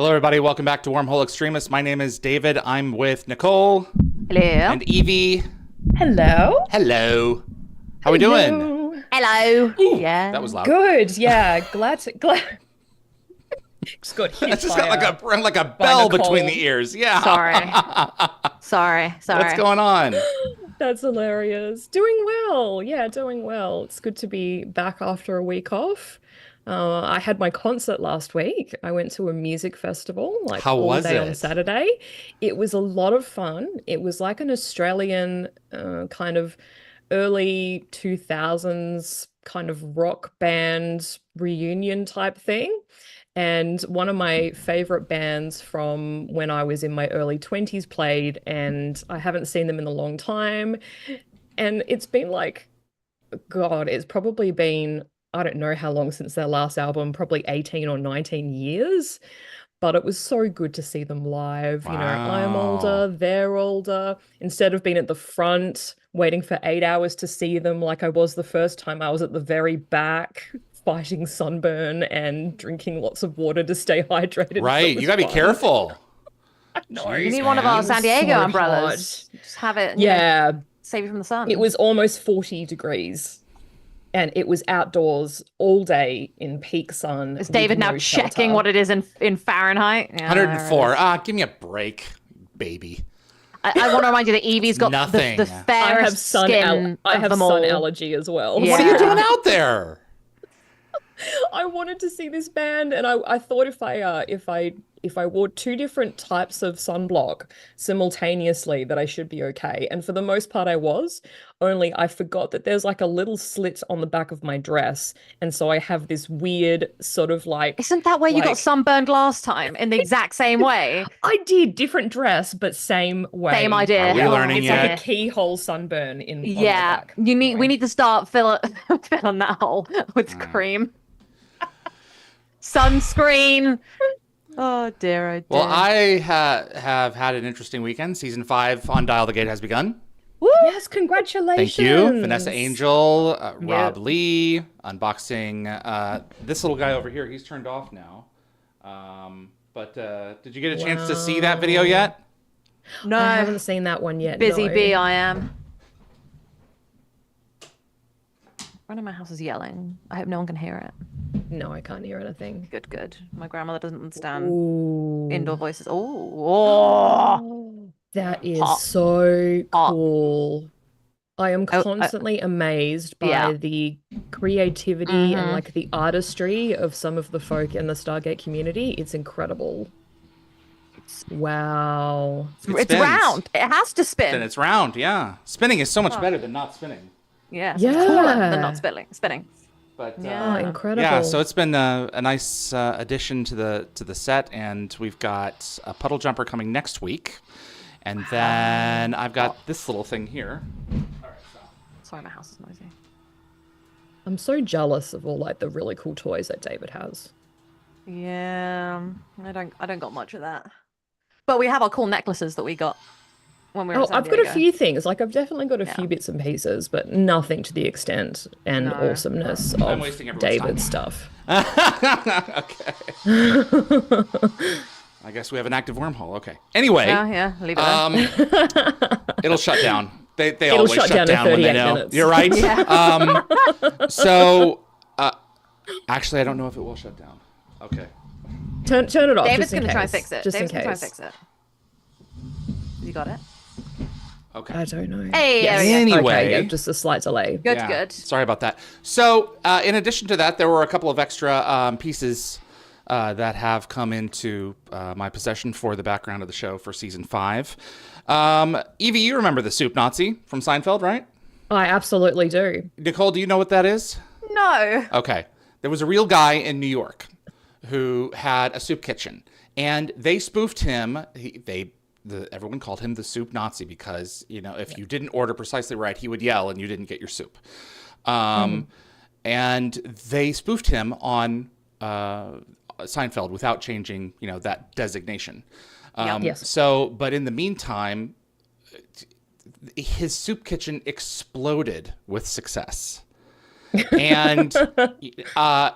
Hello, everybody. Welcome back to Wormhole Extremists. My name is David. I'm with Nicole. Hello. And Yvie. Hello. Hello. How we doing? Hello. Ooh, yeah. That was loud. Good. Yeah. Glad. Just got hit. I just got like a bell between the ears. Yeah. Sorry. What's going on? That's hilarious. Doing well. Yeah, doing well. It's good to be back after a week off. I had my concert last week. I went to a music festival, like How all was day it? on Saturday. It was a lot of fun. It was like an Australian kind of early 2000s kind of rock band reunion type thing. And one of my favorite bands from when I was in my early 20s played, and I haven't seen them in a long time. And it's been like, God, it's probably been, I don't know how long since their last album, probably 18 or 19 years. But it was so good to see them live. You know, I'm older, they're older. Instead of being at the front, waiting for 8 hours to see them like I was the first time, I was at the very back, fighting sunburn and drinking lots of water to stay hydrated. Right. You got to be careful. No, Jeez, You need one of our San Diego so umbrellas. Just have it. Yeah, Save you from the sun. it was almost 40 degrees. And it was outdoors all day in peak sun. Is David now checking what it is in Fahrenheit? Yeah, 104. Give me a break, baby. I want to remind you that Evie's got Nothing. the fairest skin I have of them sun all. allergy as well. Yeah. What are you doing out there? I wanted to see this band, and I thought if I wore two different types of sunblock simultaneously that I should be okay. And for the most part I was, only I forgot that there's like a little slit on the back of my dress. And so I have this weird sort of like... Isn't that where you got sunburned last time in the exact same way? I did, different dress, but same way. Same idea. Are we learning It's yet? like a keyhole sunburn on my Yeah, back. we need to start filling that hole with cream. Sunscreen. Oh dear, oh dear. Well, I have had an interesting weekend. Season 5 on Dial the Gate has begun. Woo! Yes, congratulations. Thank you. Vanessa Angel, Rob Lee, unboxing this little guy over here. He's turned off now. But did you get a chance to see that video yet? No, I haven't seen that one yet. busy no. bee I am. One of my house is yelling. I hope no one can hear it. No, I can't hear anything. Good. My grandmother doesn't understand Ooh. indoor voices. Oh. That is Hot. so Hot. cool. I am constantly amazed by the creativity and like the artistry of some of the folk in the Stargate community. It's incredible. Wow. It's round. It has to spin. Then it's round, yeah. Spinning is so much better than not spinning. Yeah, so it's cooler than not spinning. But Oh, incredible. yeah, so it's been a nice addition to the set, and we've got a puddle jumper coming next week, and then I've got this little thing here. Sorry, my house is noisy. I'm so jealous of all like the really cool toys that David has. Yeah, I don't got much of that. But we have our cool necklaces that we got when we were in San I've got a Diego. few things. Like I've definitely got a few bits and pieces, but nothing to the extent and awesomeness I'm of wasting everyone's David's stuff. Okay. I guess we have an active wormhole. Okay. Anyway. Yeah, leave it there. It'll shut down. They It'll always shut shut down down in when they 38 know. minutes. You're right. Yeah. So, actually, I don't know if it will shut down. Okay. Turn it off. David's just in gonna try and case. fix it. Just David's in gonna try and case. fix it. You got it? Okay. I don't know. Hey, Yes. there we go. Anyway. Okay, yeah, just a slight delay. Good. Sorry about that. So, in addition to that, there were a couple of extra pieces that have come into my possession for the background of the show for season 5. Yvie, you remember the soup Nazi from Seinfeld, right? I absolutely do. Nicole, do you know what that is? No. Okay. There was a real guy in New York who had a soup kitchen, and they spoofed him. Everyone called him the soup Nazi because, if you didn't order precisely right, he would yell and you didn't get your soup. And they spoofed him on Seinfeld without changing, that designation. Yes. So, but in the meantime, his soup kitchen exploded with success. And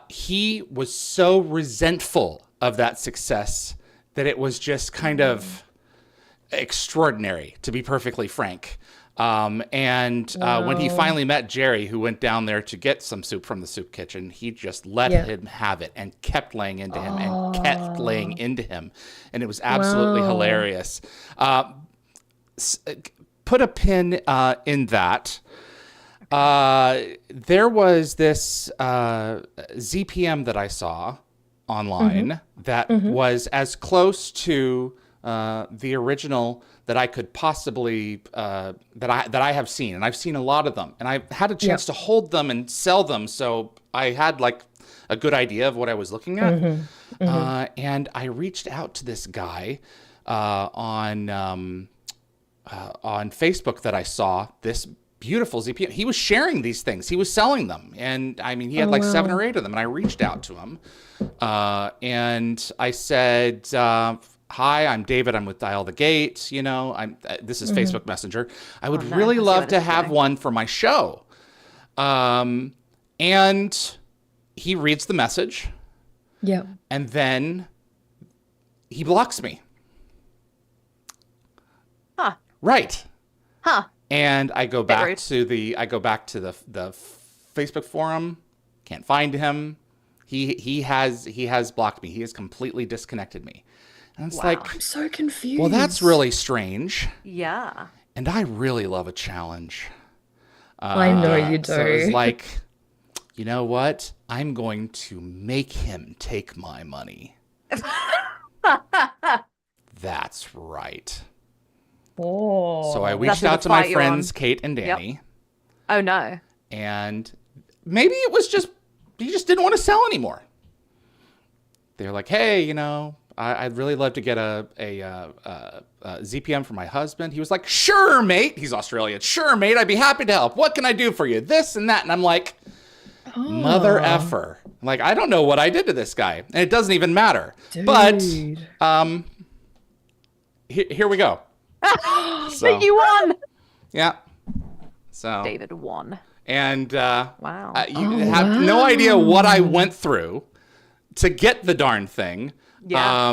he was so resentful of that success that it was just kind of extraordinary, to be perfectly frank. When he finally met Jerry, who went down there to get some soup from the soup kitchen, he just let him have it and kept laying into him and kept laying into him. And it was absolutely hilarious. Put a pin in that. There was this ZPM that I saw online that was as close to the original that I could possibly that I have seen, and I've seen a lot of them, and I've had a chance to hold them and sell them, so I had like a good idea of what I was looking at. And I reached out to this guy on Facebook that I saw this beautiful ZPM. He was sharing these things. He was selling them, and I mean, he had 7 or 8 of them. And I reached out to him, and I said, "Hi, I'm David. I'm with Dial the Gate. You know, this is Facebook Messenger. I would really love to have one for my show." And he reads the message. Yeah. And then he blocks me. Huh. Right. Huh. And I go back to the Facebook forum. Can't find him. He has blocked me. He has completely disconnected me. And it's like, I'm so confused. well, that's really strange. Yeah. And I really love a challenge. I know you do. So it's like, you know what? I'm going to make him take my money. That's right. Oh. So I reached out to my friends, Kate and Danny. Yep. Oh, no. And maybe it was just, he just didn't want to sell anymore. They're like, hey, you know, I'd really love to get a ZPM for my husband. He was like, sure, mate. He's Australian. Sure, mate. I'd be happy to help. What can I do for you? This and that. And I'm like, mother effer. Like, I don't know what I did to this guy. And it doesn't even matter. Dude. But here we go. So, you won. Yeah. So David won. And wow. You have no idea what I went through to get the darn thing. Yeah.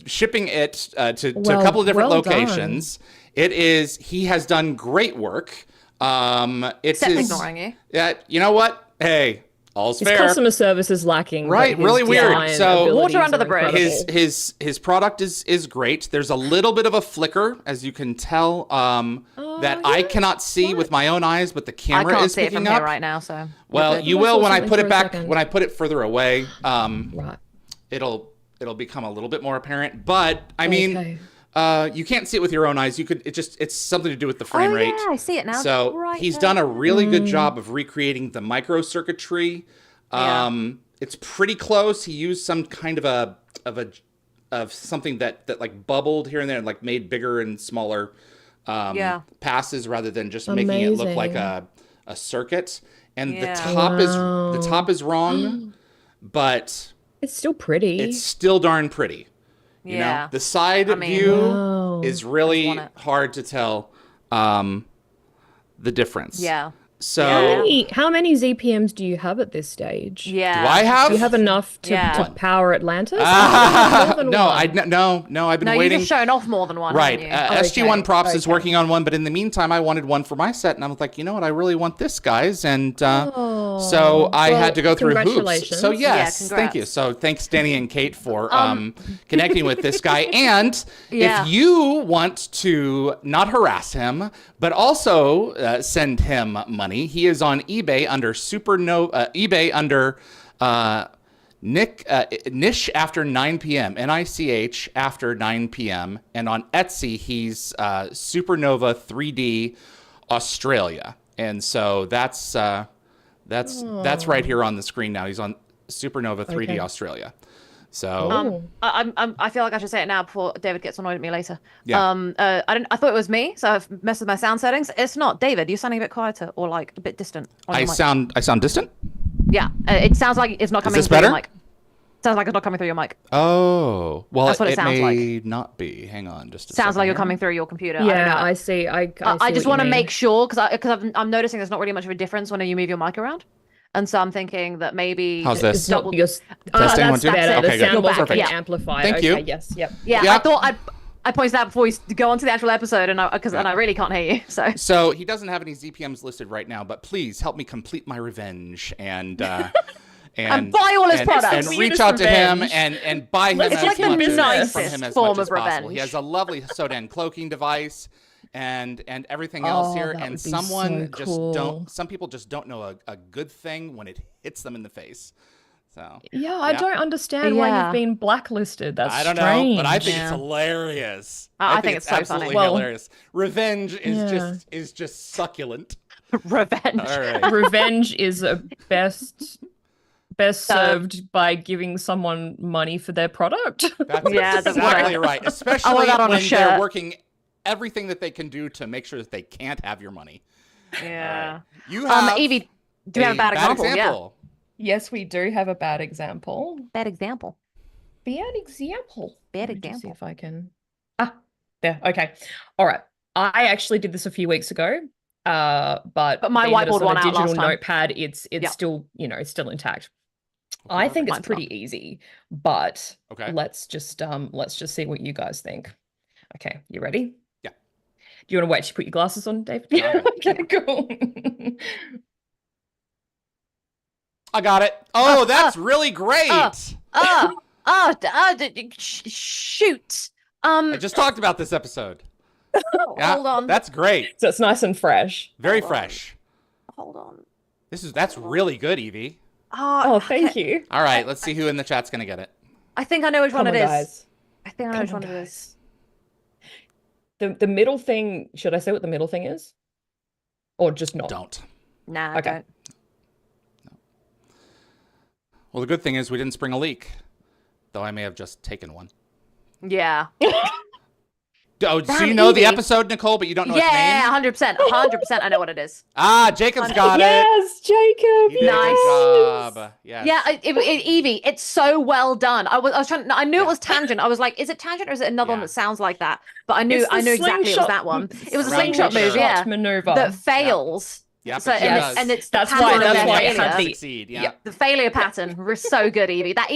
Shipping it to a couple of different locations. Done. He has done great work. Except ignoring you. Yeah. You know what? Hey, all's fair. His customer service is lacking. Right, but his really weird. design So abilities water under are the bridge. incredible. His product is great. There's a little bit of a flicker, as you can tell, that I cannot see with my own eyes, but the camera I can't is see it picking from up here right now. So well, you I will saw when I something put for it a back. second. When I put it further away, Right. it'll become a little bit more apparent. But I mean, you can't see it with your own eyes. You could. It's something to do with the frame rate. Yeah, I see it now. So Right he's there. done a really good job of recreating the microcircuitry. It's pretty close. He used some kind of something that like bubbled here and there and like made bigger and smaller passes rather than just making it look like a circuit. And the top is wrong, but It's still pretty. it's still darn pretty. You know, the side view is really hard to tell the difference. Yeah. So How many ZPMs do you have at this stage? Yeah. do I have? Do you have enough to Yeah. power Atlantis? More than No, one? I've been No, waiting. you've shown off more than one. Right. haven't you? SG-1 Props is okay. working on one, but in the meantime, I wanted one for my set, and I was like, you know what? I really want this, guys. And so I had to go through hoops. congratulations. So yes, Yeah, thank you. congrats. So thanks, Danny and Kate, for connecting with this guy. And Yeah. if you want to not harass him, but also send him money, he is on eBay under Niche after 9 p.m. NICH after 9 p.m. And on Etsy, he's Supernova 3D Australia. And so that's right here on the screen now. He's on Supernova 3D Australia. So I feel like I should say it now before David gets annoyed at me later. Yeah. I thought it was me, so I've messed with my sound settings. It's not. David, you're sounding a bit quieter or like a bit distant. On I your mic. sound distant. Yeah, it sounds like it's not coming this through better? your mic. Sounds like it's not coming through your mic. Oh, well, That's what it sounds may not be. Hang on, just a Sounds second like you're here. coming through your computer. I don't Yeah, know. I see. I I see just what want to you mean. make sure because I'm noticing there's not really much of a difference when you move your mic around. And so I'm thinking that maybe How's this? It's not double. your Testing, one, that's two. better. Okay, The good. sound wasn't Perfect. being amplified. Thank you. Okay, yes, yep. Yeah, Yeah. I thought I pointed that before we go on to the actual episode, and I really can't hear you. So he doesn't have any ZPMs listed right now, but please help me complete my revenge and buy all his products. and reach Weirdest out to him revenge. and buy him Let's as like the much nicest from him as form much as of possible. He revenge. has a lovely Sodan cloaking device and everything else here, that and would be someone so just cool. don't. Some people just don't know a good thing when it hits them in the face. So Yeah, I don't understand why Yeah. you've been blacklisted. That's I don't strange. know, but I think Yeah. it's hilarious. I think it's so funny. absolutely Well, hilarious. Revenge yeah. is just succulent. Revenge. All right. Revenge is best served by giving someone money for their product. That's Yeah, that's exactly what right. Especially that on a when they're shirt. working everything that they can do to make sure that they can't have your money. Yeah. You have Evie, do you have a bad example? example. Yes, we do have a bad example. Yeah. Bad example. Bad example. Bad Let me just see example. if I can. There. Okay. All right. I actually did this a few weeks ago. But my being that it's whiteboard on won a out digital last time. notepad, it's Yeah. still, it's still intact. Okay, I think it's Mine's pretty easy, but Okay. let's just see what you guys think. Okay, you ready? Yeah. Do you want to wait to put your glasses on, Dave? Yeah. Okay, cool. I got it. Oh, that's really great. Shoot. I just talked about this episode. Yeah, Hold on. That's great. So it's nice and fresh. Very Hold on. fresh. Hold on. That's really good, Yvie. Oh, thank you. All right, let's see who in the chat's gonna get it. I think I know which Come one on, it is. guys. I think I know Come which on, one it is. The middle thing, should I say what the middle thing is? Or just not? Don't. Nah, I Okay. don't. Well, the good thing is we didn't spring a leak, though I may have just taken one. Yeah. Oh, so Damn, you know the Evie. episode, Nicole, but you don't know its Yeah, name? 100%. 100% I know what it is. Ah, Jacob's got it. Yes, Jacob. He did a Nice. good job. Yes. Yeah, Evie, it's so well done. I was trying. I knew Yeah. it was Tangent. I was like, is it Tangent or is it another one Yeah. that sounds like that? But I knew It's the exactly it was slingshot- that one. It was a Around slingshot picture. move, yeah, maneuver. that fails. Yeah, So but she and, does. and it's That's the why- pattern of that's their why it failure. had the- succeed. Yeah. yeah. The failure pattern was so good, Evie. That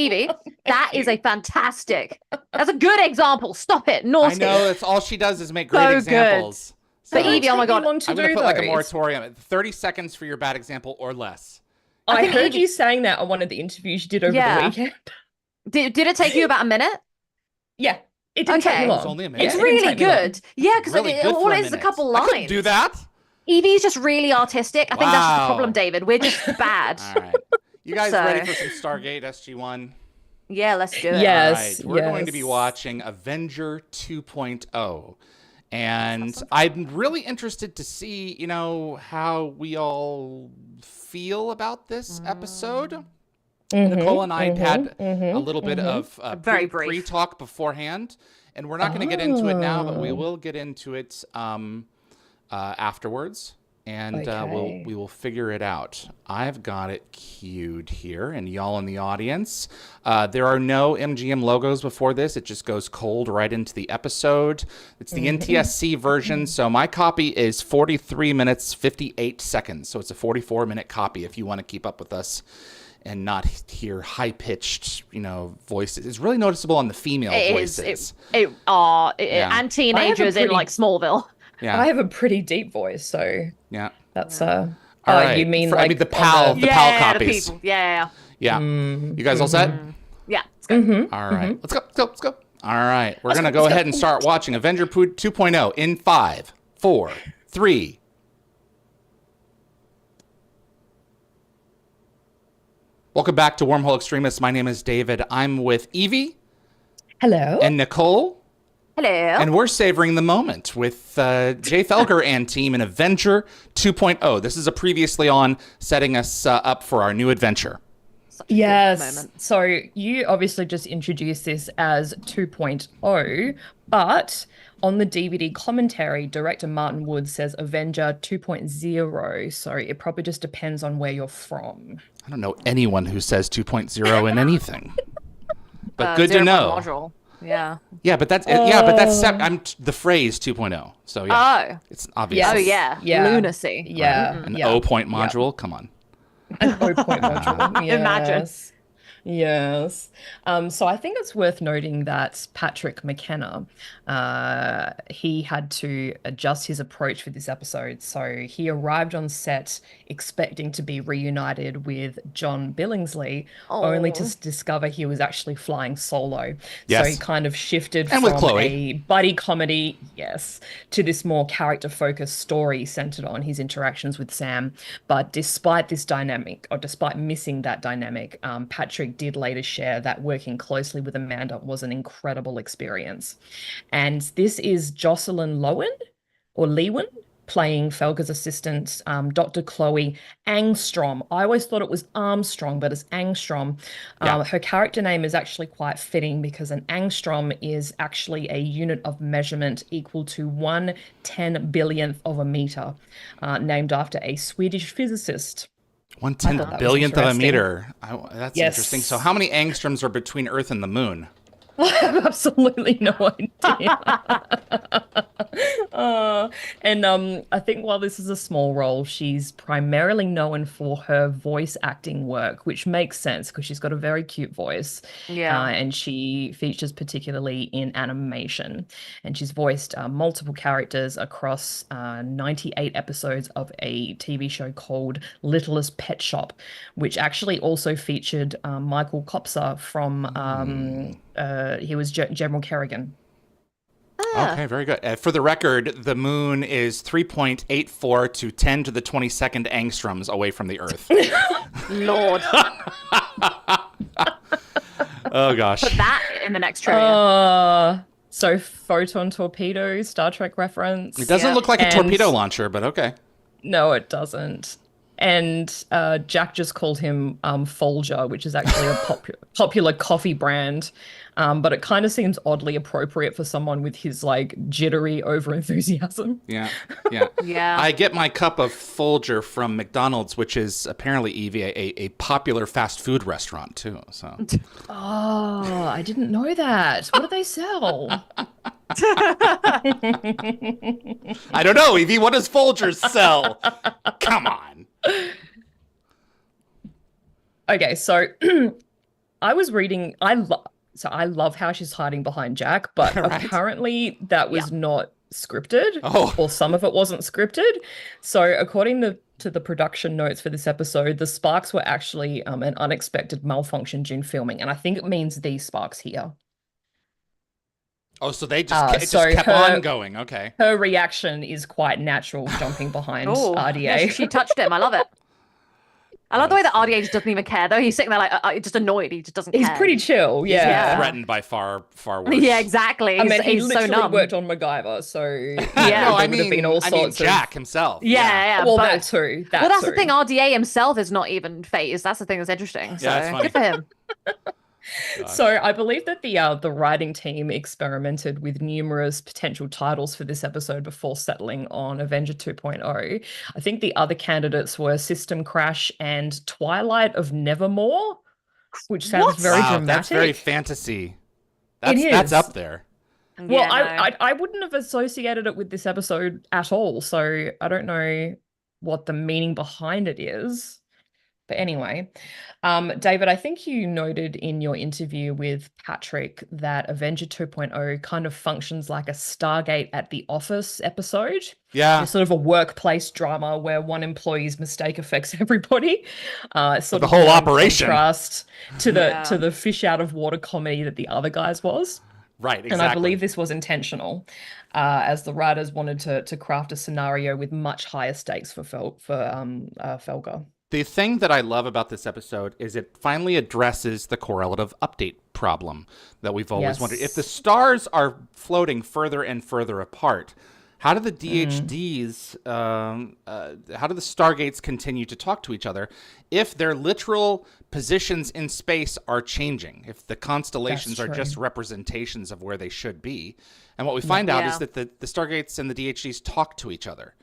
is a fantastic. That's a good example. Stop it, I naughty. know. It's all she does is make great So good. examples. But So Evie, oh my God, long to I'm gonna do put like a those. moratorium. 30 seconds for your bad example or less. I I think heard Evie- you saying that on one of the interviews you did over Yeah. the weekend. Did it take you about a minute? Yeah, it didn't take Okay. me It long. was only a minute. It's it didn't really take me long. good. Yeah, because Really good all for it a is is a minute. couple I lines. couldn't do that. Evie's just really artistic. I think that's the Wow. problem, David. We're just bad. All right. You guys So- ready for some Stargate SG-1? Yeah, let's do it. Yes. All right. We're going to be yes. watching Avenger 2.0. And I'm really interested to see, how we all feel about this episode. Nicole and I had a little bit of Very brief. pre-talk beforehand, and we're not going to get into it now, but we will get into it afterwards, and Okay. we will figure it out. I've got it queued here, and y'all in the audience, there are no MGM logos before this. It just goes cold right into the episode. It's the NTSC version, so my copy is 43 minutes 58 seconds, so it's a 44-minute copy if you want to keep up with us and not hear high-pitched, voices. It's really noticeable on the female It voices. is. Yeah. And teenagers in pretty- like Smallville. Yeah, I have a pretty deep voice, so yeah. that's All right. you mean I like mean the on PAL, the PAL copies. The people. Yeah. Yeah. You guys all set? Yeah. It's good. All right. Let's go. All right. We're going to go ahead and start watching Avenger 2.0 in 5, 4, 3. Welcome back to Wormhole Extremists. My name is David. I'm with Yvie Hello. and Nicole, Hello. and we're savoring the moment with Jay Felger and team in Avenger 2.0. This is a previously on setting us up for our new adventure. Such a good Yes. moment. So you obviously just introduced this as 2.0, but on the DVD commentary, director Martin Wood says Avenger 2.0. So it probably just depends on where you're from. I don't know anyone who says 2.0 in anything. But good to 0.1 know. Module. Yeah. Yeah, but that's the phrase 2.0. So yeah, Oh. it's obvious. Oh yeah. Yeah. Lunacy. Yeah. An yeah. 0 point module. Come on. An O point module. Imagine. Yes. Yes. So I think it's worth noting that Patrick McKenna, he had to adjust his approach for this episode. So he arrived on set expecting to be reunited with John Billingsley, only to Oh, discover he was actually flying solo. So he Yes. kind of shifted And with from Chloe. a buddy comedy, yes, to this more character-focused story centered on his interactions with Sam. But despite this dynamic, or despite missing that dynamic, Patrick did later share that working closely with Amanda was an incredible experience. And this is Jocelyn Lowen or Lewin playing Felga's assistant, Dr. Chloe Angstrom. I always thought it was Armstrong, but it's Angstrom. Yeah. Her character name is actually quite fitting because an angstrom is actually a unit of measurement equal to 1/10 billionth of a meter, named after a Swedish physicist. One I ten thought that was billionth of a interesting. meter. That's interesting. So Yes. how many angstroms are between Earth and the moon? I have absolutely no idea. And I think while this is a small role, she's primarily known for her voice acting work, which makes sense because she's got a very cute voice. yeah. And she features particularly in animation. And she's voiced multiple characters across 98 episodes of a TV show called Littlest Pet Shop, which actually also featured Michael Kopsa from he was General Kerrigan. Ah, Okay, very good. For the record, the moon is 3.84 to 10 to the 22nd angstroms away from the Earth. Lord. Oh, gosh. Put that in the next trivia. So photon torpedo, Star Trek reference. It doesn't Yeah. look like a And- torpedo launcher, but okay. No, it doesn't. And Jack just called him Folger, which is actually a popular coffee brand. But it kind of seems oddly appropriate for someone with his like jittery overenthusiasm. Yeah, yeah. Yeah. I get my cup of Folger from McDonald's, which is apparently, Evie, a popular fast food restaurant, too. So Oh, I didn't know that. What do they sell? I don't know, Evie. What does Folgers sell? Come on. Okay, so I was reading. I love how she's hiding behind Jack, but Right. apparently that was not scripted, Oh. or some of it wasn't scripted. So according to the production notes for this episode, the sparks were actually an unexpected malfunction during filming, and I think it means these sparks here. Oh, so they just, it so just kept her- on going. Okay. Her reaction is quite natural, jumping behind Oh, RDA. yeah, she touched him. I love it. I love the way that RDA just doesn't even care, though. He's sitting there like, just annoyed. He just doesn't He's care. pretty chill, He's been yeah. threatened by far worse. Yeah, exactly. I mean, he he's so literally numb. worked on MacGyver, so Yeah. No, there I would have been all I mean sorts of. Jack himself. Yeah, Well, but, that too. well, that's the too. thing. RDA himself is not even phased. That's the thing that's interesting. So that's funny. good for him. So I believe that the writing team experimented with numerous potential titles for this episode before settling on Avenger 2.0. I think the other candidates were System Crash and Twilight of Nevermore, which sounds What? very Wow, dramatic. that's very fantasy. It That's is. up there. Well, Yeah, no. I wouldn't have associated it with this episode at all, so I don't know what the meaning behind it is. But anyway, David, I think you noted in your interview with Patrick that Avenger 2.0 kind of functions like a Stargate at the office episode. Yeah. It's sort of a workplace drama where one employee's mistake affects everybody. Sort The of whole in operation. contrast to Yeah. the fish out of water comedy that the other guys was. Right, exactly. And I believe this was intentional, as the writers wanted to craft a scenario with much higher stakes for Felga. The thing that I love about this episode is it finally addresses the correlative update problem that we've always wondered. If the stars are floating further and further apart, how do the DHDs, how do the Stargates continue to talk to each other if their literal positions in space are changing, if the constellations are true. just representations of where they should be? And what we find out is Yeah. that the Stargates and the DHDs talk to each other.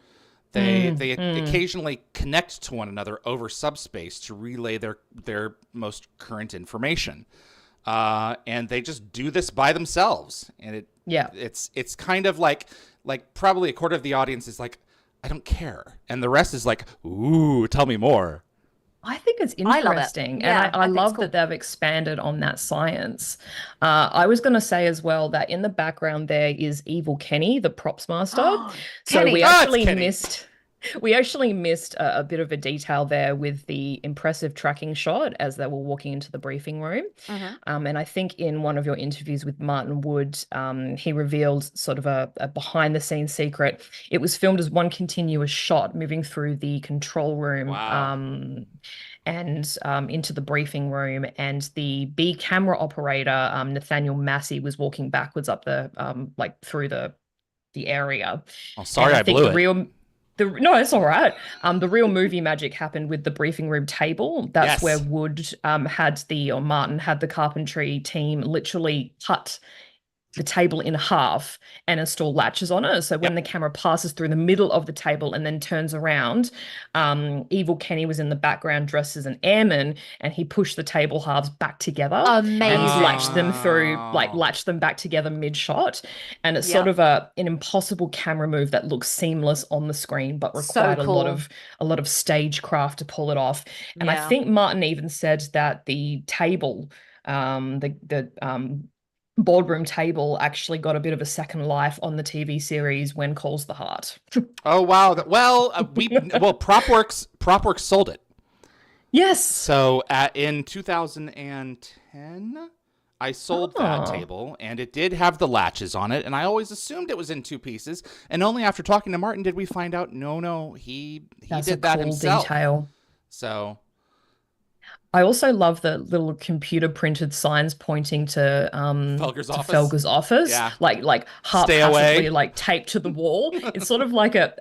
They occasionally connect to one another over subspace to relay their most current information, and they just do this by themselves. And it's kind of like probably a quarter of the audience is like, I don't care, and the rest is like, ooh, tell me more. I think it's I love it. interesting, Yeah, and I I think it's love cool. that they've expanded on that science. I was going to say as well that in the background there is Evil Kenny, the props master. So Kenny. we Ah, it's actually Kenny. missed a bit of a detail there with the impressive tracking shot as they were walking into the briefing room. Mhm. And I think in one of your interviews with Martin Wood, he revealed sort of a behind the scenes secret. It was filmed as one continuous shot moving through the control room. Wow. And into the briefing room, and the B camera operator, Nathaniel Massey, was walking backwards up the like through the area. Oh, sorry, And I I think blew the it. real no, it's all right. The real movie magic happened with the briefing room table. That's Yes. where Martin had the carpentry team literally cut the table in half and install latches on it. So when the camera passes through the middle of the table and then turns around, Evil Kenny was in the background dressed as an airman, and he pushed the table halves back together and Amazing. latched them back together mid-shot. And it's Yep. sort of an impossible camera move that looks seamless on the screen, but So required cool. a lot of stagecraft to pull it off. And I Yeah. think Martin even said that the table, the boardroom table, actually got a bit of a second life on the TV series When Calls the Heart. Oh wow. PropWorks sold it. Yes. So in 2010, I sold that table, and it did have the latches on it, and I always assumed it was in two pieces. And only after talking to Martin did we find out, no, he That's did a that cool himself. detail. So I also love the little computer printed signs pointing to Felger's office, Yeah. like Stay away. haphazardly like taped to the wall. It's sort of like a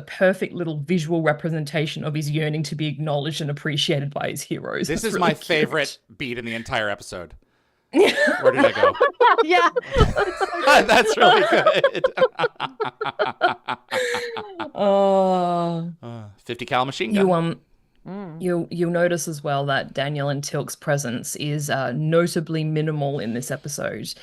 perfect little visual representation of his yearning to be acknowledged and appreciated by his heroes. this It's is really my cute. favorite beat in the entire episode. Where did I go? Yeah. That's really good. Oh, 50 cal machine gun. you'll notice as well that Daniel and Tilk's presence is notably minimal in this episode.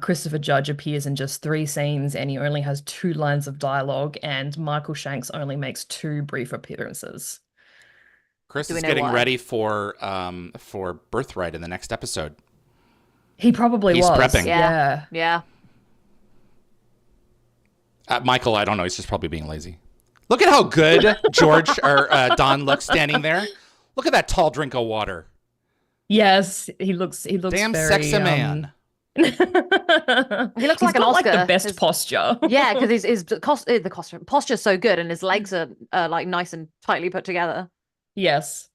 Christopher Judge appears in just 3 scenes, and he only has 2 lines of dialogue, and Michael Shanks only makes 2 brief appearances. Chris Do we is know getting why? ready for Birthright in the next episode. He probably He's was. prepping. Yeah. Yeah. Michael, I don't know. He's just probably being lazy. Look at how good George or Don looks standing there. Look at that tall drink of water. Yes, he looks Damn very sexy man. He looks He's like an got like the Oscar. best His- posture. Yeah, because the costume posture's so good, and his legs are like nice and tightly put together. Yes.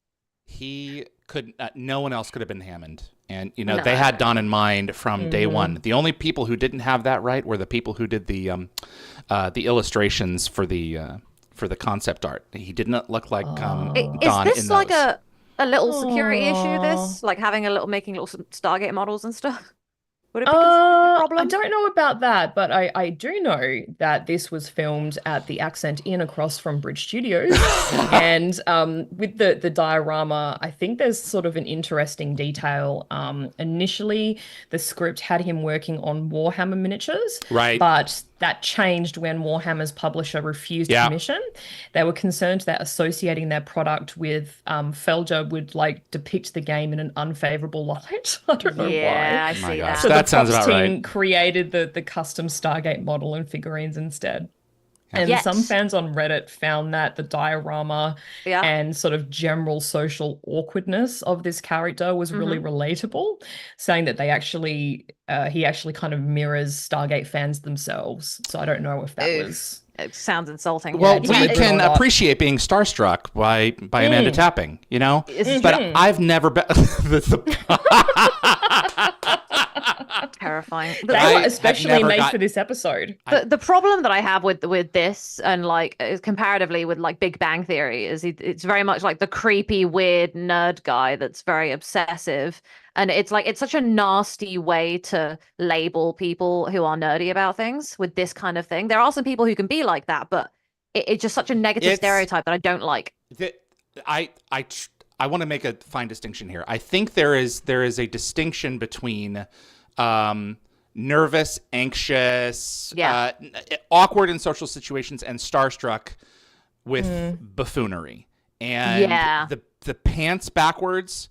He could. No one else could have been Hammond, and you know No. they had Don in mind from day one. The only people who didn't have that right were the people who did the illustrations for the concept art. He did not look like Don Is this in like those. a little security issue? This like making little Stargate models and stuff. Would it be considered a I problem? don't know about that, but I do know that this was filmed at the Accent Inn across from Bridge Studios. And with the diorama, I think there's sort of an interesting detail. Initially, the script had him working on Warhammer miniatures, Right. but that changed when Warhammer's publisher refused commission. They were concerned that associating their product with Felger would like depict the game in an unfavorable light. I don't know Yeah, why. I Oh my see gosh. that. So That the sounds props about team right. created the custom Stargate model and figurines instead. And Yet- some fans on Reddit found that the diorama Yeah. and sort of general social awkwardness of this character was really relatable, saying that he actually kind of mirrors Stargate fans themselves. So I don't know if that Oof. was. It sounds insulting. Well, Yeah, we believe it or can not. appreciate being starstruck by Amanda Tapping, you know? But I've never been. Terrifying. They I were have especially never made got- for this episode. The problem that I have with this and like is comparatively with like Big Bang Theory is it's very much like the creepy weird nerd guy that's very obsessive, and it's like it's such a nasty way to label people who are nerdy about things with this kind of thing. There are some people who can be like that, but it's just such a negative It's- stereotype that I don't like. I want to make a fine distinction here. I think there is a distinction between nervous, anxious, Yeah. awkward in social situations, and starstruck with buffoonery. And Yeah. the pants backwards,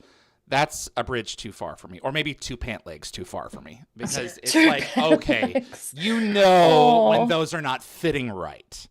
that's a bridge too far for me, or maybe 2 pant legs too far for me, because it's like, okay, you know when those are not fitting right.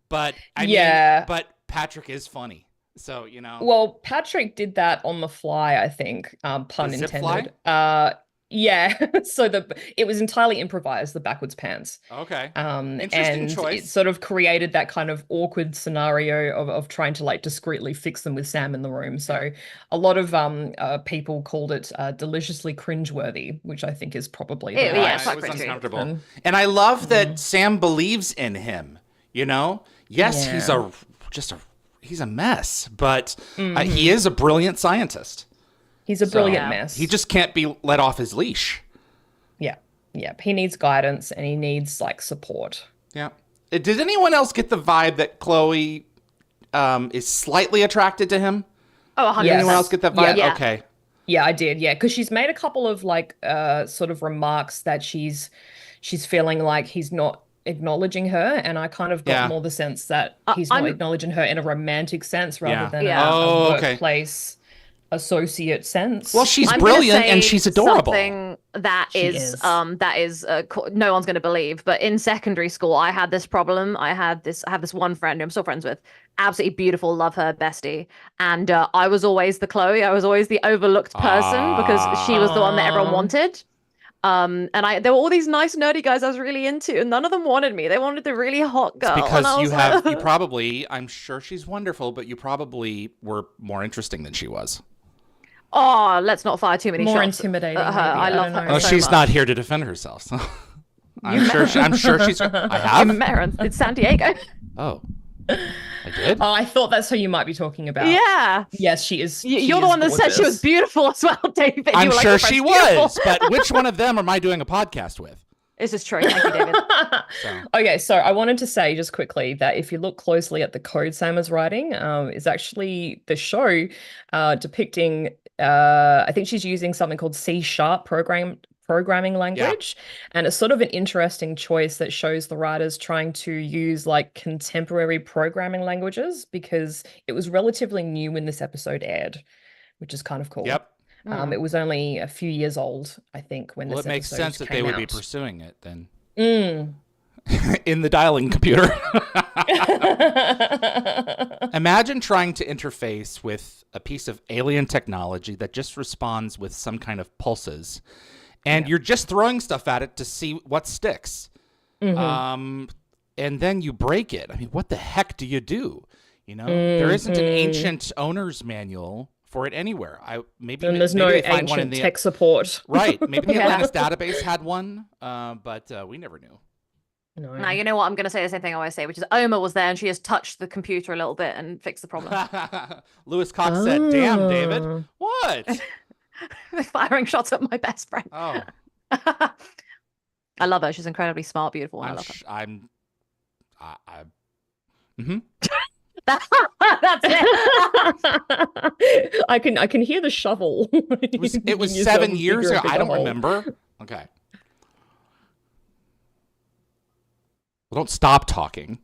But I mean, but Patrick is funny, so you know. Well, Patrick did that on the fly, I think. Pun The zip intended. fly? Yeah. So it was entirely improvised, the backwards pants. Okay. And choice. it sort of created that kind of awkward scenario of trying to like discreetly fix them with Sam in the room. So a lot of people called it deliciously cringeworthy, which I think is probably the Yeah, it was uncomfortable. And I love that Sam believes in him. You know, yes, he's a mess, but he is a brilliant scientist. He's a brilliant mess. He just can't be let off his leash. Yeah. Yeah. He needs guidance and he needs like support. Yeah. Did anyone else get the vibe that Chloe is slightly attracted to him? Oh, 100%. Did anyone else get that vibe? Yeah. Okay. Yeah, I did. Yeah, because she's made a couple of like sort of remarks that she's feeling like he's not acknowledging her, and I kind of got more the sense that he's not acknowledging her in a romantic sense rather than a workplace associate sense. Well, she's brilliant and she's adorable. Something that is no one's going to believe, but in secondary school I had this problem. I have this one friend who I'm still friends with, absolutely beautiful, love her, bestie, and I was always the Chloe. I was always the overlooked person because she was the one that everyone wanted. And there were all these nice nerdy guys I was really into, and none of them wanted me. They wanted the really hot girl. It's because you probably, I'm sure she's wonderful, but you probably were more interesting than she was. Oh, let's not fire too many more shots. Intimidating. I love her. Oh, so she's much. not here to defend herself. So. I'm sure she's. I have. It's San Diego. Oh, I did. Oh, I thought that's who you might be talking about. Yeah. Yes, she is. You're the one that said she was beautiful as well, David. I'm sure she was, but which one of them am I doing a podcast with? This is true. Thank you, David. Okay, so I wanted to say just quickly that if you look closely at the code Sam is writing, is actually the show depicting. I think she's using something called C# programming language, and it's sort of an interesting choice that shows the writers trying to use like contemporary programming languages because it was relatively new when this episode aired, which is kind of cool. Yep. It was only a few years old, I think, when this episode makes sense that they would be pursuing it then. In the dialing computer. Imagine trying to interface with a piece of alien technology that just responds with some kind of pulses, and you're just throwing stuff at it to see what sticks. And then you break it. I mean, what the heck do you do? You know, there isn't an ancient owner's manual for it anywhere. Maybe there's no ancient tech support. Right. Maybe the Atlantis database had one, but we never knew. No. Now, you know what? I'm going to say the same thing I always say, which is Oma was there and she has touched the computer a little bit and fixed the problem. Lewis Cox said, "Damn, David, what?" Firing shots at my best friend. Oh. I love her. She's incredibly smart, beautiful. I love her. That's it. I can hear the shovel. It was 7 years ago. I don't remember. Okay. Well, don't stop talking.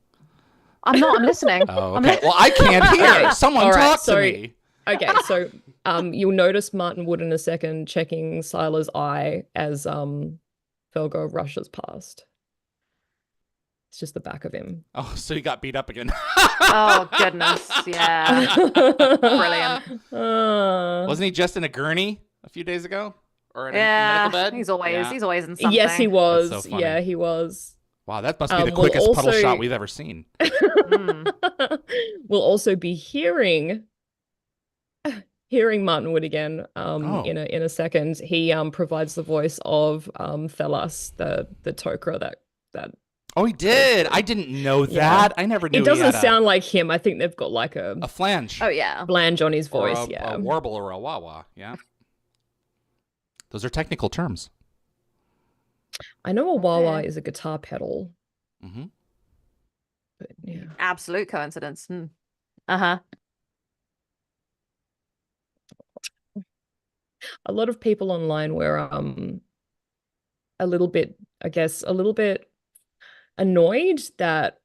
I'm not. I'm listening. Oh, okay. Well, I can't hear. Someone talk to me. Okay, so you'll notice Martin Wood in a second checking Sila's eye as Felgo rushes past. It's just the back of him. Oh, so he got beat up again. Oh, goodness. Yeah. Brilliant. Wasn't he just in a gurney a few days ago? Or in a medical bed? He's always in something. Yes, he was. That's so funny. Yeah, he was. Wow, that must be the quickest puddle shot we've ever seen. We'll also be hearing Martin Wood again in a second. He provides the voice of Thelas, the Tok'ra that Oh, he did. I didn't know that. I never knew. It doesn't sound like him. I think they've got like a flange. Oh yeah, flange on his voice. Or a warble or a wah-wah. Yeah, those are technical terms. I know a wah-wah is a guitar pedal. Mm-hmm. But, yeah. Absolute coincidence. Uh-huh. A lot of people online were a little bit annoyed that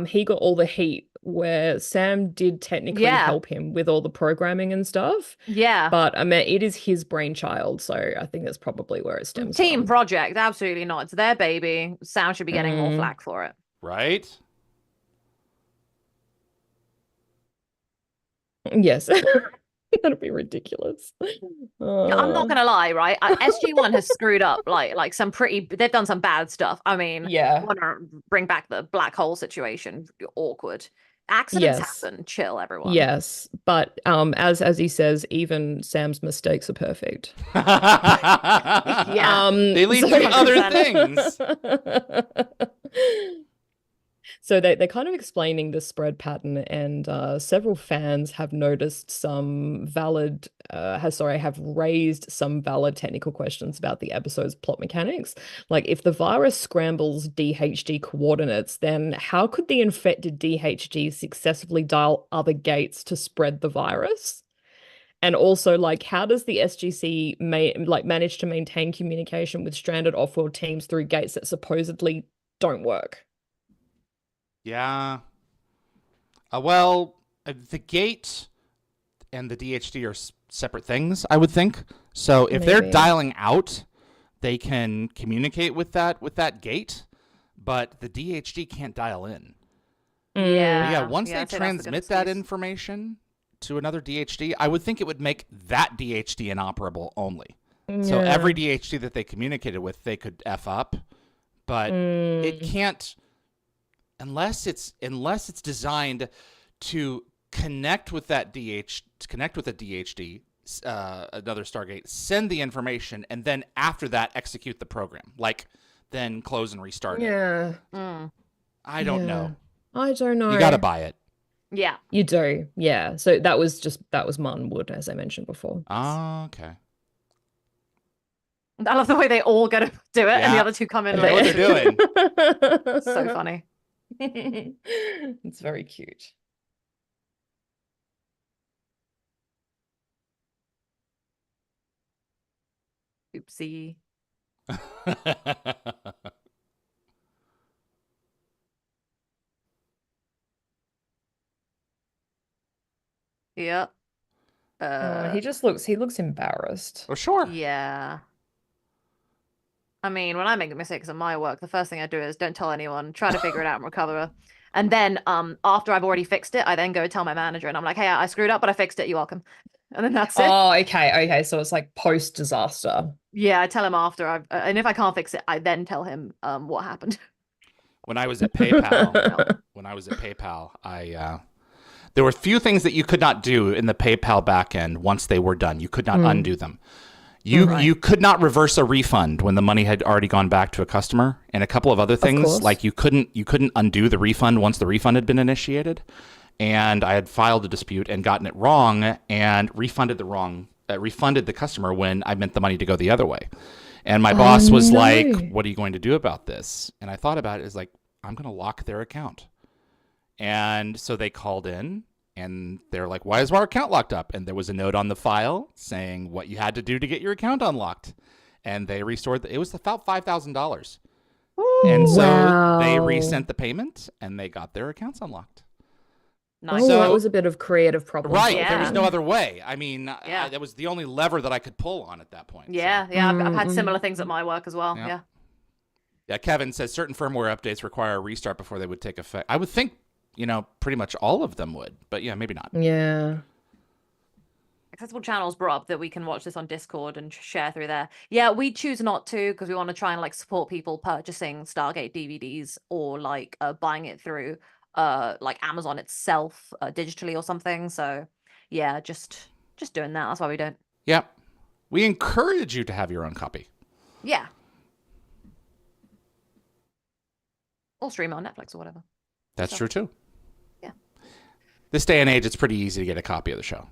he got all the heat where Sam did technically Yeah. help him with all the programming and stuff. Yeah. But I mean, it is his brainchild, so I think that's probably where it stems Team from. project, absolutely not. It's their baby. Sam should be getting more Mm. flack for it. Right? Yes. That'd be ridiculous. I'm not gonna lie, right? SG-1 has screwed up like some pretty. They've done some bad stuff. I mean, Yeah. want to bring back the black hole situation? Awkward. Accidents Yes. happen. Chill, everyone. Yes, but as he says, even Sam's mistakes are perfect. Yeah. They lead so- to other things. So they're kind of explaining the spread pattern, and several fans have noticed some valid, have raised some valid technical questions about the episode's plot mechanics. Like, if the virus scrambles DHD coordinates, then how could the infected DHD successfully dial other gates to spread the virus? And also, like, how does the SGC manage to maintain communication with stranded off-world teams through gates that supposedly don't work? Yeah. The gate and the DHD are separate things, I would think. So if they're Maybe. dialing out, they can communicate with that gate, but the DHD can't dial in. Yeah. But yeah, once I'd they say that's a good transmit that excuse. information to another DHD, I would think it would make that DHD inoperable only. So Yeah. every DHD that they communicated with, they could F up, but it can't unless it's designed to connect with that connect with a DHD, another Stargate, send the information, and then after that execute the program, like then close and restart it. Yeah. I don't know. I don't know. You got to buy it. Yeah. You do. Yeah. So that was Martin Wood, as I mentioned before. Oh, okay. I love the way they all go to do it, and the Yeah. other two come in They know what later. they're doing. So funny. It's very cute. Oopsie. Yeah. He looks embarrassed. Oh, sure. Yeah. I mean, when I make mistakes at my work, the first thing I do is don't tell anyone, try to figure it out and recover. And then after I've already fixed it, I then go tell my manager and I'm like, hey, I screwed up, but I fixed it. You're welcome. And then that's it. Oh, okay. So it's like post-disaster. Yeah, I tell him after and if I can't fix it, I then tell him what happened. When I was at PayPal, there were a few things that you could not do in the PayPal backend once they were done. You could not undo them. You could not reverse a refund when the money had already gone back to a customer, and a couple of other things, like you couldn't undo the refund once the refund had been initiated. And I had filed a dispute and gotten it wrong and refunded the customer when I meant the money to go the other way. And my boss was like, "What are you going to do about this?" And I thought about it as like, I'm going to lock their account. And so they called in and they're like, "Why is our account locked up?" And there was a note on the file saying what you had to do to get your account unlocked. And they restored it was about $5,000. And so they resent the payment and they got their accounts unlocked. Nice. Oh, So- that was a bit of creative problem. Right. Yeah. There was no other way. I mean, Yeah. that was the only lever that I could pull on at that point. So. Yeah, I've had similar things at my work as well. Yeah. Yeah. Yeah, Kevin says certain firmware updates require a restart before they would take effect. I would think, pretty much all of them would, but yeah, maybe not. Yeah. Accessible channels brought up that we can watch this on Discord and share through there. Yeah, we choose not to because we want to try and support people purchasing Stargate DVDs or buying it through Amazon itself digitally or something. So yeah, just doing that. That's why we don't. Yep. We encourage you to have your own copy. Yeah. Or stream it on Netflix or whatever. That's true too. Yeah. This day and age, it's pretty easy to get a copy of the show.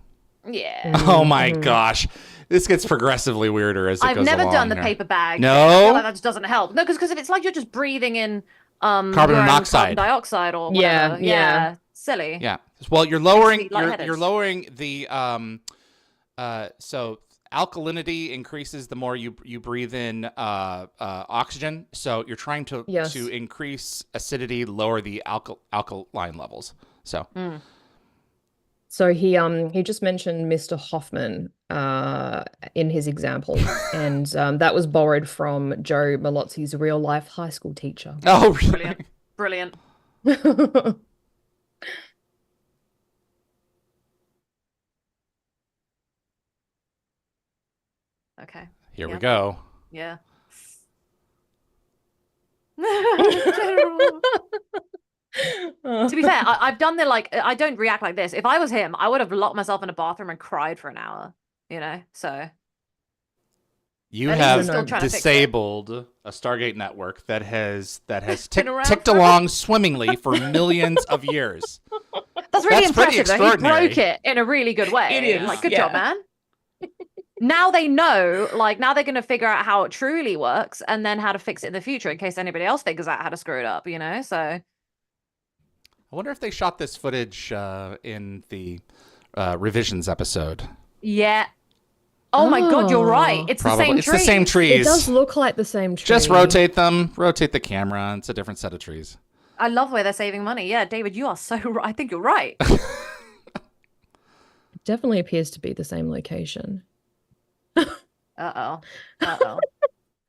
Yeah. Oh my gosh. This gets progressively weirder as it I've goes never along done the here. paper bag. No? I feel like that just doesn't help. No, because if it's like you're just breathing in Carbon your own monoxide. carbon dioxide or Yeah, whatever. yeah. Silly. Yeah. Well, you're lowering lightheaded. you're lowering the so alkalinity increases the more you breathe in oxygen. So you're trying to increase acidity, lower the alkaline levels. So. So he just mentioned Mr. Hoffman in his example, and that was borrowed from Joe Malozzi's real life high school teacher. Oh, really? Brilliant. Okay. Here we go. Yeah. To be fair, I've done the like. I don't react like this. If I was him, I would have locked myself in a bathroom and cried for an hour. You know, so you at have least he's still trying to fix it. disabled a Stargate network that has ticked around along swimmingly for millions of years. That's really That's pretty impressive. Though. He extraordinary. broke it in a really good way. It is, like good yeah. job, man. Now they know. Like now they're going to figure out how it truly works, and then how to fix it in the future in case anybody else figures out how to screw it up. You know, so. I wonder if they shot this footage in the revisions episode. Yeah. Oh my God, you're right. It's Probably. the same It's trees. the same trees. It does look like the same tree. Just rotate them. Rotate the camera. It's a different set of trees. I love where they're saving money. Yeah, David, you are so right. I think you're right. Definitely appears to be the same location. Uh-oh.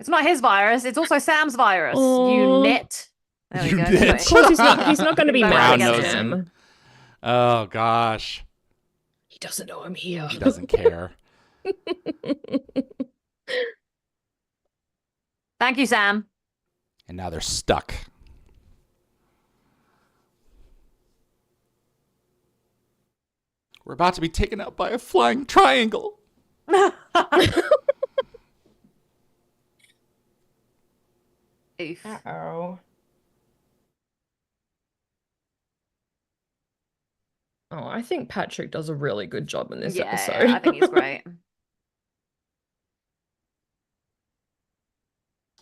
It's not his virus. It's also Sam's virus. Oh. You nit. There we You go. nit. Anyway. Of course, he's not going to be mad at Brown-nosing. him. Oh, gosh. He doesn't know I'm here. He doesn't care. Thank you, Sam. And now they're stuck. We're about to be taken out by a flying triangle. Oof. Uh-oh. Oh, I think Patrick does a really good job in this episode. I think he's great.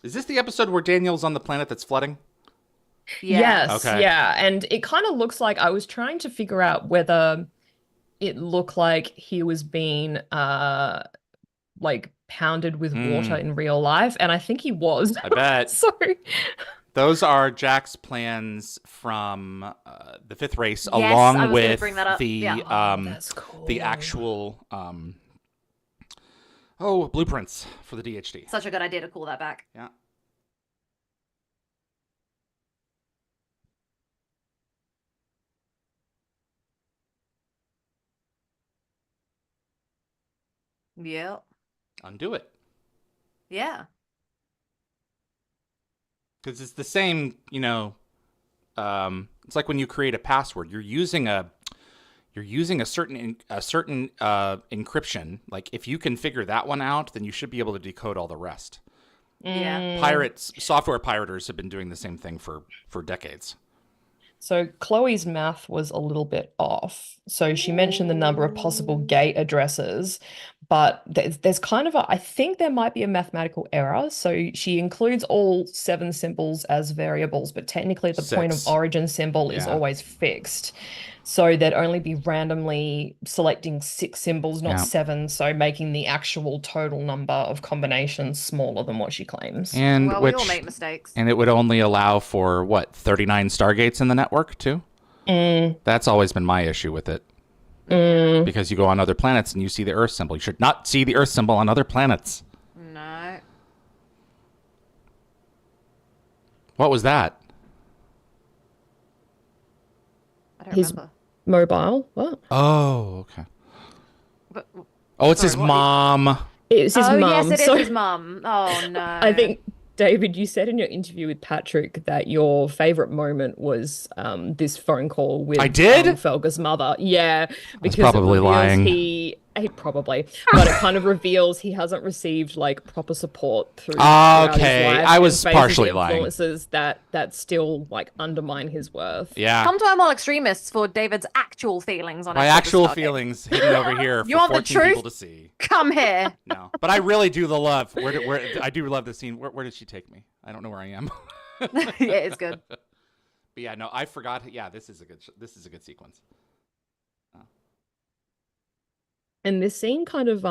Is this the episode where Daniel's on the planet that's flooding? Yeah. Yes, Okay. yeah. And it kind of looks like I was trying to figure out whether it looked like he was being like pounded with water in real life, and I think he was. I bet. Sorry. Those are Jack's plans from the fifth race, Yes, I along was gonna with bring that up. the Yeah. That's cool. the actual blueprints for the DHD. Such a good idea to call that back. Yeah. Yeah. Undo it. Yeah. Because it's the same, it's like when you create a password, you're using a certain encryption. Like if you can figure that one out, then you should be able to decode all the rest. Yeah. Software pirators have been doing the same thing for decades. So Chloe's math was a little bit off. So she mentioned the number of possible gate addresses, but there's kind of I think there might be a mathematical error. So she includes all 7 symbols as variables, but technically the point of 6. origin symbol is Yeah. always fixed. So they'd only be randomly selecting 6 symbols, not Yeah. 7. So making the actual total number of combinations smaller than what she claims. And Well, we all make mistakes. And it would only allow for 39 Stargates in the network too. That's always been my issue with it. Because you go on other planets and you see the Earth symbol. You should not see the Earth symbol on other planets. No. What was that? I don't His remember. mobile? What? Oh, okay. But, Oh, it's Sorry, his what? mom. It's his mum. yes, it is So his mum. Oh, no. I think, David, you said in your interview with Patrick that your favorite moment was this phone call with I did? Felga's mother. Yeah, because probably it reveals lying. he probably, but it kind of reveals he hasn't received like proper support through. Ah, throughout his okay. life I and was faces partially lying. influences that still like undermine his worth. Yeah. Come to our mall extremists for David's actual feelings on My episode of actual Stargate. feelings hidden over here You for want the 14 people truth? to see. Come here. No, but I really do the love. I do love the scene. Where did she take me? I don't know where I am. Yeah, it's good. But yeah, no, I forgot. Yeah, this is a good sequence. And this scene kind of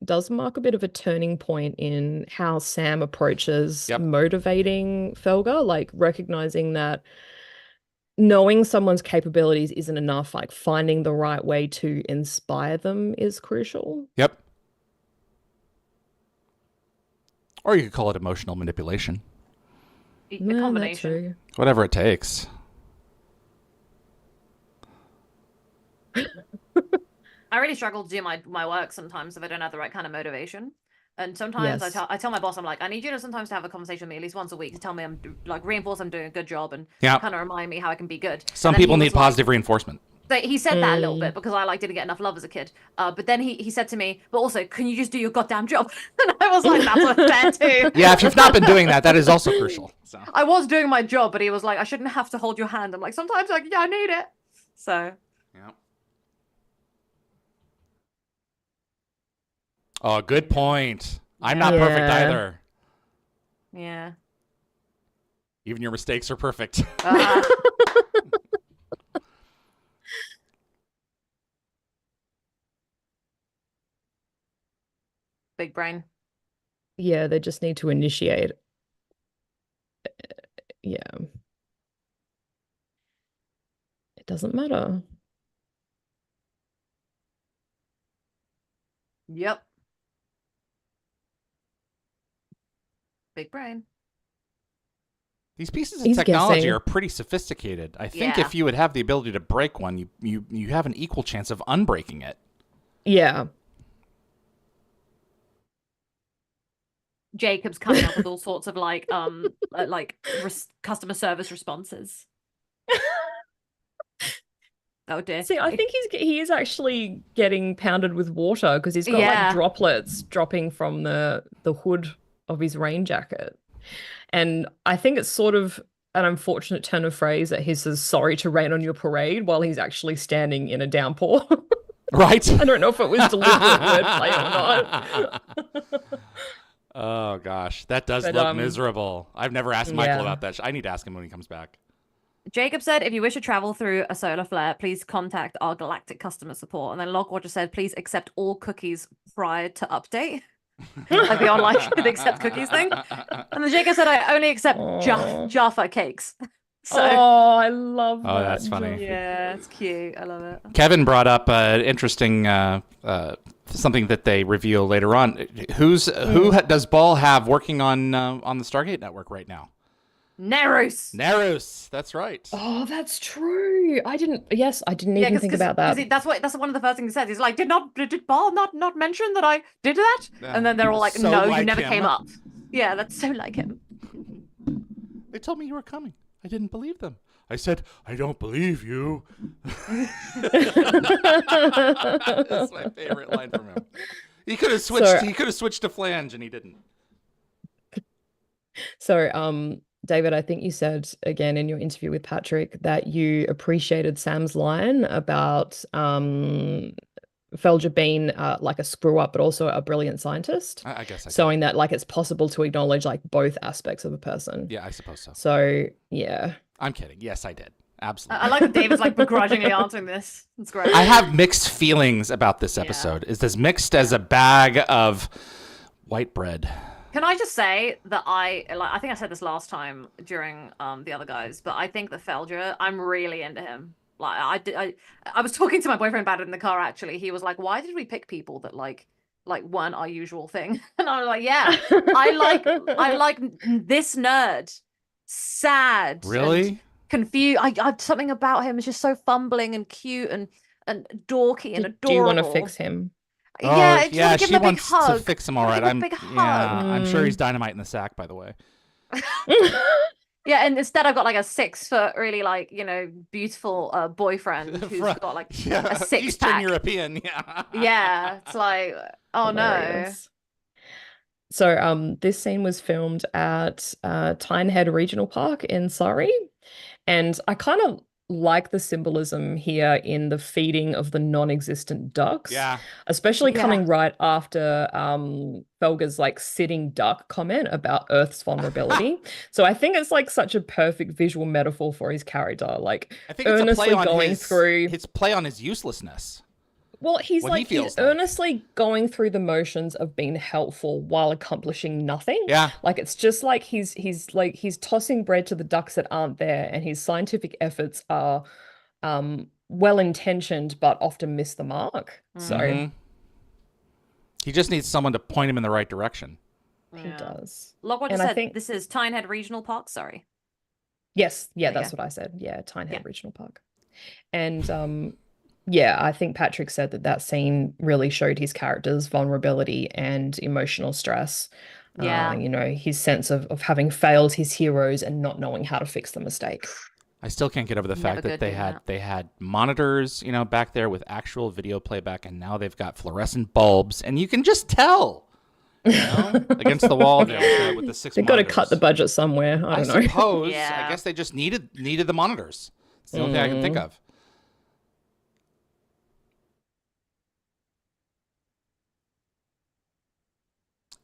does mark a bit of a turning point in how Sam approaches Yep. motivating Felga, like recognizing that knowing someone's capabilities isn't enough, like finding the right way to inspire them is crucial. Yep. Or you could call it emotional manipulation. A No, that combination. too. Whatever it takes. I really struggle to do my work sometimes if I don't have the right kind of motivation. And sometimes Yes. I tell my boss, I'm like, I need you to sometimes to have a conversation with me at least once a week to tell me like reinforce I'm doing a good job and Yeah. kind of remind me how I can be good. Some And then people he need was like- positive reinforcement. So he said that a little bit because I like didn't get enough love as a kid. But then he said to me, but also, can you just do your goddamn job? And I was like, that's fair too. Yeah, if you've not been doing that, that is also crucial. So. I was doing my job, but he was like, I shouldn't have to hold your hand. I'm like, sometimes like, yeah, I need it. So Yeah. Oh, good point. I'm not perfect Yeah. either. yeah. Even your mistakes are perfect. Big brain. Yeah, they just need to initiate. Yeah. It doesn't matter. Yep. Big brain. These pieces of He's technology guessing. are pretty sophisticated. I think Yeah. if you would have the ability to break one, you have an equal chance of unbreaking it. Yeah. Jacob's coming up with all sorts of like customer service responses. Oh dear. See, I think he is actually getting pounded with water because he's got Yeah. like droplets dropping from the hood of his rain jacket. And I think it's sort of an unfortunate turn of phrase that he says sorry to rain on your parade while he's actually standing in a downpour. Right? I don't know if it was deliberate wordplay or not. Oh, gosh. That does But, look miserable. I've never asked Michael yeah. about that. I need to ask him when he comes back. Jacob said, if you wish to travel through a solar flare, please contact our galactic customer support. And then Logwatcher said, please accept all cookies prior to update. Like the online should accept cookies thing. And then Jacob said, I only accept Aw. Jaffa cakes. So Oh, I love Oh, that. that's funny. yeah, it's cute. I love it. Kevin brought up an interesting something that they reveal later on. Who does Ball have working on the Stargate network right now? Nerus. Nerus. That's right. Oh, that's true. I didn't even Yeah, think about that. that's one of the first things he says. He's like, did Ball not mention that I did that? And then they're all like, So no, like you never him. came up. Yeah, that's so like him. They told me you were coming. I didn't believe them. I said, I don't believe you. That's my favorite line from him. He could have switched. So- He could have switched to flange, and he didn't. So, David, I think you said again in your interview with Patrick that you appreciated Sam's line about Felger being like a screw up, but also a brilliant scientist, I guess. showing that like it's possible to acknowledge like both aspects of a person. Yeah, I suppose so. So, yeah. I'm kidding. Yes, I did. Absolutely. I like that David's like begrudgingly answering this. It's great. I have mixed feelings about this episode. Is as mixed as a bag of white bread. Can I just say that I think I said this last time during the other guys, but I think that Felger, I'm really into him. Like I was talking to my boyfriend about it in the car actually. He was like, "Why did we pick people that like weren't our usual thing?" And I was like, "Yeah, I like this nerd, sad, Really? and confused. I something about him is just so fumbling and cute and dorky and adorable. Do you want to fix him? Yeah, just wanna give she him a big wants hug. to fix him all right. Give him a big hug. I'm sure he's dynamite in the sack, by the way. Yeah, and instead I've got like a 6 foot, really like, beautiful boyfriend who's got like a six Eastern pack. European, yeah. Yeah, it's like, oh no. Hilarious. So this scene was filmed at Tynehead Regional Park in Surrey, and I kind of like the symbolism here in the feeding of the non-existent ducks. Yeah. Especially Yeah. coming right after Felga's like sitting duck comment about Earth's vulnerability. So I think it's like such a perfect visual metaphor for his character, like I think it's a play earnestly on going through. his play on his uselessness. Well, he's what he like feels he's like. earnestly going through the motions of being helpful while accomplishing nothing. Yeah. Like it's just like he's tossing bread to the ducks that aren't there, and his scientific efforts are well intentioned but often miss the mark. So Mm-hmm. He just needs someone to point him in the right direction. he does. Lockwatch And just I said think this is Tynehead Regional Park. Sorry. yes, yeah, There you that's go. what I said. Yeah, Tynehead Yeah. Regional Park. And yeah, I think Patrick said that that scene really showed his character's vulnerability and emotional stress. Yeah. You know, his sense of having failed his heroes and not knowing how to fix the mistake. I still can't get over the fact Never that good doing that. they had monitors, you know, back there with actual video playback, and now they've got fluorescent bulbs, and you can just tell, you know, against the wall there with the 6 They've got to monitors. cut the budget somewhere. I don't know. suppose. Yeah. I guess they just needed the monitors. It's the only thing I can think of.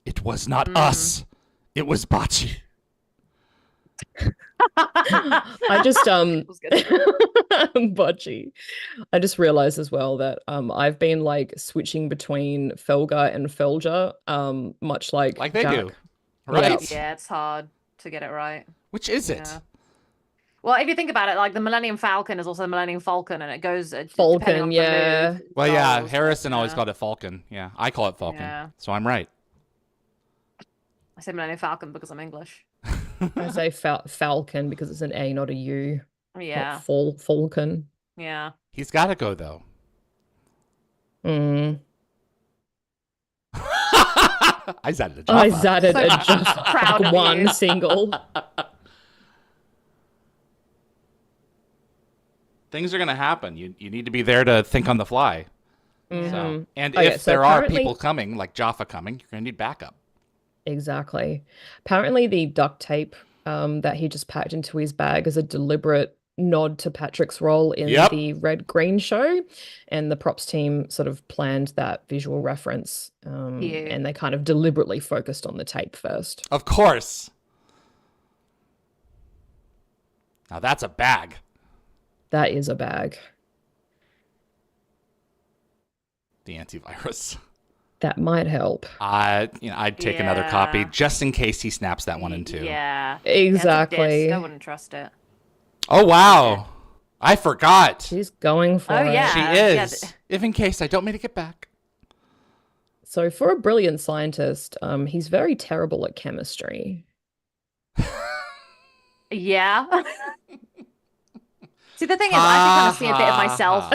It was not us. It was Bocce. I just was good. Budgie. I just realized as well that I've been like switching between Felga and Felger, much like Like they Jack. do. Right? Yeah, it's hard to get it right. Which is it? Yeah. Well, if you think about it, like the Millennium Falcon is also the Millennium Falcon, and it goes depending on Falcon, the yeah. mood, Well, yeah, goals, Harrison always yeah. called it Falcon. Yeah, I call it Falcon. Yeah. So I'm right. I say Millennium Falcon because I'm English. I say Falcon because it's an A, not a U. Yeah. Not Falcon. Yeah. He's got to go, though. Mm. I zadded a Jaffa. I zadded So a just proud of one you. single. Things are going to happen. You need to be there to think on the fly. So, and Okay, if so there are apparently- people coming, like Jaffa coming, you're going to need backup. Exactly. Apparently, the duct tape that he just packed into his bag is a deliberate nod to Patrick's role in Yep. the Red Green show, and the props team sort of planned that visual reference, and they kind of deliberately focused on the tape first. Of course. Now that's a bag. That is a bag. The antivirus. That might help. I'd take another copy Yeah. just in case he snaps that one in two. Yeah. Exactly. Yeah, it's a disc. I wouldn't trust it. Oh wow, I forgot. She's going for Oh, it. yeah. She yeah, is. If in case I don't make it back. So for a brilliant scientist, he's very terrible at chemistry. Yeah. See, the thing is, I actually kind of see a bit of myself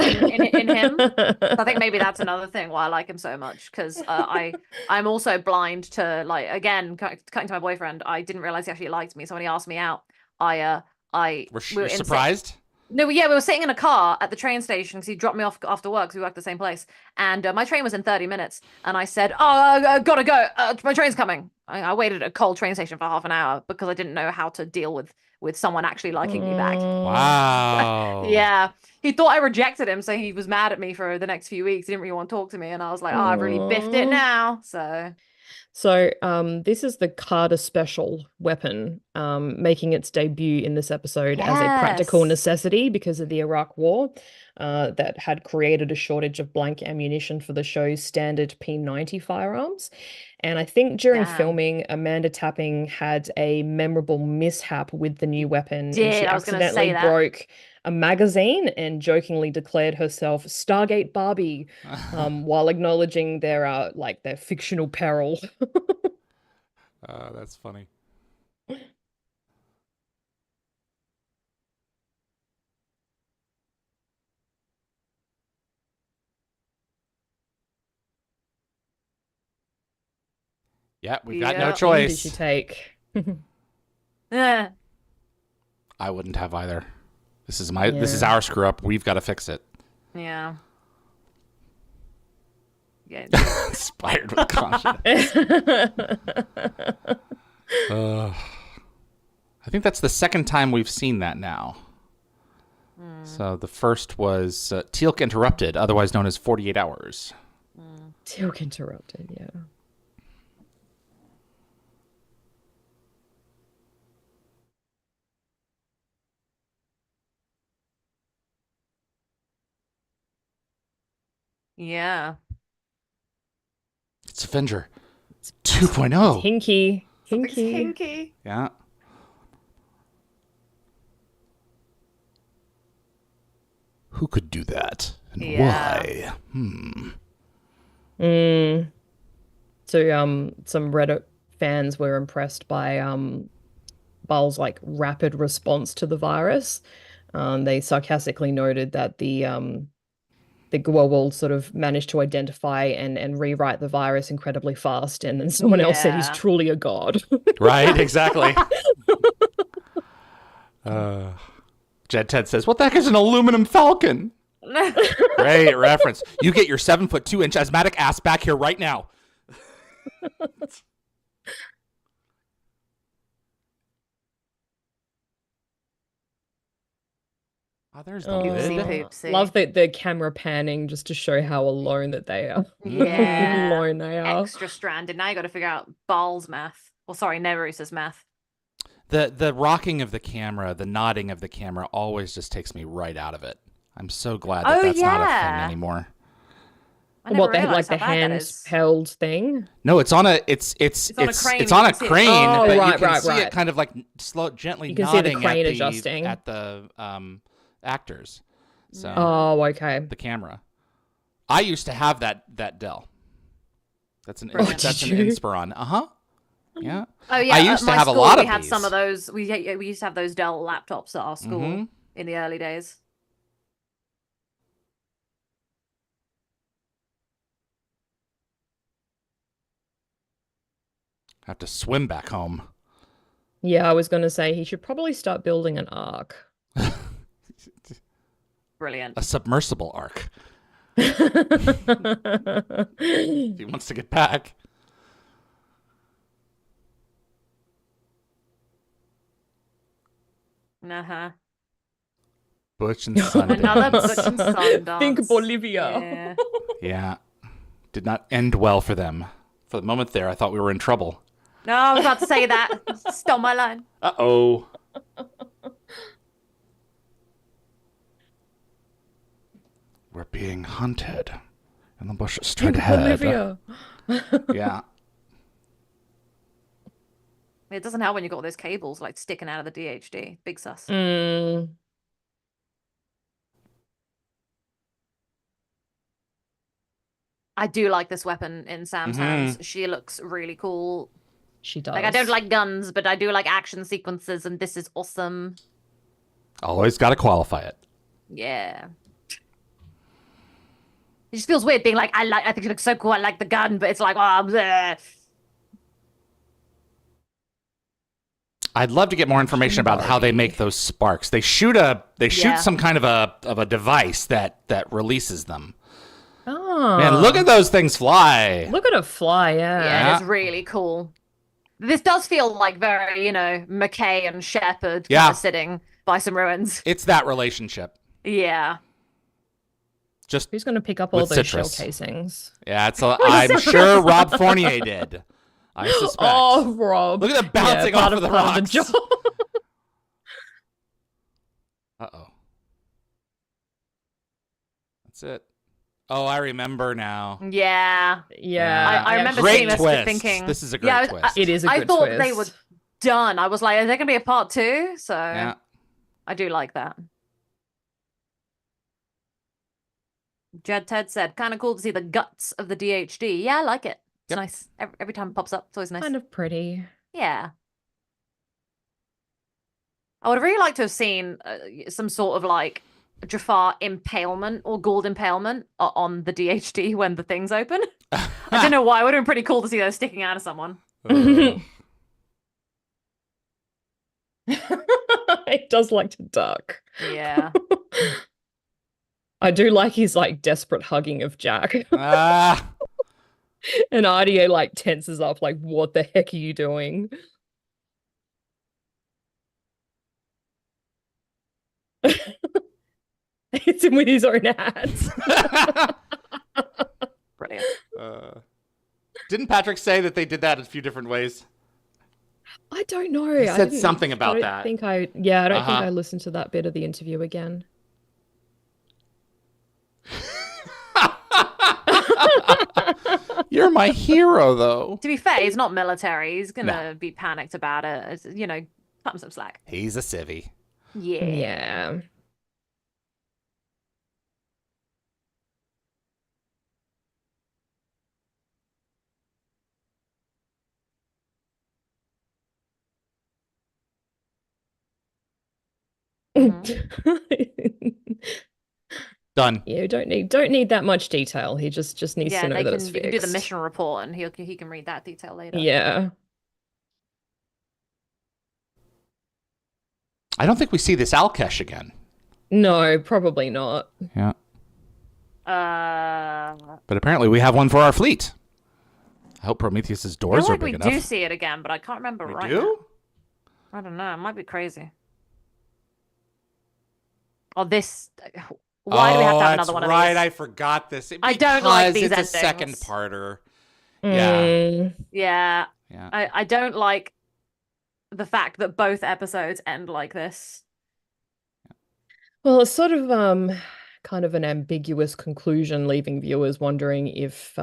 in him. So I think maybe that's another thing why I like him so much, because I'm also blind to, like, again, cutting to my boyfriend. I didn't realize he actually liked me, so when he asked me out, we were surprised? No, yeah, we were sitting in a car at the train station because he dropped me off after work because we worked at the same place. And my train was in 30 minutes. And I said, I gotta go. My train's coming. I waited at a cold train station for half an hour because I didn't know how to deal with someone actually liking me back. Wow. Yeah. He thought I rejected him, so he was mad at me for the next few weeks. He didn't really want to talk to me. And I was like, I've really biffed it now. So this is the Carter special weapon, making its debut in this episode as a practical Yes. necessity because of the Iraq War, that had created a shortage of blank ammunition for the show's standard P90 firearms. And I think during Damn. filming, Amanda Tapping had a memorable mishap with the new weapon, and she I was gonna say accidentally that. broke a magazine and jokingly declared herself Stargate Barbie, while acknowledging their fictional peril. That's funny. Yeah, we've got no Yep. Who did she choice. take? Eh. I wouldn't have either. This is our screw up. We've got to fix it. Yeah. Yeah. Inspired with confidence. I think that's the second time we've seen that now. So the first was Teal'c Interrupted, otherwise known as 48 Hours. Teal'c Interrupted, yeah. Yeah. It's Avenger 2.0. Hinky. Something's Hinky. hinky. Yeah. Who could do that and Yeah. why? So some Reddit fans were impressed by Baal's like rapid response to the virus. They sarcastically noted that the Gwowol sort of managed to identify and rewrite the virus incredibly fast, and then someone else said he's Yeah. truly a god. Right, exactly. Jed Ted says, "What the heck is an aluminum falcon?" Great reference. You get your 7'2" asthmatic ass back here right now. Oh, there's the Oopsie lid. poopsie. Love that the camera panning just to show how alone that they are. Yeah. Alone they are. Extra stranded. Now you got to figure out Baal's math. Well, sorry, Neverus's math. The rocking of the camera, the nodding of the camera always just takes me right out of it. I'm so glad that that's not a thing yeah. anymore. I never What they had like realised the how bad that hands is. held thing. No, it's on a it's on a crane, it's you on a can see it. crane, Oh, but you right, can right, see it right. kind of like slow, gently You can see the nodding crane at adjusting. at the actors. So Oh, okay. the camera. I used to have that Dell. That's an Brilliant. that's an Did you? Inspiron. Yeah. Oh yeah, I used to my have a school, lot we of had these. some of those. We used to have those Dell laptops at our school Mhm. in the early days. Have to swim back home. Yeah, I was going to say he should probably start building an ark. Brilliant. A submersible arc. He's If he wants to get back. Uh-huh. Butch and Sundance. Another Butch and Sundance. Think Bolivia. Yeah. Yeah. Did not end well for them. For the moment there, I thought we were in trouble. No, I was about to say that. Stole my line. Uh-oh. We're being hunted. And the bush is straight Think ahead. Bolivia. Yeah. It doesn't help when you've got all those cables like sticking out of the DHD. Big sus. Mm, I do like this weapon in Sam's Mhm. hands. She looks really cool. she does. Like I don't like guns, but I do like action sequences, and this is awesome. Always got to qualify it. Yeah. It just feels weird being like, I think it looks so cool. I like the gun, but it's like, oh, bleh. I'd love to get more information about how they make those sparks. They shoot Yeah. some kind of a device that releases them. Oh, Man, look at those things fly. Look at it fly, yeah. Yeah, it's really cool. This does feel like very, McKay and Shepard Yeah. kind of sitting by some ruins. It's that relationship. Yeah. Just Who's going to pick up all With those citrus. shell casings? yeah, I'm sure Rob Fournier did. I suspect. Oh, Rob. Look at them bouncing off of the part rocks. job. Uh-oh. That's it. Oh, I remember now. Yeah. Yeah. I remember Great seeing this twist. thinking. This is a great Yeah, twist. It is a I good thought twist. they were done. I was like, is there going to be a part 2? So Yeah. I do like that. Jed Ted said, kind of cool to see the guts of the DHD. Yeah, I like it. It's Yep. nice. Every time it pops up, it's always nice. Kind of pretty. Yeah. I would really like to have seen some sort of like Jafar impalement or Gould impalement on the DHD when the things open. I don't know why. It would have been pretty cool to see those sticking out of someone. It does like to duck. Yeah. I do like his like desperate hugging of Jack. Ah. And RDA like tenses up, like, what the heck are you doing? It's him with his own hands. Brilliant. Didn't Patrick say that they did that a few different ways? I don't know. He I said didn't- something about I don't that. think I don't think Uh-huh. I listened to that bit of the interview again. You're my hero, though. To be fair, he's not military. He's gonna be panicked about it. Cut him some slack. He's a civvy. Yeah. Yeah. Done. Yeah, don't need that much detail. He just needs to know that it's they can do the fixed. mission report, and he can read that detail later. Yeah. I don't think we see this Alkesh again. No, probably not. Yeah. Uh, But apparently we have one for our fleet. I hope Prometheus's I doors feel are like big we enough. do see it again, but I can't remember We right do? now. I don't know. It might be crazy. Oh, this. Why do we have to have another one of right. these? I forgot this. I don't like these It's endings. a second parter. Mm. Yeah. Yeah. I don't like the fact that both episodes end like this. Well, it's sort of kind of an ambiguous conclusion, leaving viewers wondering if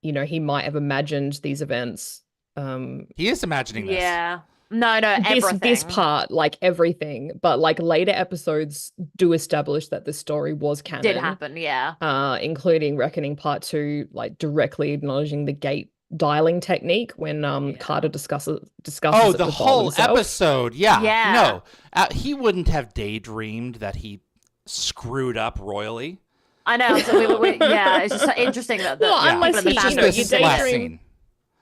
he might have imagined these events. He is imagining this. Yeah. No, everything. This part, like everything, but like later episodes do establish that the story was canon. Did happen, yeah. Including Reckoning Part 2, like directly acknowledging the gate dialing technique when Carter discusses Oh, it the with whole himself. episode. Yeah. Yeah. No, he wouldn't have daydreamed that he screwed up royally. I know. So yeah, it's just so interesting that Well, unless people in the he It's just fandom this you last daydream- scene.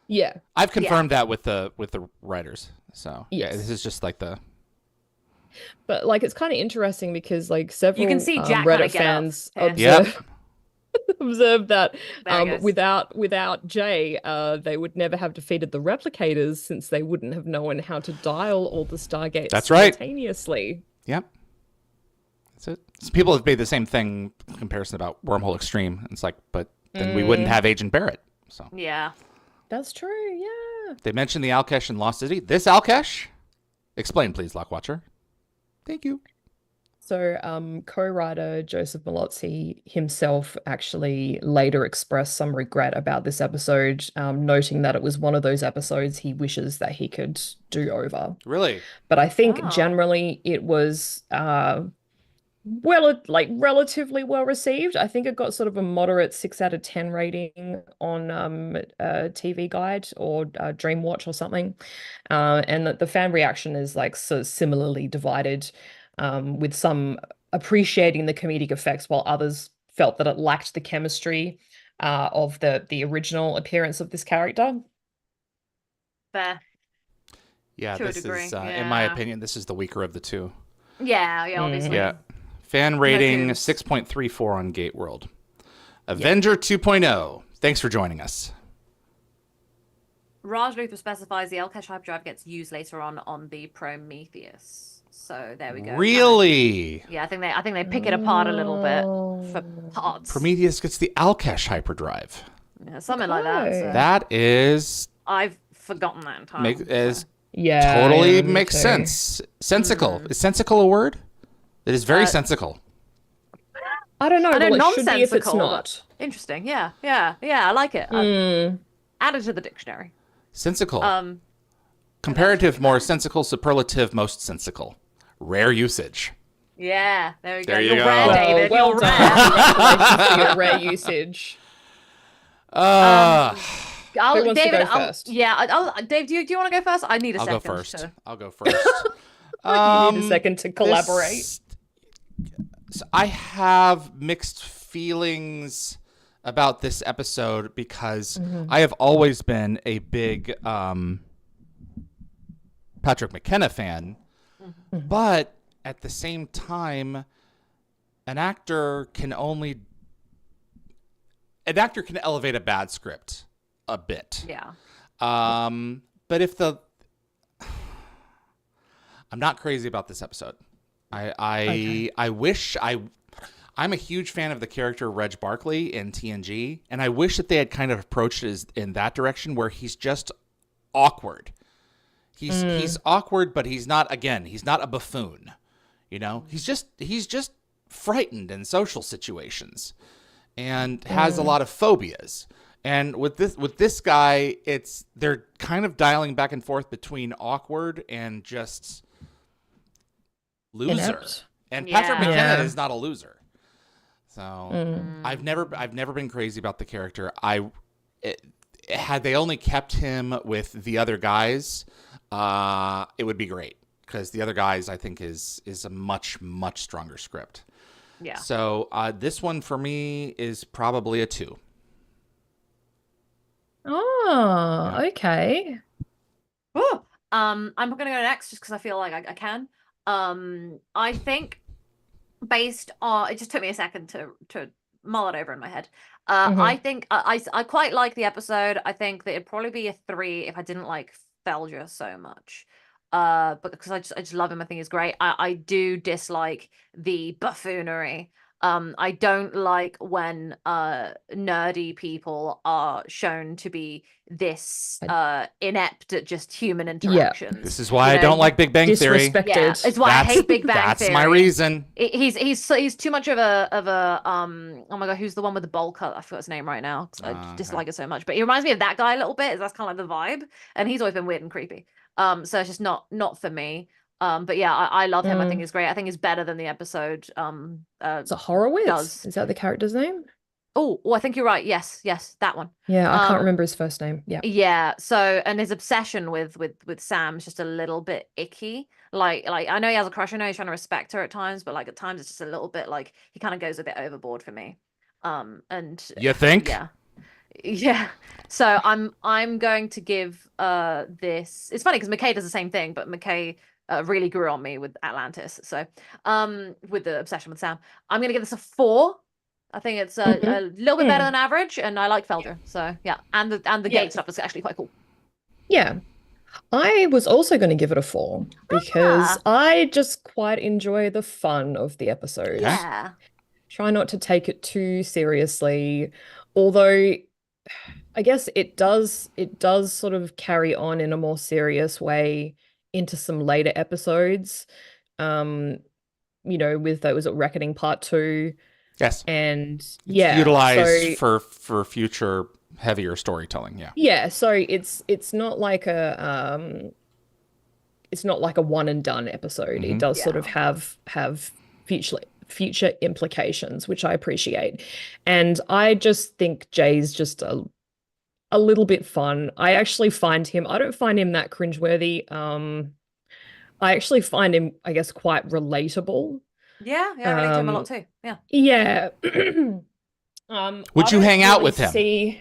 Yeah. I've confirmed that with the writers. So Yes. this is just like the. But like it's kind of interesting because like several You can see Jack kinda Reddit get up fans here. observe that There he goes. without Jay, they would never have defeated the replicators since they wouldn't have known how to dial all the Stargates That's right. simultaneously. Yep. That's it. So people have made the same thing comparison about Wormhole Extreme. It's like, but then we wouldn't have Agent Barrett. So Yeah. That's true, yeah. they mentioned the Alkesh in Lost City. This Alkesh? Explain, please, Lockwatcher. Thank you. So, co-writer Joseph Malozzi himself actually later expressed some regret about this episode, noting that it was one of those episodes he wishes that he could do over. Really? But I think Oh. generally it was relatively well received. I think it got sort of a moderate 6 out of 10 rating on TV Guide or Dreamwatch or something, and the fan reaction is like so similarly divided, with some appreciating the comedic effects while others felt that it lacked the chemistry of the original appearance of this character. Fair. Yeah, To a this degree, is, in my yeah. opinion, this is the weaker of the two. Yeah, obviously. Yeah. Fan rating tunes. 6.34 on Gate World. Avenger 2.0. Thanks for joining us. Raj Luther specifies the Elkesh hyperdrive gets used later on the Prometheus. So there we go. Really? Yeah, I think they pick it apart a little bit for parts. Prometheus gets the Alkesh hyperdrive. Yeah, something like that. Okay. So. That is I've forgotten that entirely. Yeah, totally me makes too. sense. Sensical. Is sensical a word? It is very sensical. I don't know. I know Well, it should be if it's nonsensical, not. Interesting. Yeah, I like it. Add it to the dictionary. Sensical. Comparative, more sensical, superlative, most sensical. Rare usage. Yeah, there we go. There you You're go. rare, David. Well You're done. rare. Congratulations for your rare usage. Who wants to go first? Dave, do you want to go first? I need a I'll second. go first. to- I'll go first. You need a second to collaborate. So I have mixed feelings about this episode because I have always been a big Patrick McKenna fan, but at the same time, an actor can elevate a bad script a bit. Yeah. But if I'm not crazy about this episode. I wish I'm a huge fan of the character Reg Barkley in TNG, and I wish that they had kind of approached it in that direction where he's just awkward. He's awkward, but he's not a buffoon. You know? He's just frightened in social situations. and has a lot of phobias. And with this guy, they're kind of dialing back and forth between awkward and just loser. Inept. And Patrick McKenna is not a loser. So I've never been crazy about the character. Had they only kept him with the other guys, it would be great, because the other guys, I think, is a much stronger script. Yeah. So this one for me is probably a 2. Oh, okay. Oh, I'm gonna go next just because I feel like I can. I think, based on, it just took me a second to mull it over in my head. I think I quite like the episode. I think that it'd probably be a 3 if I didn't like Felger so much. But because I just love him, I think he's great. I do dislike the buffoonery. I don't like when nerdy people are shown to be this inept at just human interactions. This is why I don't like Big Bang Theory. Yeah, it's why I hate Big Bang Theory. That's my reason. He's too much of a oh my god, who's the one with the bowl cut? I forgot his name right now. I dislike it so much. But he reminds me of that guy a little bit. That's kind of like the vibe, and he's always been weird and creepy. So it's just not for me. But yeah, I love him. I think he's great. I think he's better than the episode. Is it Horowitz? Is that the character's name? Oh, I think you're right. Yes, that one. Yeah, I can't remember his first name. Yeah. Yeah. So, and his obsession with Sam is just a little bit icky. Like I know he has a crush on her. He's trying to respect her at times, but like at times it's just a little bit like he kind of goes a bit overboard for me. And you think? Yeah. So I'm going to give this. It's funny because McKay does the same thing, but McKay really grew on me with Atlantis. So with the obsession with Sam, I'm going to give this a 4. I think it's a little bit better than average, and I like Felger. So yeah, and the gate stuff is actually quite cool. Yeah. I was also going to give it a 4 because I just quite enjoy the fun of the episode. Yeah. Try not to take it too seriously, although I guess it does sort of carry on in a more serious way into some later episodes. With those Reckoning Part 2. Yes. And it's utilized for future heavier storytelling. Yeah. Yeah. So it's not like a one and done episode. It does sort of have future implications, which I appreciate. And I just think Jay's just a little bit fun. I don't find him that cringeworthy. I actually find him, I guess, quite relatable. Yeah, I relate to him a lot too. Yeah. Yeah. Would you hang out with him?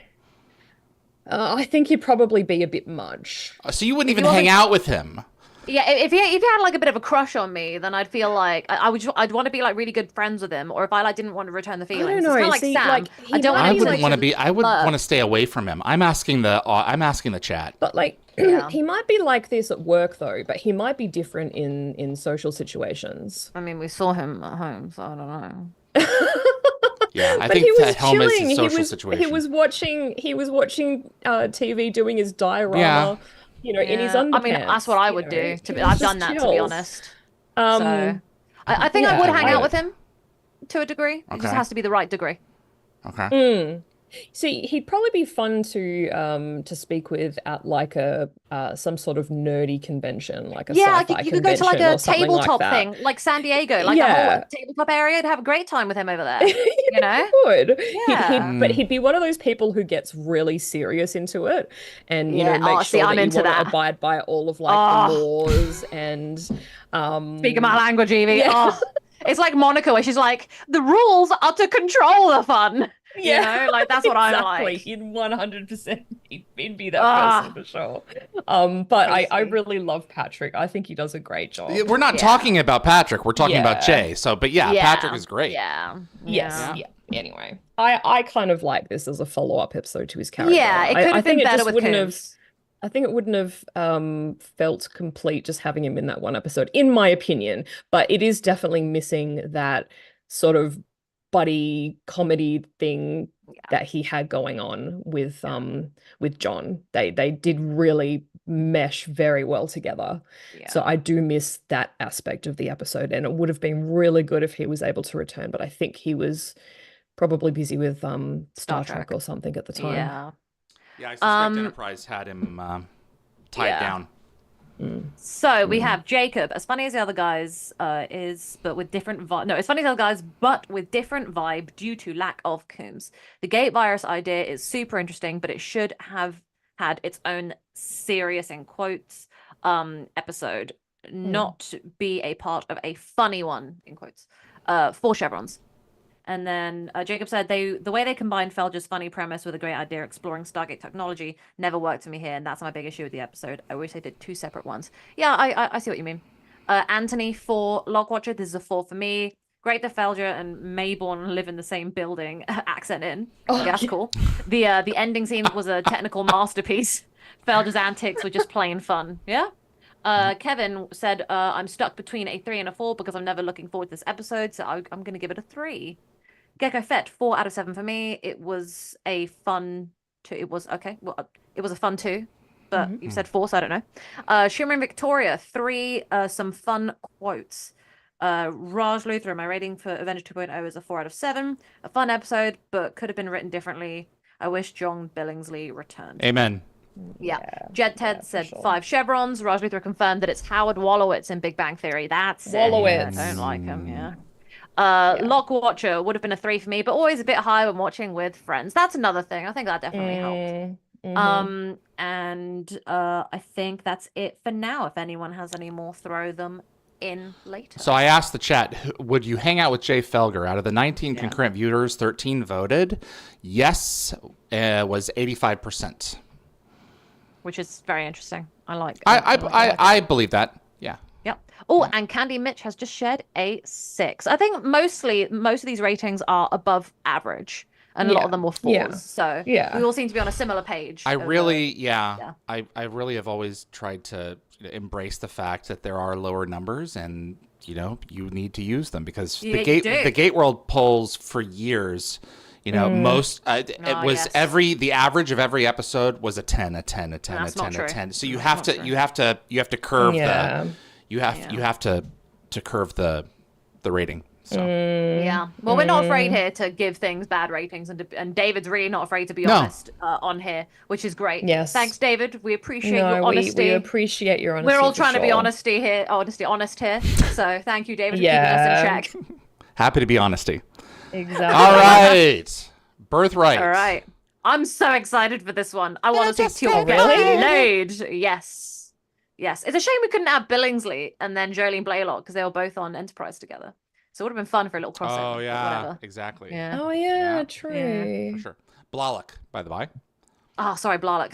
I think he'd probably be a bit much. So you wouldn't even hang out with him? Yeah, if he had like a bit of a crush on me, then I'd feel like I'd want to be like really good friends with him. Or if I didn't want to return the feelings, I don't know. It's kind of like Sam. I wouldn't want to be. I would want to stay away from him. I'm asking the chat. But like, he might be like this at work though. But he might be different in social situations. I mean, we saw him at home, so I don't know. Yeah, I think that home is a social situation. He was watching TV, doing his diorama. Yeah. In his underpants. I mean, that's what I would do. I've done that, to be honest. So I think I would hang out with him to a degree. It just has to be the right degree. Okay. See, he'd probably be fun to speak with at like a some sort of nerdy convention, like a sci-fi you could go to like a tabletop thing, like San Diego, like a whole tabletop area. To have a great time with him over there. Would. Yeah. But he'd be one of those people who gets really serious into it, and make sure I'm that into you want that. to abide by all of like the laws and speaking my language, Yvie. Yeah. It's like Monica, where she's like, the rules are to control the fun. Yeah, like that's what I like. He'd 100% he'd be that person for sure. But I really love Patrick. I think he does a great job. We're not talking about Patrick. We're talking about Jay. So, but Patrick is great. Yeah. Yes. Yeah. Anyway, I kind of like this as a follow-up episode to his character. Yeah, it could have been better with Coombs. I think it wouldn't have felt complete just having him in that one episode, in my opinion. But it is definitely missing that sort of buddy comedy thing that he had going on with John. They did really mesh very well together. So I do miss that aspect of the episode, and it would have been really good if he was able to return, but I think he was Probably busy with Star Star Trek Trek. or something at the time. Yeah. Yeah, I suspect Enterprise had him tied yeah. down. So we have Jacob, as funny as the other guys but with different vibe. No, as funny as the other guys, but with different vibe due to lack of Coombs. The gate virus idea is super interesting, but it should have had its own serious, in quotes, episode, not be a part of a funny one, in quotes, for Chevrons. And then Jacob said the way they combined Felger's funny premise with a great idea exploring Stargate technology never worked for me here, and that's my big issue with the episode. I wish they did 2 separate ones. Yeah, I see what you mean. Anthony, 4. Logwatcher, this is a 4 for me. Great that Felger and Mayborn live in the same building. Accent in. Yeah, that's cool. The ending scene was a technical masterpiece. Felger's antics were just plain fun. Yeah? Kevin said, I'm stuck between a 3 and a 4 because I'm never looking forward to this episode, so I'm going to give it a 3. Gecko Fett, 4 out of 7 for me. It was a fun 2. It was okay. Well, it was a fun 2, but you said 4, so I don't know. Shimmer and Victoria, 3. Some fun quotes. Raj Luthra, my rating for Avenger 2.0 is a 4 out of 7. A fun episode, but could have been written differently. I wish John Billingsley returned. Amen. Yeah. Jed Ted said 5 chevrons. Raj Luthra confirmed that it's Howard Wolowitz in Big Bang Theory. That's Wolowitz. It. I don't like him, yeah. Lock Watcher would have been a 3 for me, but always a bit higher when watching with friends. That's another thing. I think that definitely helped. And I think that's it for now. If anyone has any more, throw them in later. So I asked the chat, would you hang out with Jay Felger? Out of the 19 concurrent viewers, 13 voted. Yes, was 85%. Which is very interesting. I like. I believe that. Yeah. Yep. Oh, and Candy Mitch has just shared a 6. I think most of these ratings are above average, and a lot of them were 4s. Yeah. So we all seem to be on a similar page. I really have always tried to embrace the fact that there are lower numbers, and you need to use them because the gate world polls for years. Most the average of every episode was a 10, a 10, a 10, a 10, a 10. So you have to curve you have to curve the rating. So well, we're not afraid here to give things bad ratings, and David's really not afraid to be honest on here, which is great. Yes, thanks, David. We appreciate your honesty. We appreciate your honesty. We're all trying to be honest here. So thank you, David, for keeping us in check. Happy to be honesty. Exactly. All right. Birthright. All right. I'm so excited for this one. I want to see Teal get laid. Yes. It's a shame we couldn't have Billingsley and then Jolene Blaylock because they were both on Enterprise together. So it would have been fun for a little crossover. Oh, yeah. Exactly. Yeah. Oh, yeah. True. Yeah, for sure. Blalock, by the way. Oh, sorry, Blalock.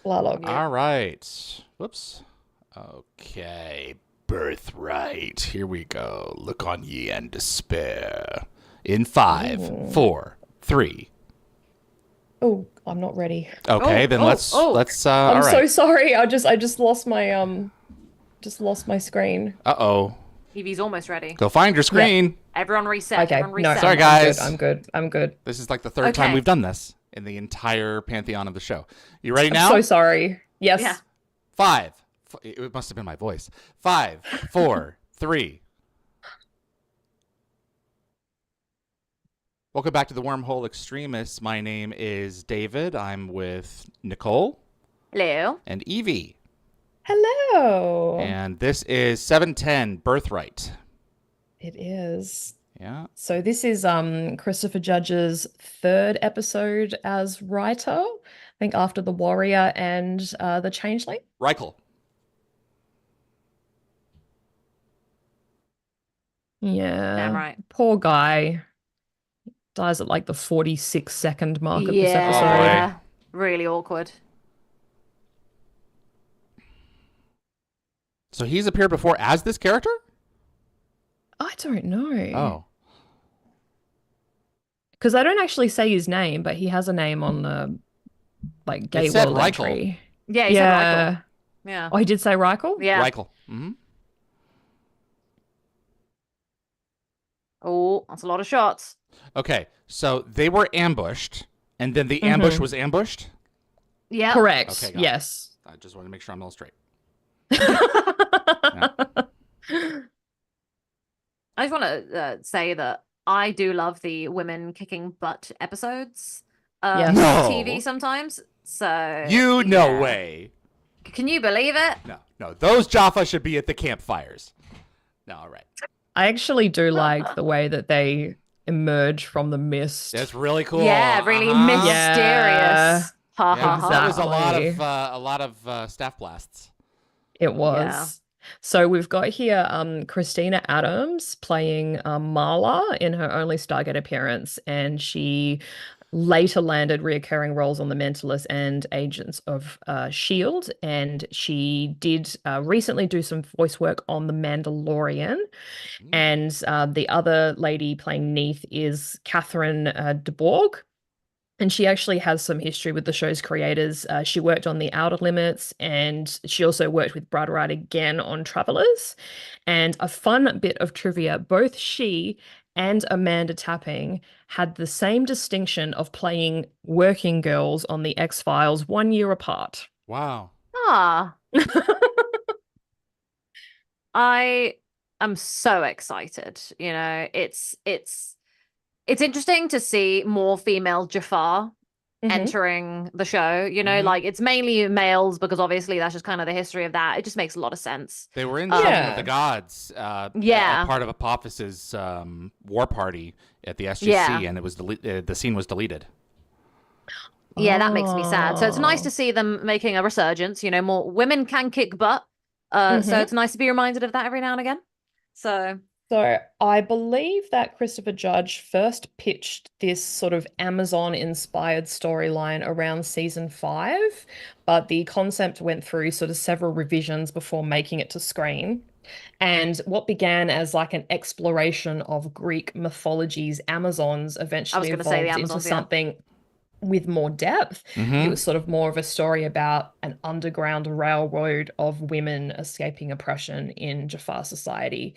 Blalock. Yeah. All right. Whoops. Okay. Birthright. Here we go. Look on ye and despair. In 5, 4, 3. Oh, I'm not ready. Okay, then let's. I'm so sorry. I just lost my screen. Uh-oh. Yvie's almost ready. Go find your screen. Yeah. Everyone reset. Okay. Everyone reset. No, sorry, guys. I'm good. This is like the 3rd time we've done this in the entire pantheon of the show. You ready now? I'm so sorry. Yes. Yeah. 5. It must have been my voice. 5, 4, 3. Welcome back to the Wormhole Extremists. My name is David. I'm with Nicole. Hello. And Yvie. Hello. And this is 710 Birthright. It is. Yeah. So this is Christopher Judge's 3rd episode as writer. I think after The Warrior and The Changeling. Reichel. Yeah. Damn right. Poor guy. Dies at like the 46-second mark of this episode. Yeah. Really awkward. So he's appeared before as this character? I don't know. Oh. Because I don't actually say his name, but he has a name on the Gate World entry. Yeah, he said Reichel. Yeah. Oh, he did say Reichel? Yeah. Reichel. Mm-hmm. Oh, that's a lot of shots. Okay, so they were ambushed, and then the ambush was ambushed? Yeah. Correct. Okay, yes. I just want to make sure I'm all straight. I just want to say that I do love the women kicking butt episodes Yes. on No. TV sometimes. So No yeah. way. Can you believe it? No. Those Jaffa should be at the campfires. No, all right. I actually do like the way that they emerge from the mist. That's really cool. Yeah, really Uh-huh. mysterious. Ha ha ha. That was Exactly. a lot of staff blasts. It was. So we've got here Christina Adams playing Marla in her only Stargate appearance, and she later landed reoccurring roles on The Mentalist and Agents of S.H.I.E.L.D. And she did recently do some voice work on The Mandalorian. And the other lady playing Neith is Catherine DeBorg. And she actually has some history with the show's creators. She worked on The Outer Limits, and she also worked with Birthright again on Travelers. And a fun bit of trivia, both she and Amanda Tapping had the same distinction of playing working girls on The X-Files 1 year apart. Wow. Ah. I am so excited. You know, it's interesting to see more female Jafar entering the show. You know, like it's mainly males because obviously that's just kind of the history of that. It just makes a lot of sense. They were in Something Yeah. with the Gods. Yeah. Part of Apophis's war party at the SGC, and it was the scene was deleted. Yeah, that makes me sad. So it's nice Oh. to see them making a resurgence. You know, more women can kick butt. So it's nice to be reminded of that every now and again. So I believe that Christopher Judge first pitched this sort of Amazon-inspired storyline around season 5, but the concept went through sort of several revisions before making it to screen. And what began as like an exploration of Greek mythology's Amazons eventually gonna say the evolved into Amazons, yeah. something with more depth. It was sort of more of a story about an underground railroad of women escaping oppression in Jafar society.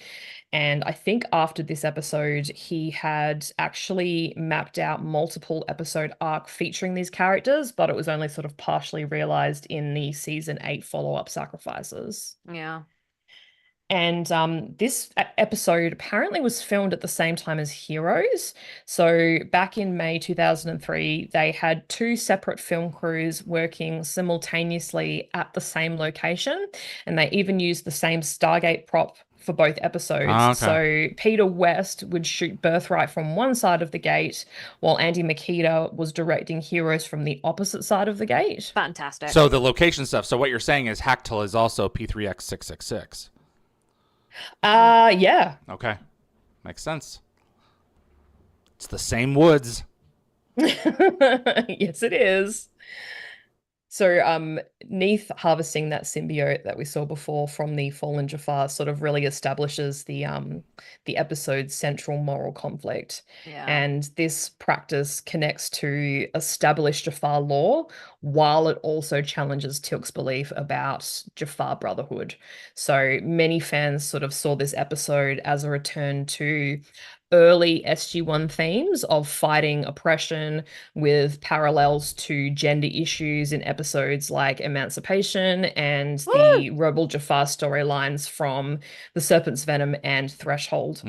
And I think after this episode, he had actually mapped out multiple episode arc featuring these characters, but it was only sort of partially realized in the season 8 follow-up sacrifices. yeah. And this episode apparently was filmed at the same time as Heroes. So back in May 2003, they had 2 separate film crews working simultaneously at the same location. And they even used the same Stargate prop for both episodes. Okay. So Peter West would shoot Birthright from one side of the gate, while Andy Makita was directing Heroes from the opposite side of the gate. Fantastic. So the location stuff. So what you're saying is Hacktel is also P3X666. Yeah. Okay. Makes sense. It's the same woods. Yes, it is. So Neith harvesting that symbiote that we saw before from the fallen Jafar sort of really establishes the episode's central moral conflict. Yeah. And this practice connects to established Jafar lore, while it also challenges Tilk's belief about Jafar brotherhood. So many fans sort of saw this episode as a return to early SG-1 themes of fighting oppression with parallels to gender issues in episodes like Emancipation and the Rebel Jafar storylines from The Serpent's Venom and Threshold.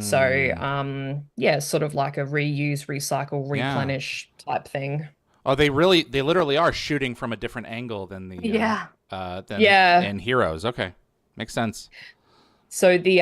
So, yeah, sort of like a reuse, recycle, replenish type thing. Oh, they literally are shooting from a different angle than the in Heroes. Okay, makes sense. So the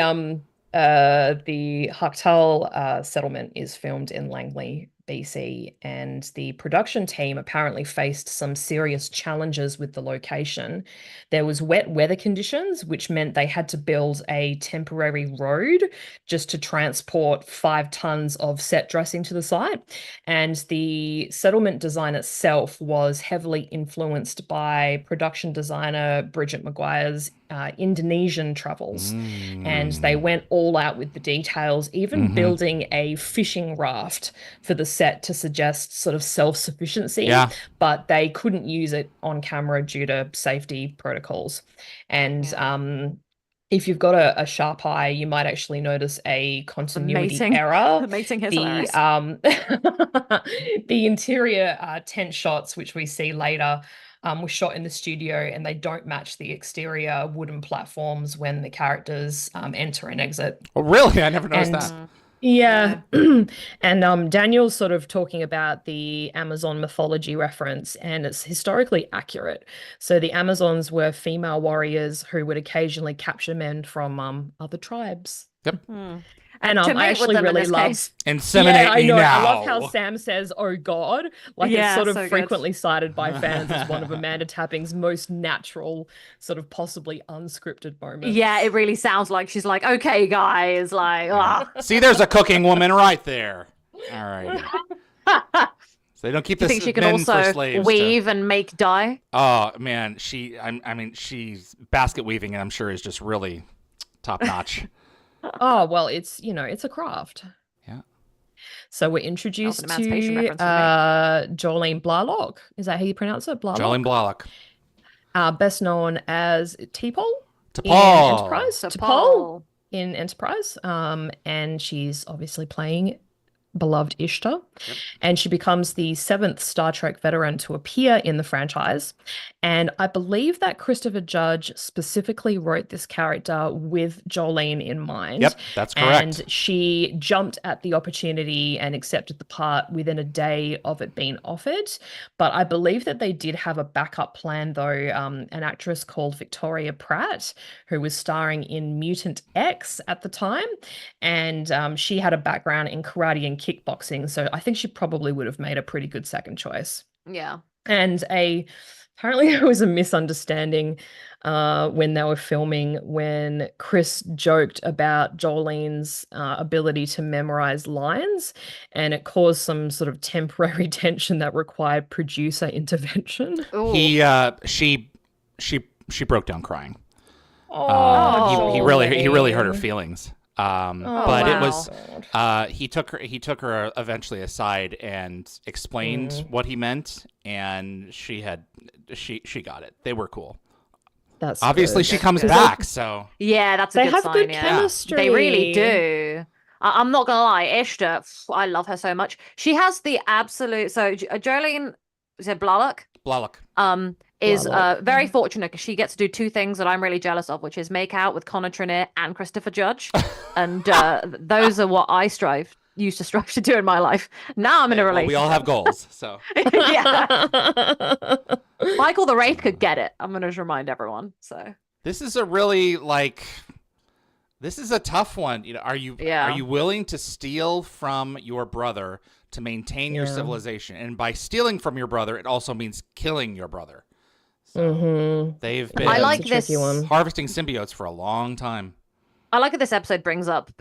Haktal settlement is filmed in Langley, BC, and the production team apparently faced some serious challenges with the location. There was wet weather conditions, which meant they had to build a temporary road just to transport 5 tons of set dressing to the site. And the settlement design itself was heavily influenced by production designer Bridget McGuire's Indonesian travels. And they went all out with the details, even building a fishing raft for the set to suggest sort of self-sufficiency. Yeah. But they couldn't use it on camera due to safety protocols. And if you've got a sharp eye, you might actually notice a continuity error. The mating is hilarious. The interior tent shots, which we see later, were shot in the studio, and they don't match the exterior wooden platforms when the characters enter and exit. Oh, really? I never noticed that. Yeah. And Daniel's sort of talking about the Amazon mythology reference, and it's historically accurate. So the Amazons were female warriors who would occasionally capture men from other tribes. Yep. Hmm. And To I mate with actually them in really this love. case. Inseminate Yeah, I me know. I love how now. Sam says, "Oh God," like it's Yeah, sort of so good. frequently cited by fans as one of Amanda Tapping's most natural, sort of possibly unscripted Yeah, it moments. really sounds like she's like, okay, guys, like, ah. See, there's a cooking woman right there. All right. So they don't keep Do you this think she can men for also slaves. weave and make dye? Oh man, I mean, she's basket weaving, and I'm sure is just really top notch. Oh, well, it's a craft. Yeah. So we're That was an introduced emancipation to reference for me. Jolene Blalock. Is that how you pronounce it? Jolene Blalock? Blalock. Best known as T'Pol To in Paul. Enterprise. So T'Pol Paul. in Enterprise. And she's obviously playing beloved Ishtar. Yep. And she becomes the seventh Star Trek veteran to appear in the franchise. And I believe that Christopher Judge specifically wrote this character with Jolene in mind. Yep, that's correct. And she jumped at the opportunity and accepted the part within a day of it being offered. But I believe that they did have a backup plan, though. An actress called Victoria Pratt, who was starring in Mutant X at the time, and she had a background in karate and kickboxing, so I think she probably would have made a pretty good second choice. Yeah. And apparently there was a misunderstanding when they were filming, when Chris joked about Jolene's ability to memorize lines, and it caused some sort of temporary tension that required producer intervention. Ooh. She broke down crying. Oh, He really hurt her Jolene. feelings. Oh, But it wow. was he took her eventually aside and explained what he meant, and she got it. They were cool. That's Obviously, good. she comes 'Cause back, so Yeah, that's a they good have sign. good Yeah. chemistry. They really do. I'm not gonna lie, Ishtar, I love her so much. She has the absolute. So Jolene, is it Blalock? Blalock. Is Blalock. very fortunate because she gets to do two things that I'm really jealous of, which is make out with Connor Trinneer and Christopher Judge, and those are what I used to strive to do in my life. Now I'm in a Well, we relationship. all have goals, so Yeah, Michael the Wraith could get it. I'm gonna just remind everyone. So this is a really this is a tough one. You know, are you willing to steal from your brother to maintain your civilization? And by stealing from your brother, it also means killing your brother. So they've been I like It's a tricky this. one. harvesting symbiotes for a long time. I like that this episode brings up,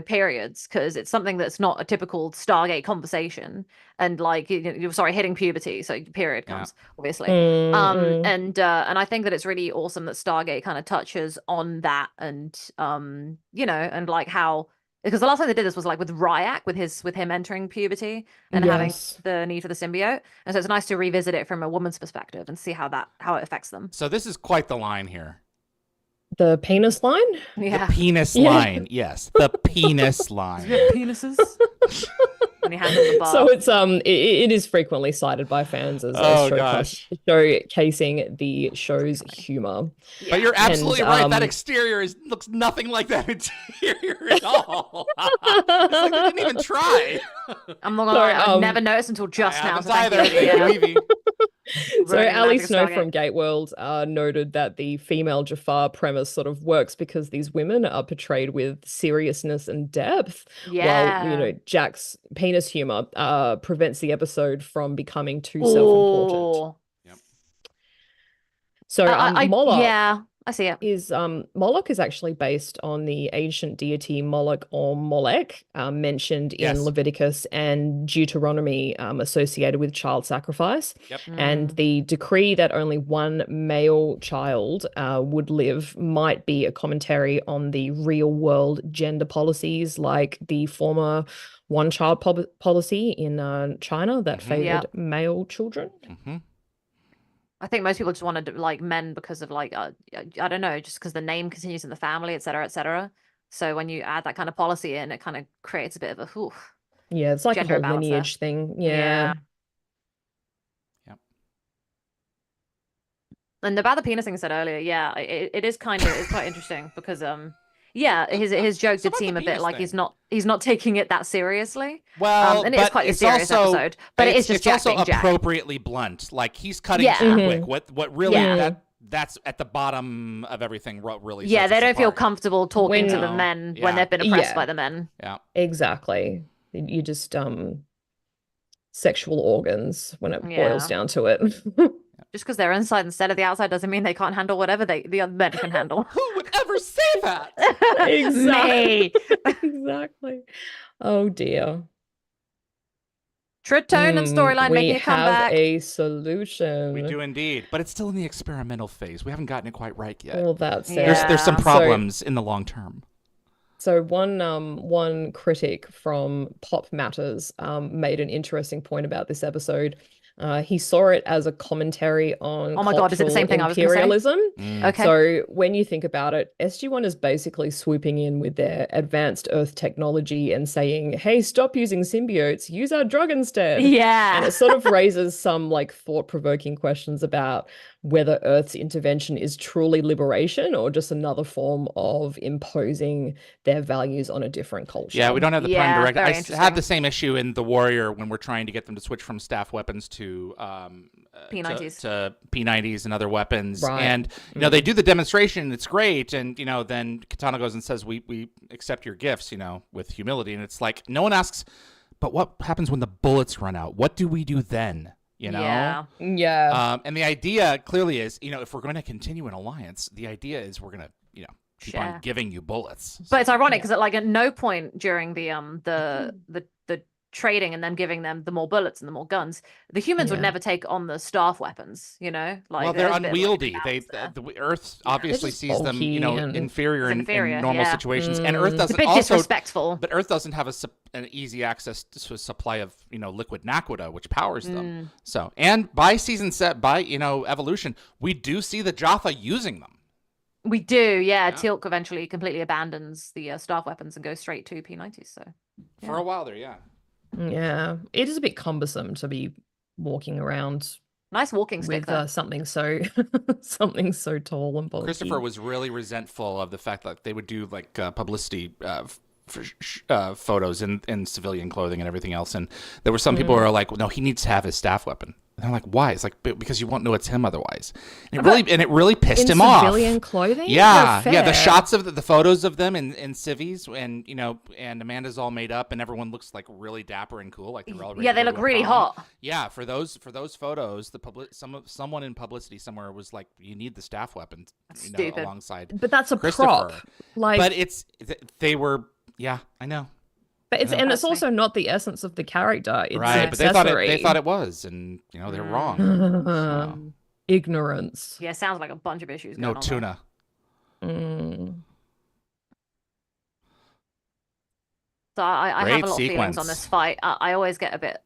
periods, because it's something that's not a typical Stargate conversation, and like, sorry, hitting puberty, so period comes, obviously. And I think that it's really awesome that Stargate kind of touches on that, and and like how, because the last time they did this was like with Ryak, with him entering puberty and having Yes. the need for the symbiote, and so it's nice to revisit it from a woman's perspective and see how it affects them. So this is quite the line here. The penis line? Yeah. The penis Yeah. line. Yes, the penis line. Penises. And he hands him the bar. So it's it is frequently cited by fans as showcasing the show's humor. But you're absolutely And, right. That exterior looks nothing like that interior at all. It's like they didn't even try. I'm not gonna lie, I've never noticed until just I now. haven't So thank either. you. Thank you, Yvie. So Ruining the Ali magic of Snow Stargate. from Gateworld noted that the female Jafar premise sort of works because these women are portrayed with seriousness and depth, Yeah. while Jack's penis humor prevents the episode from becoming too self-important. Ooh. Yep. So Moloch yeah, I see it. is Moloch is actually based on the ancient deity Moloch or Molech, mentioned in Yes. Leviticus and Deuteronomy, associated with child sacrifice. Yep. And the decree that only one male child would live might be a commentary on the real world gender policies, like the former one-child policy in China that favored male children. Mm-hmm. I think most people just want to like men because of like I don't know, just because the name continues in the family, et cetera, et cetera. So when you add that kind of policy in, it kind of creates a bit of a Yeah, it's like a gender whole imbalance there. lineage thing. Yeah. Yep. And about the penis thing I said earlier, yeah, it is kind of it's quite interesting because Yeah, his joke So did about the seem a bit penis like thing. he's not taking it that seriously. Well, And it is but quite a it's serious also episode, but it is just it's Jack also being Jack. appropriately blunt. Like he's cutting Yeah. too quick. What really Yeah. that's at the bottom of everything. What really Yeah, sets they us don't feel apart. comfortable talking When- to the No. men Yeah. when they've been oppressed Yeah. by the men. Yeah. Exactly. You just sexual organs when it boils Yeah. down to it. Just because they're inside instead of the outside doesn't mean they can't handle whatever the other men can handle. Who would ever say that? Me. Exactly. Oh dear. Tritone and storyline We making a have comeback. a solution. We do indeed, but it's still in the experimental phase. We haven't gotten it quite right yet. Well, that's it. Yeah. There's some So- problems in the long term. So one critic from Pop Matters made an interesting point about this episode. He saw it as a commentary on Oh my God, is it the same thing I was gonna say? imperialism. Okay. So when you think about it, SG-1 is basically swooping in with their advanced Earth technology and saying, "Hey, stop using symbiotes, use our drug instead." Yeah. And it sort of raises some like thought-provoking questions about whether Earth's intervention is truly liberation or just another form of imposing their values on a different culture. Yeah, we don't have the prime Yeah, directive. very I interesting. have the same issue in The Warrior when we're trying to get them to switch from staff weapons to P90s. to P90s and other weapons. Right. And they do the demonstration. It's great. And then Katana goes and says, "We accept your gifts," with humility. And it's like no one asks, but what happens when the bullets run out? What do we do then? Yeah. Yeah. And the idea clearly is, if we're going to continue an alliance, the idea is we're going to, keep on Share. giving you bullets. But it's ironic because at no point during the trading and them giving them the more bullets and the more guns, the humans would Yeah. never take on the staff weapons, Like Well, there's they're a bit of, unwieldy. imbalance there. The Earth obviously just sees them, bulky and- inferior in inferior, normal yeah. situations, and Earth It's a doesn't bit also. disrespectful. But Earth doesn't have an easy access to a supply of liquid naquita, which powers them. So, and by evolution, we do see the Jaffa using them. We do, yeah. Teal'c eventually completely abandons the staff weapons and goes straight to P90s. So For a while there, yeah. Yeah. It is a bit cumbersome to be walking around nice walking stick. with Though. something so something so tall and bulky. Christopher was really resentful of the fact that they would do publicity photos in civilian clothing and everything else, and there were some people who are like, "No, he needs to have his staff weapon." And I'm like, "Why?" It's like because you won't know it's him otherwise. And it really pissed in him off. civilian clothing? Yeah, No, yeah. The fair. shots of the photos of them in civvies, and and Amanda's all made up, and everyone looks like really dapper and cool, like they're all ready Yeah, to they go look to a really prom. hot. Yeah, for those photos, someone in publicity somewhere was like, "You need the staff weapons, Stupid. alongside." But that's a Christopher. prop. Like But they were, yeah, I know. But it's That's also not the essence of the character. It's Right, an but they thought accessory. it was, and they're wrong. Ignorance. Yeah, sounds like a bunch of issues. No going on tuna. Mm. So I have Great a lot of feelings on sequence. this fight. I always get a bit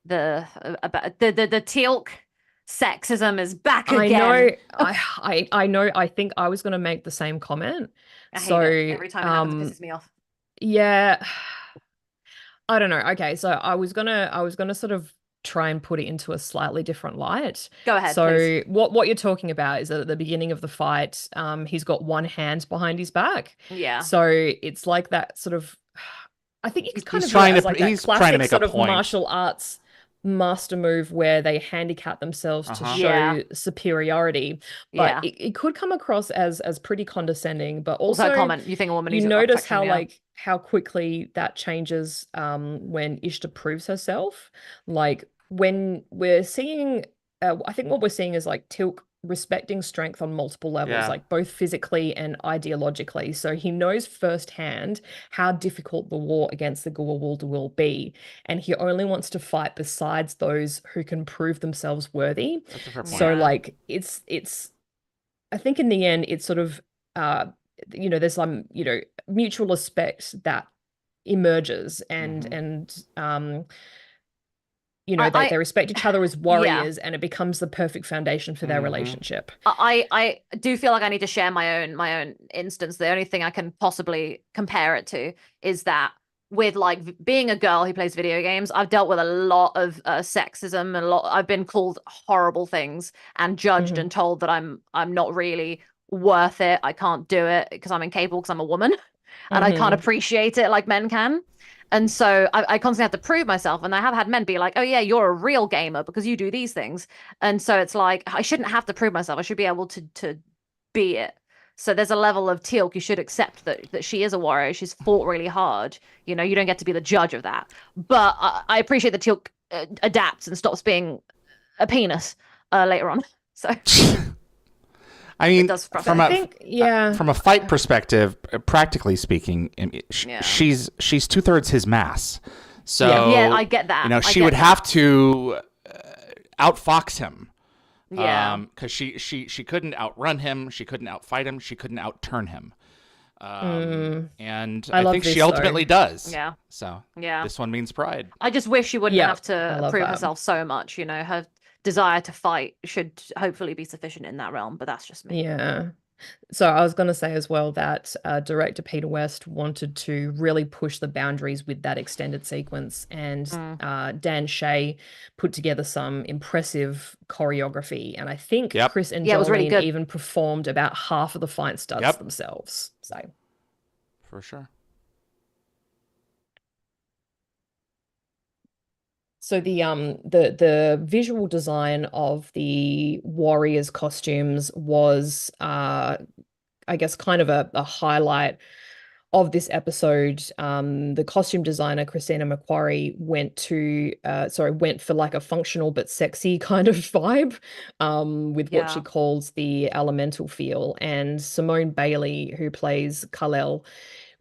the Teal'c sexism is back I again. know. I know. I think I was going to make the same comment. I hate So it. Every time it happens, it pisses me off. yeah, I don't know. Okay, so I was gonna sort of try and put it into a slightly different light. Go ahead, So please. what you're talking about is that at the beginning of the fight, he's got one hand behind his back. Yeah. So it's like that sort of. I think you could kind He's of view it trying as to- like that he's trying to classic make a sort of point. martial arts master move where they handicap themselves to Uh-huh. show Yeah. superiority. But Yeah. it could come across as pretty condescending, but Also, also comment. You think a woman you needs a notice protection, how yeah. how quickly that changes when Ishtar proves herself. Like when we're seeing I think what we're seeing is like Teal'c respecting strength on multiple levels, Yeah. like both physically and ideologically. So he knows firsthand how difficult the war against the Goa'uld will be, and he only wants to fight besides those who can prove themselves worthy. That's a fair point. So Yeah. like it's I think in the end it's sort of there's some mutual respect that emerges and they respect each other as warriors, and it becomes the perfect foundation for their Mhm. relationship. I do feel like I need to share my own instance. The only thing I can possibly compare it to is that with like being a girl who plays video games, I've dealt with a lot of sexism and I've been called horrible things and judged Mhm. and told that I'm not really worth it. I can't do it because I'm incapable because I'm a woman and I can't appreciate it like men can. And so I constantly have to prove myself. And I have had men be like, oh, yeah, you're a real gamer because you do these things. And so it's like, I shouldn't have to prove myself. I should be able to be it. So there's a level of Teal'c. You should accept that she is a warrior. She's fought really hard. You know, you don't get to be the judge of that. But I appreciate that Teal'c adapts and stops being a penis later on. So I mean, does from a fight perspective, practically speaking, she's 2/3 his mass. So yeah, I get that. You know, she would have to outfox him. Yeah. Because she couldn't outrun him, she couldn't outfight him, she couldn't outturn him. And I think she ultimately does. Yeah. So yeah, this one means pride. I just wish she wouldn't have to prove herself so much. You know, her desire to fight should hopefully be sufficient in that realm, but that's just me. Yeah. So I was going to say as well that director Peter West wanted to really push the boundaries with that extended sequence, and Dan Shea put together some impressive choreography, and I think Chris and Jolene really good. even performed about half of the fight stunts themselves. So for sure. So the visual design of the warriors' costumes was I guess kind of a highlight of this episode. The costume designer Christina McQuarrie went for like a functional but sexy kind of vibe with what she calls the elemental feel. And Simone Bailey, who plays Kal-El,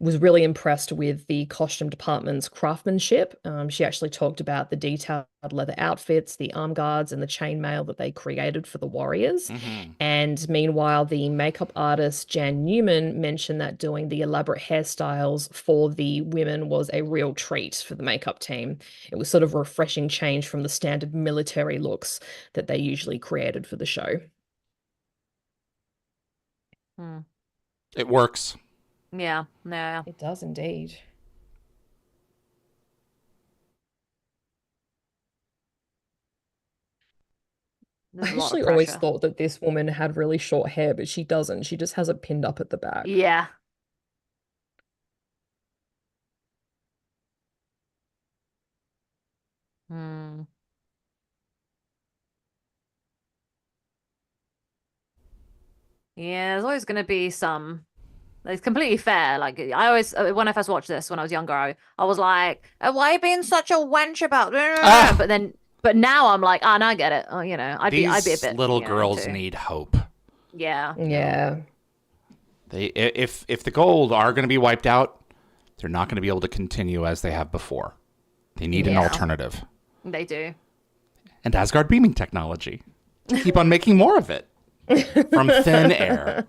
was really impressed with the costume department's craftsmanship. She actually talked about the detailed leather outfits, the arm guards, and the chainmail that they created for the warriors. And meanwhile, the makeup artist Jan Newman mentioned that doing the elaborate hairstyles for the women was a real treat for the makeup team. It was sort of a refreshing change from the standard military looks that they usually created for the show. It works. Yeah. It does indeed. I actually always thought that this woman had really short hair, but she doesn't. She just has it pinned up at the back. Yeah. Yeah, there's always going to be some. It's completely fair. Like I always, when I first watched this when I was younger, I was like, "Why are you being such a wench about?" But now I'm like, "Ah, no, I get it." Oh, you know, I'd be a bit. Little girls need hope. Yeah. Yeah. If the gold are going to be wiped out, they're not going to be able to continue as they have before. They need an alternative. They do. And Asgard beaming technology. Keep on making more of it from thin air.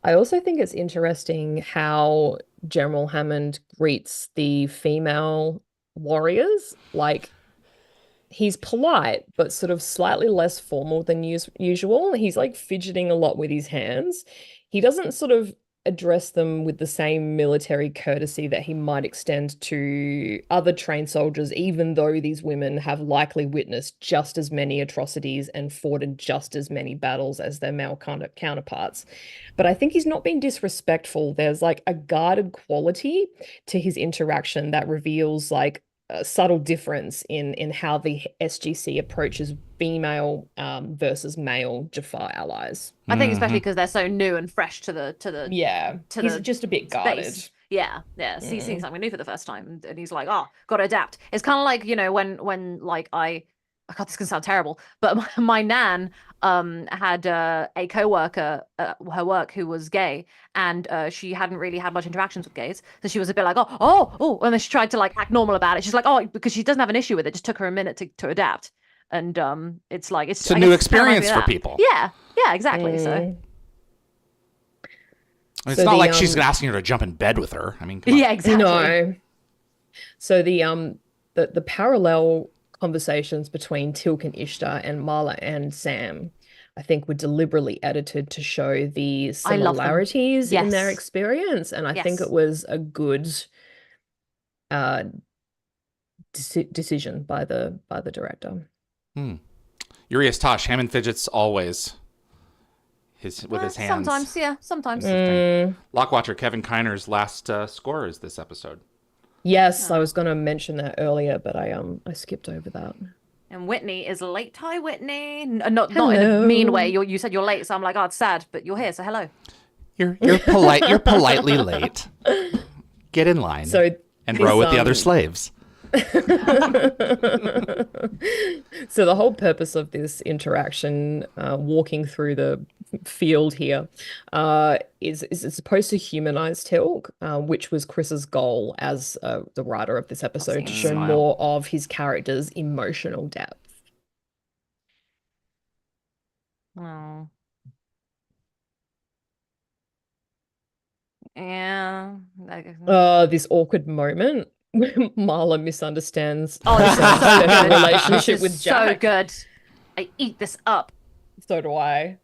I also think it's interesting how General Hammond greets the female warriors. Like, he's polite, but sort of slightly less formal than usual. He's like fidgeting a lot with his hands. He doesn't sort of address them with the same military courtesy that he might extend to other trained soldiers, even though these women have likely witnessed just as many atrocities and fought in just as many battles as their male counterparts. But I think he's not being disrespectful. There's like a guarded quality to his interaction that reveals like a subtle difference in how the SGC approaches female versus male Jafar allies. I think especially because they're so new and fresh to the he's just a bit guarded. Space. Yeah. He's seeing something new for the first time, and he's like, "Oh, got to adapt." It's kind of like, you know, when like God, this can sound terrible, but my nan had a coworker at her work who was gay, and she hadn't really had much interactions with gays, so she was a bit like, oh, and then she tried to like act normal about it. She's like, oh, because she doesn't have an issue with it. It just took her a minute to adapt, and it's like it's a new experience for people. Yeah, exactly. So it's not like she's asking her to jump in bed with her. I mean, come on. Yeah, exactly. No. So the parallel conversations between Teal'c and Ishtar and Marla and Sam, I think, were deliberately edited to show the similarities in their experience, and I think it was a good decision by the director. Urias Tosh, Hammond fidgets always. With his hands. Sometimes, yeah, sometimes. Lockwatcher Kevin Kiner's last score is this episode. Yes, I was going to mention that earlier, but I skipped over that. And Whitney is late. Hi, Whitney. Not in a mean way. You said you're late, so I'm like, oh, it's sad, but you're here, so hello. You're polite. You're politely late. Get in line. And row with the other slaves. So the whole purpose of this interaction, walking through the field here, is it's supposed to humanize Tilk, which was Chris's goal as the writer of this episode, to show more of his character's emotional depth. Oh. Yeah. This awkward moment where Marla misunderstands her relationship with Jack. So good. I eat this up. So do I.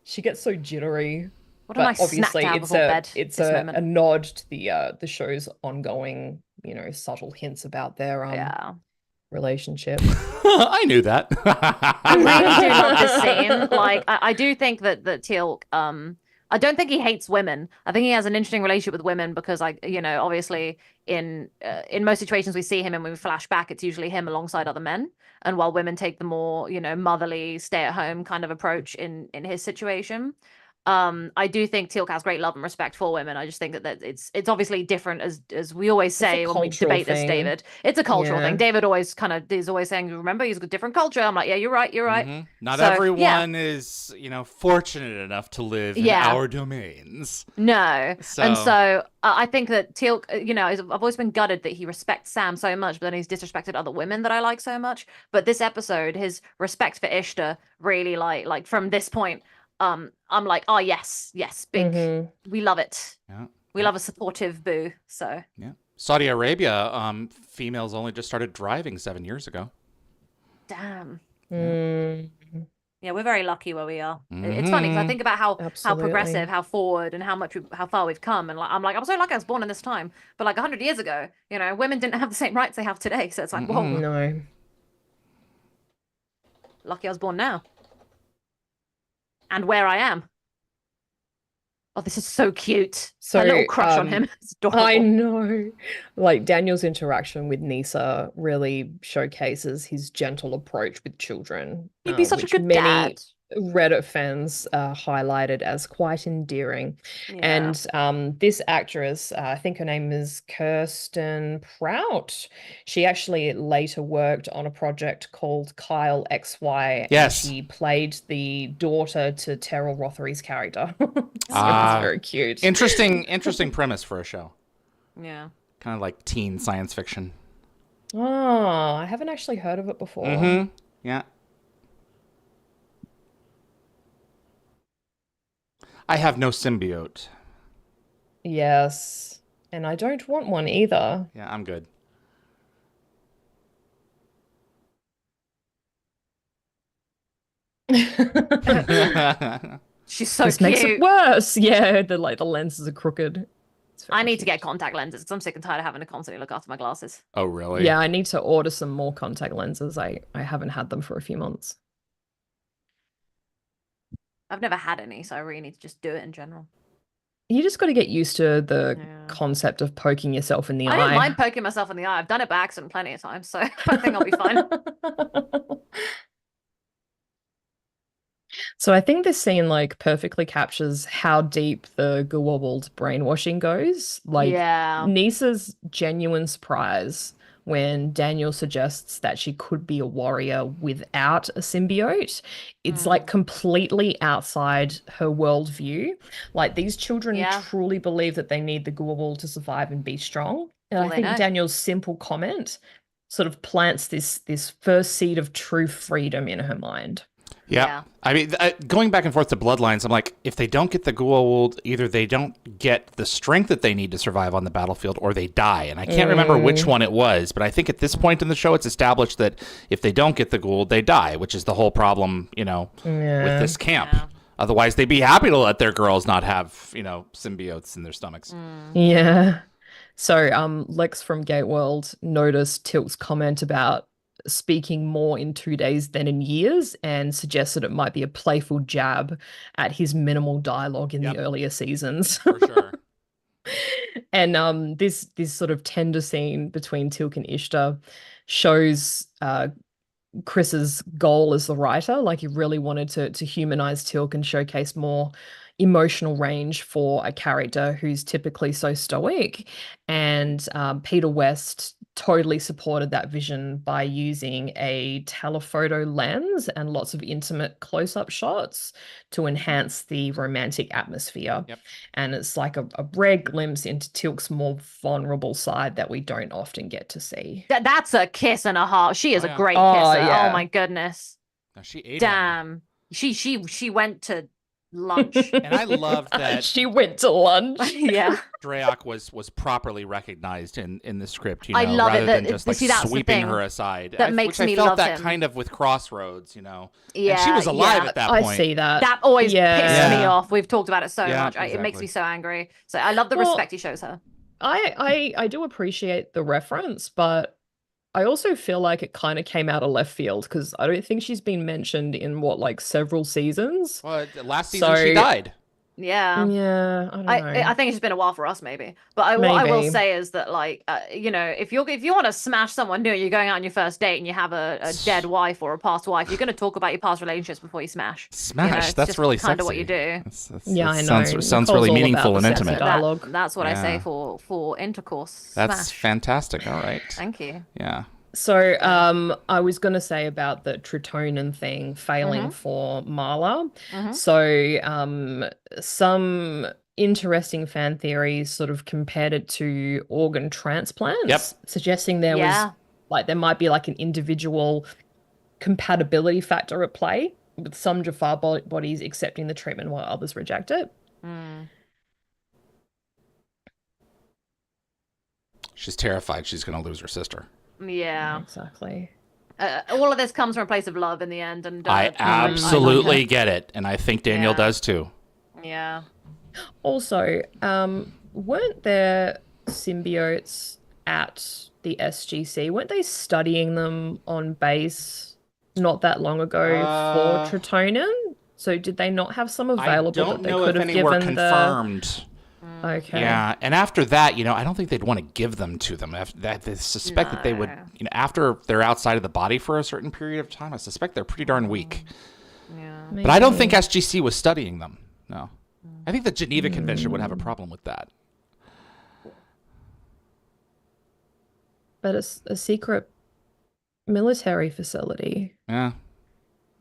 She gets so jittery. What a nice snack to have before bed. It's a nod to the show's ongoing, subtle hints about their relationship. I knew that. I really do love this scene. Like, I do think that Teal'c, I don't think he hates women. I think he has an interesting relationship with women because, obviously in most situations we see him and when we flash back, it's usually him alongside other men. And while women take the more, motherly, stay-at-home kind of approach in his situation. I do think Teal'c has great love and respect for women. I just think that it's obviously different, as we always say when we debate this, David. It's a cultural thing. David always is always saying, remember, he's a different culture. I'm like, yeah, you're right. Mm-hmm. Not everyone is, fortunate enough to live in our domains. No. And so I think that Teal'c, I've always been gutted that he respects Sam so much, but then he's disrespected other women that I like so much. But this episode, his respect for Ishtar really like from this point, I'm like, oh yes, big. Mm-hmm. We love it. Yeah. We love a supportive boo. So yeah, Saudi Arabia, females only just started driving 7 years ago. Damn. Mm-hmm. Yeah, we're very lucky where we are. Mm-hmm. It's funny because I think about how progressive, how forward, and how far we've come. And I'm so lucky I was born in this time. But 100 years ago, women didn't have the same rights they have today. So it's like, whoa. No. Lucky I was born now. And where I am. Oh, this is so cute. So, a little crush on him. It's adorable. I know. Daniel's interaction with Nisa really showcases his gentle approach with children. He'd be such a good dad. Reddit fans highlighted as quite endearing. Yeah. And this actress, I think her name is Kirsten Prout. She actually later worked on a project called Kyle XY. Yes. And she played the daughter to Terrell Rothery's character. It's very cute. Interesting premise for a show. Yeah. Kind of like teen science fiction. Oh, I haven't actually heard of it before. Mm-hmm. Yeah. I have no symbiote. Yes. And I don't want one either. Yeah, I'm good. She's so this cute. Makes it worse. Yeah, the lenses are crooked. I need to get contact lenses because I'm sick and tired of having to constantly look after my glasses. Oh, really? Yeah, I need to order some more contact lenses. I haven't had them for a few months. I've never had any, so I really need to just do it in general. You just got to get used to the concept of poking yourself in the eye. I don't mind poking myself in the eye. I've done it by accident plenty of times, so I think I'll be fine. So I think this scene perfectly captures how deep the Gewobbled brainwashing goes. Nisa's genuine surprise when Daniel suggests that she could be a warrior without a symbiote. It's completely outside her worldview. These children truly believe that they need the Gewobble to survive and be strong. And I think Daniel's simple comment sort of plants this first seed of true freedom in her mind. Yeah. I mean, going back and forth to Bloodlines, I'm like, if they don't get the Goa'uld, either they don't get the strength that they need to survive on the battlefield, or they die. And I can't remember which one it was, but I think at this point in the show, it's established that if they don't get the Goa'uld, they die, which is the whole problem, with this camp. Yeah. Otherwise, they'd be happy to let their girls not have, symbiotes in their stomachs. Yeah. So Lex from Gateworld noticed Tilt's comment about speaking more in 2 days than in years, and suggested it might be a playful jab at his minimal dialogue in the earlier seasons. For sure. And this sort of tender scene between Teal'c and Ishtar shows Chris's goal as the writer. Like, he really wanted to humanize Teal'c and showcase more emotional range for a character who's typically so stoic. And Peter West totally supported that vision by using a telephoto lens and lots of intimate close-up shots to enhance the romantic atmosphere. Yep. And it's like a rare glimpse into Teal'c's more vulnerable side that we don't often get to see. That's a kiss and a half. She is Oh, a yeah. great Oh, kisser. yeah. Oh my goodness. No, she ate him. Damn. She went to lunch. And I love that She went to lunch. Yeah. Dreyok was properly recognized in the script, I love rather it than that- just like see, that's the sweeping thing her aside. that makes which me I felt love that him. kind of with Crossroads, And she Yeah, was alive yeah. at that I point. see that. That always Yeah. pissed me Yeah. off. We've talked about it so Yeah, much. It makes exactly. me so angry. So I love the Well, respect he shows her. I do appreciate the reference, but I also feel like it kind of came out of left field, because I don't think she's been mentioned in like several seasons. Well, last season she So- died. Yeah. Yeah, I don't know. I think it's been a while for us, maybe. But what I will Maybe. say is that, like, if you want to smash someone new, you're going out on your first date and you have a dead wife or a past wife, you're going to talk about your past relationships before you smash. Smash. It's That's just really kind sexy. of what you do. Yeah, I know. Sounds Nicole's really all meaningful about and the intimate. sexy dialogue. That's what I say Yeah. for intercourse. That's Smash. fantastic. All right. Thank you. Yeah. So, I was going to say about the Tritonin thing failing for Marla. So, some interesting fan theories sort of compared it to organ transplants, Yep. suggesting there Yeah. was like there might be like an individual compatibility factor at play, with some Jafar bodies accepting the treatment while others reject it. She's terrified she's going to lose her sister. Yeah. Exactly. All of this comes from a place of love in the end, and I like absolutely it. get it. And I think Daniel Yeah. does too. Yeah. Also, weren't there symbiotes at the SGC? Weren't they studying them on base not that long ago for Tritonin? So did they not have some available I don't that they know could if have any were given confirmed. Okay. Yeah, and after that, I don't think they'd want to give them to them. After that, they suspect that they would, after they're outside of the body for a certain period of time, I suspect they're pretty darn weak. Yeah. But I don't think SGC was studying them. No. I think the Geneva Convention would have a problem with that. But it's a secret military facility. Yeah.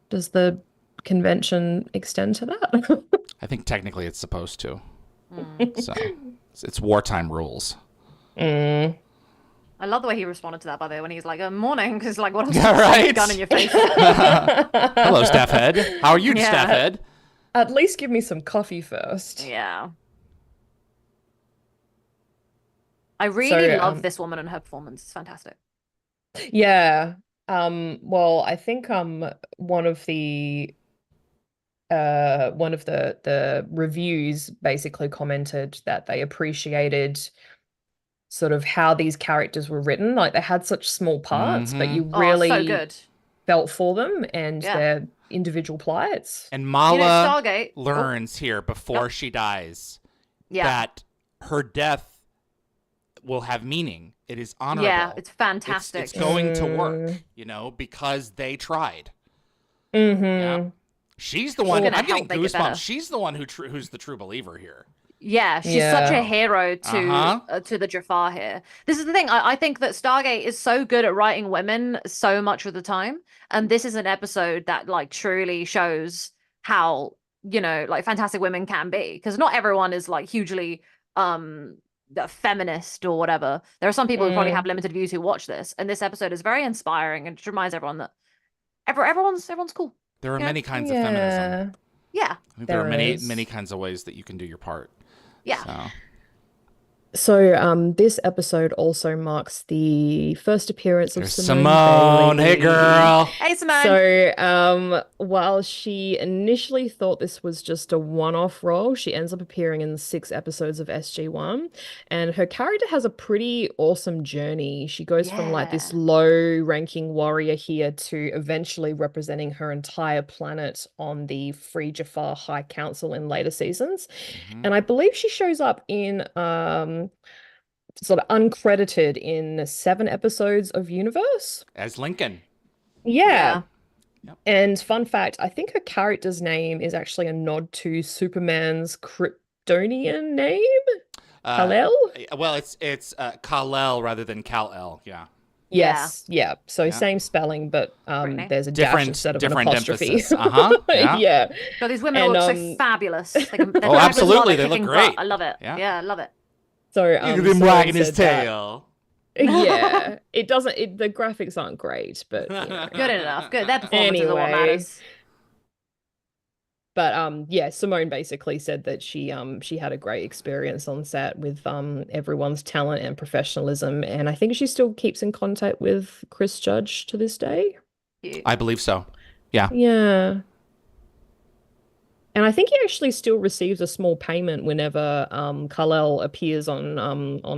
Does the convention extend to that? I think technically it's supposed to. So it's wartime rules. I love the way he responded to that, by the way, when he's like, morning, because like, what else? Yeah, right. Gun in your face. Hello, staff head. How are you, Yeah. staff head? At least give me some coffee first. Yeah. I really So, love this woman and her performance. It's fantastic. Yeah. Well, I think one of the reviews basically commented that they appreciated sort of how these characters were written. Like, they had such small parts, but you Oh, really so good. felt for them and Yeah. their individual plights. And Mala Stargate. learns here before Yep. she dies Yeah. that her death will have meaning. It is honorable. Yeah, it's fantastic. It's going to work, because they tried. Yeah. She's the one. gonna I'm getting help make it better. goosebumps. She's the one who's the true believer here. Yeah, she's such Yeah. a hero to the Jafar here. This is the thing. I think that Stargate is so good at writing women so much of the time, and this is an episode that like truly shows how like fantastic women can be, because not everyone is like hugely a feminist or whatever. There are some people who probably have limited views who watch this, and this episode is very inspiring and just reminds everyone that everyone's cool. There are Yeah. many kinds of feminism. Yeah, I think there are There many is. many kinds of ways that you can do your part. yeah. So. So this episode also marks the first appearance of There's Simone Simone. Hey, Bailey. girl. Hey, Simone. So while she initially thought this was just a one-off role, she ends up appearing in 6 episodes of SG-1, and her character has a pretty awesome journey. She goes from like Yeah. this low-ranking warrior here to eventually representing her entire planet on the Free Jafar High Council in later seasons. And I believe she shows up in sort of uncredited in 7 episodes of Universe. As Lincoln. Yeah. Yep. And fun fact, I think her character's name is actually a nod to Superman's Kryptonian name, Kal-El. Well, it's Kal-El rather than Kal-El. Yeah. Yes, yeah. So Yeah. same spelling, but Brittany. there's a dash instead of an apostrophe. emphasis. Yeah. Yeah. God, these women And, all look so fabulous. They're Oh, absolutely, they look kicking great. butt. I love it. Yeah. Yeah, I love it. So Look at him Simone wagging his said that- tail. Yeah, it doesn't. The graphics aren't great, but you know. Good enough. Good. Their performances are what Anyway. matters. But yeah, Simone basically said that she had a great experience on set with everyone's talent and professionalism, and I think she still keeps in contact with Chris Judge to this day. Cute. I believe so. Yeah. Yeah. And I think he actually still receives a small payment whenever Kal-El appears on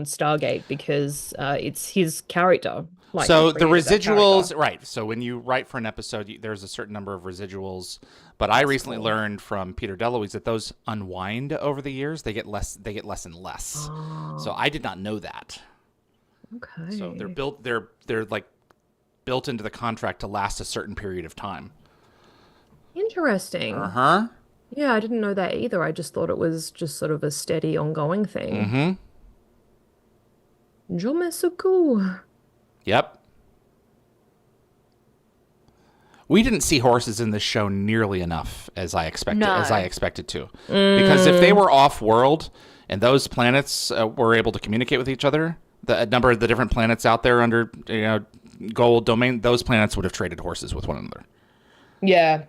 Stargate because it's his character. Like, So he the created that residuals, character. right? So when you write for an episode, there's a certain number of residuals. But I recently cool. learned from Peter DeLuise that those unwind over the years. They get less. They get less and less. So I did not know that. Okay. So they're built. They're like built into the contract to last a certain period of time. Interesting. Uh-huh. Yeah, I didn't know that either. I just thought it was just sort of a steady, ongoing thing. Je me secoue. Yep. We didn't see horses in this show nearly enough as I expected to. Because if they were off-world and those planets were able to communicate with each other, the number of the different planets out there under gold domain, those planets would have traded horses with one another. Yeah.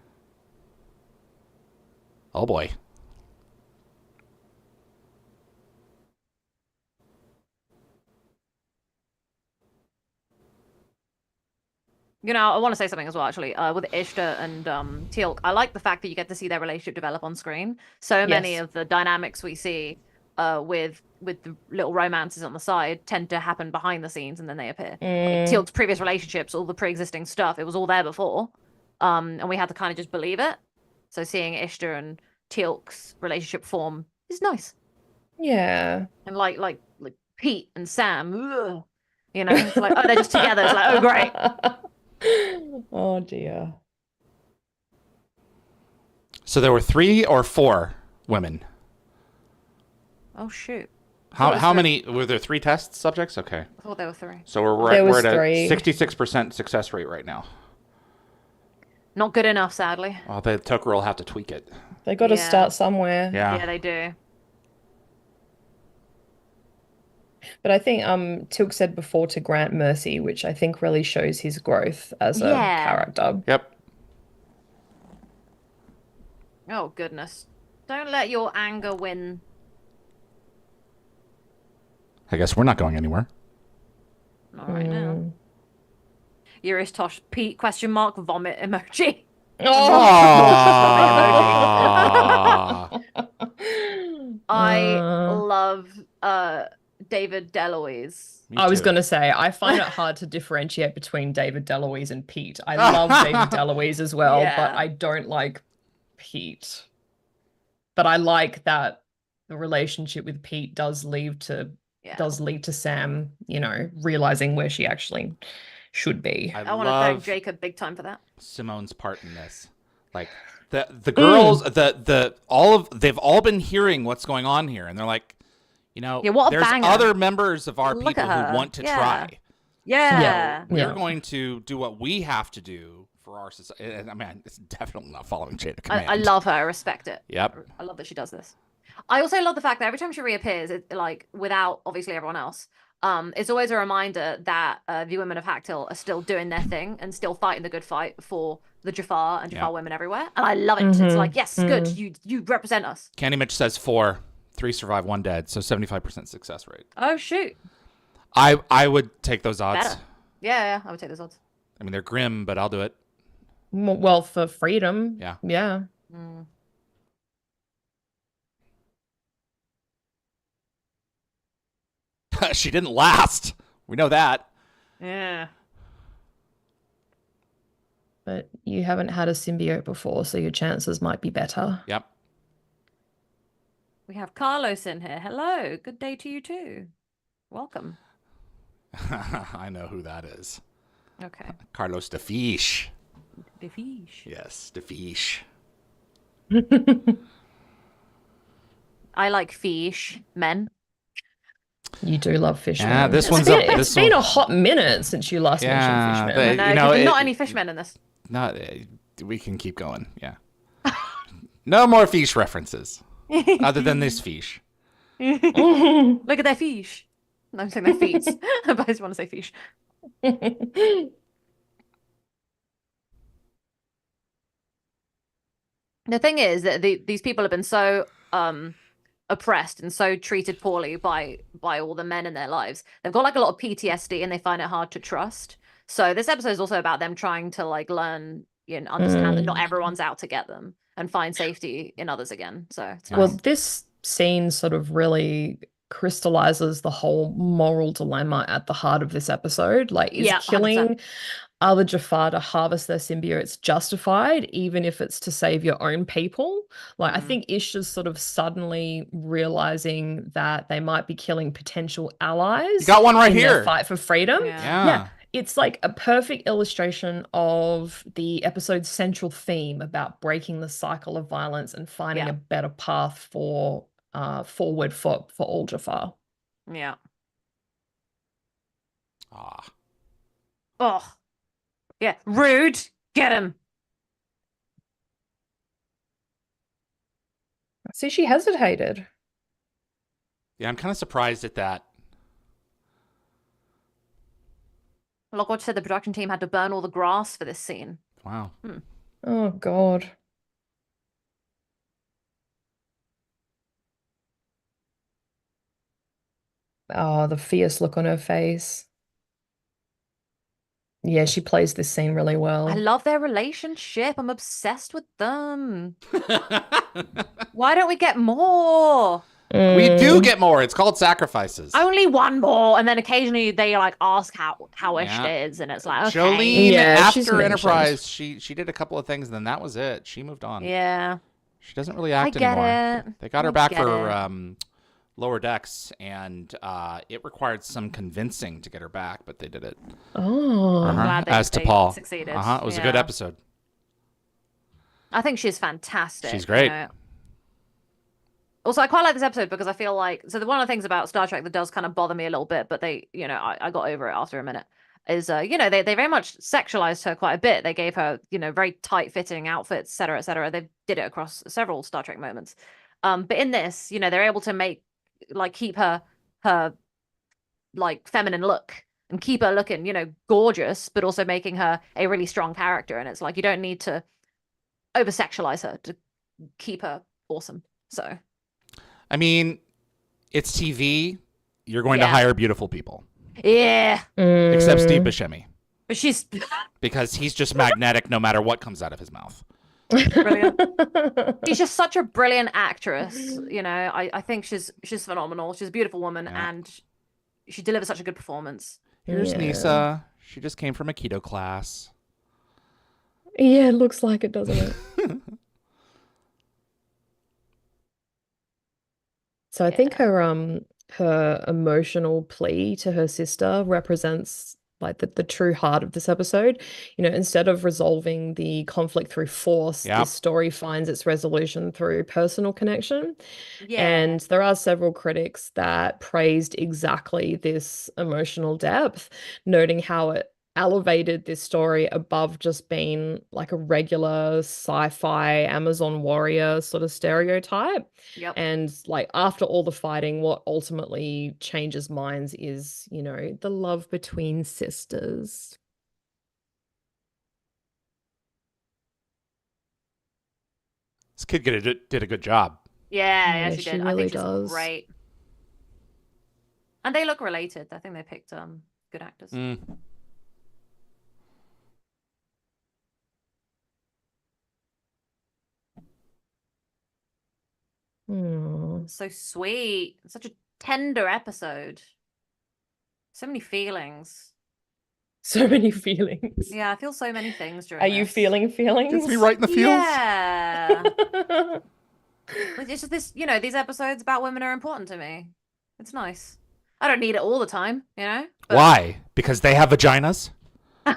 Oh boy. You know, I want to say something as well, actually. With Ishtar and Teal'c, I like the fact that you get to see their relationship develop on screen. So many Yes. of the dynamics we see with the little romances on the side tend to happen behind the scenes and then they appear. Like Teal'c's previous relationships, all the pre-existing stuff, it was all there before, and we had to kind of just believe it. So seeing Ishtar and Teal'c's relationship form is nice. Yeah. And like Pete and Sam, ugh, you know, it's like, oh, they're just together. It's like, oh, great. Oh dear. So there were 3 or 4 women. Oh shoot! How many were there? 3 test subjects? Okay. I thought there were 3. So There we're was at a 3. 66% success rate right now. Not good enough, sadly. Well, the Tucker will have to tweak it. They got to Yeah. start somewhere. Yeah. Yeah, they do. But I think Tilk said before to grant mercy, which I think really shows his growth as a Yeah. character. Yep. Oh goodness! Don't let your anger win. I guess we're not going anywhere. Not right now. Eurus Tosh Pete question mark vomit emoji. Aww. I love David DeLuise. Me I was too. going to say, I find it hard to differentiate between David DeLuise and Pete. I love David DeLuise as well, Yeah. but I don't like Pete. But I like that the relationship with Pete does lead to Sam, you know, realizing where she actually should be. I want to thank Jacob big time for that. Simone's part in this. Like the girls, they've all been hearing what's going on here, and they're like, you know, Yeah, what a there's banger. other members of our Look people at who her. want to Yeah. try. Yeah. We're Yeah. going to do what we have to do for our society. And I mean, it's definitely not following chain of command. I love her. I respect it. Yep. I love that she does this. I also love the fact that every time she reappears, it like without obviously everyone else, it's always a reminder that the women of Hacktill are still doing their thing and still fighting the good fight for the Jafar and Jafar women everywhere. And I love it. It's like, yes, good. You represent us. Candy Mitch says 4. 3 survive, 1 dead, so 75% success rate. Oh shoot. I would take those odds. Better. Yeah, I would take those odds. I mean, they're grim, but I'll do it. Well, for freedom. Yeah. Yeah. Mm. She didn't last. We know that. Yeah. But you haven't had a symbiote before, so your chances might be better. Yep. We have Carlos in here. Hello. Good day to you too. Welcome. I know who that is. Okay. Carlos de Fiche. The fish. Yes, de Fiche. I like fish men. You do love fishmen. Yeah, this It's one's been, up. It's been a hot minute since you last mentioned fishmen. You know, not any fishmen in this. Not. We can keep going. Yeah. No more fish references, other than this fish. Look at their fish. No, I'm saying their feet. But I just want to say fish. The thing is that these people have been so oppressed and so treated poorly by all the men in their lives. They've got like a lot of PTSD and they find it hard to trust. So this episode is also about them trying to like learn, you know, understand that not everyone's out to get them and find safety in others again. So it's nice. Well, this scene sort of really crystallizes the whole moral dilemma at the heart of this episode. Like, is Yeah, 100%. killing other Jafar to harvest their symbiotes justified, even if it's to save your own people? Like, I think Ish is sort of suddenly realizing that they might be killing potential allies. You got one right in here. their fight for freedom. Yeah. It's like a perfect illustration of the episode's central theme about breaking the cycle of violence and finding a better path for forward for all Jafar. Yeah. Ah. Oh. Yeah. Rude. Get him. See, she hesitated. Yeah, I'm kind of surprised at that. Lockwatch said the production team had to burn all the grass for this scene. Wow. Oh, God. Oh, the fierce look on her face. Yeah, she plays this scene really well. I love their relationship. I'm obsessed with them. Why don't we get more? We do get more. It's called sacrifices. Only one more, and then occasionally they like ask how Ish Yeah. is, and it's like, okay. Jolene, Yeah, she's after mentioned. Enterprise, she did a couple of things, and then that was it. She moved on. Yeah. She doesn't really act I get anymore. it. They got her I back get for it. Lower Decks, and it required some convincing to get her back, but they did it. Oh. I'm glad they, As to they Paul. succeeded. It was a good Yeah. episode. I think she's fantastic. She's great. You know? Also, I quite like this episode because I feel like one of the things about Star Trek that does kind of bother me a little bit, but they, you know, I got over it after a minute. Is you know, they very much sexualized her quite a bit. They gave her, you know, very tight fitting outfits, et cetera, et cetera. They did it across several Star Trek moments. But in this, you know, they're able to keep her like feminine look and keep her looking, you know, gorgeous, but also making her a really strong character. And it's like you don't need to over sexualize her to keep her awesome. So I mean, it's TV. You're going to hire beautiful people. yeah. Except Steve Buscemi. But she's Because he's just magnetic no matter what comes out of his mouth. brilliant. She's just such a brilliant actress. You know, I think she's phenomenal. She's a beautiful woman and she delivers such a good performance. Here's Nisa. She just came from a keto class. Yeah, it looks like it, doesn't it? So I think her emotional plea to her sister represents like the true heart of this episode. You know, instead of resolving the conflict through force, this story finds its resolution through personal connection. Yeah. And there are several critics that praised exactly this emotional depth, noting how it elevated this story above just being like a regular sci-fi Amazon warrior sort of stereotype. Yep. And like after all the fighting, what ultimately changes minds is, you know, the love between sisters. This kid did a good job. Yeah, Yeah, she she did. I really think she's does. great. And they look related. I think they picked good actors. Mm. So sweet. Such a tender episode. So many feelings. So many feelings. Yeah, I feel so many things during Are you this. feeling feelings? Gets me right in the feels. Yeah. It's just this, these episodes about women are important to me. It's nice. I don't need it all the time, but... Why? Because they have vaginas? No,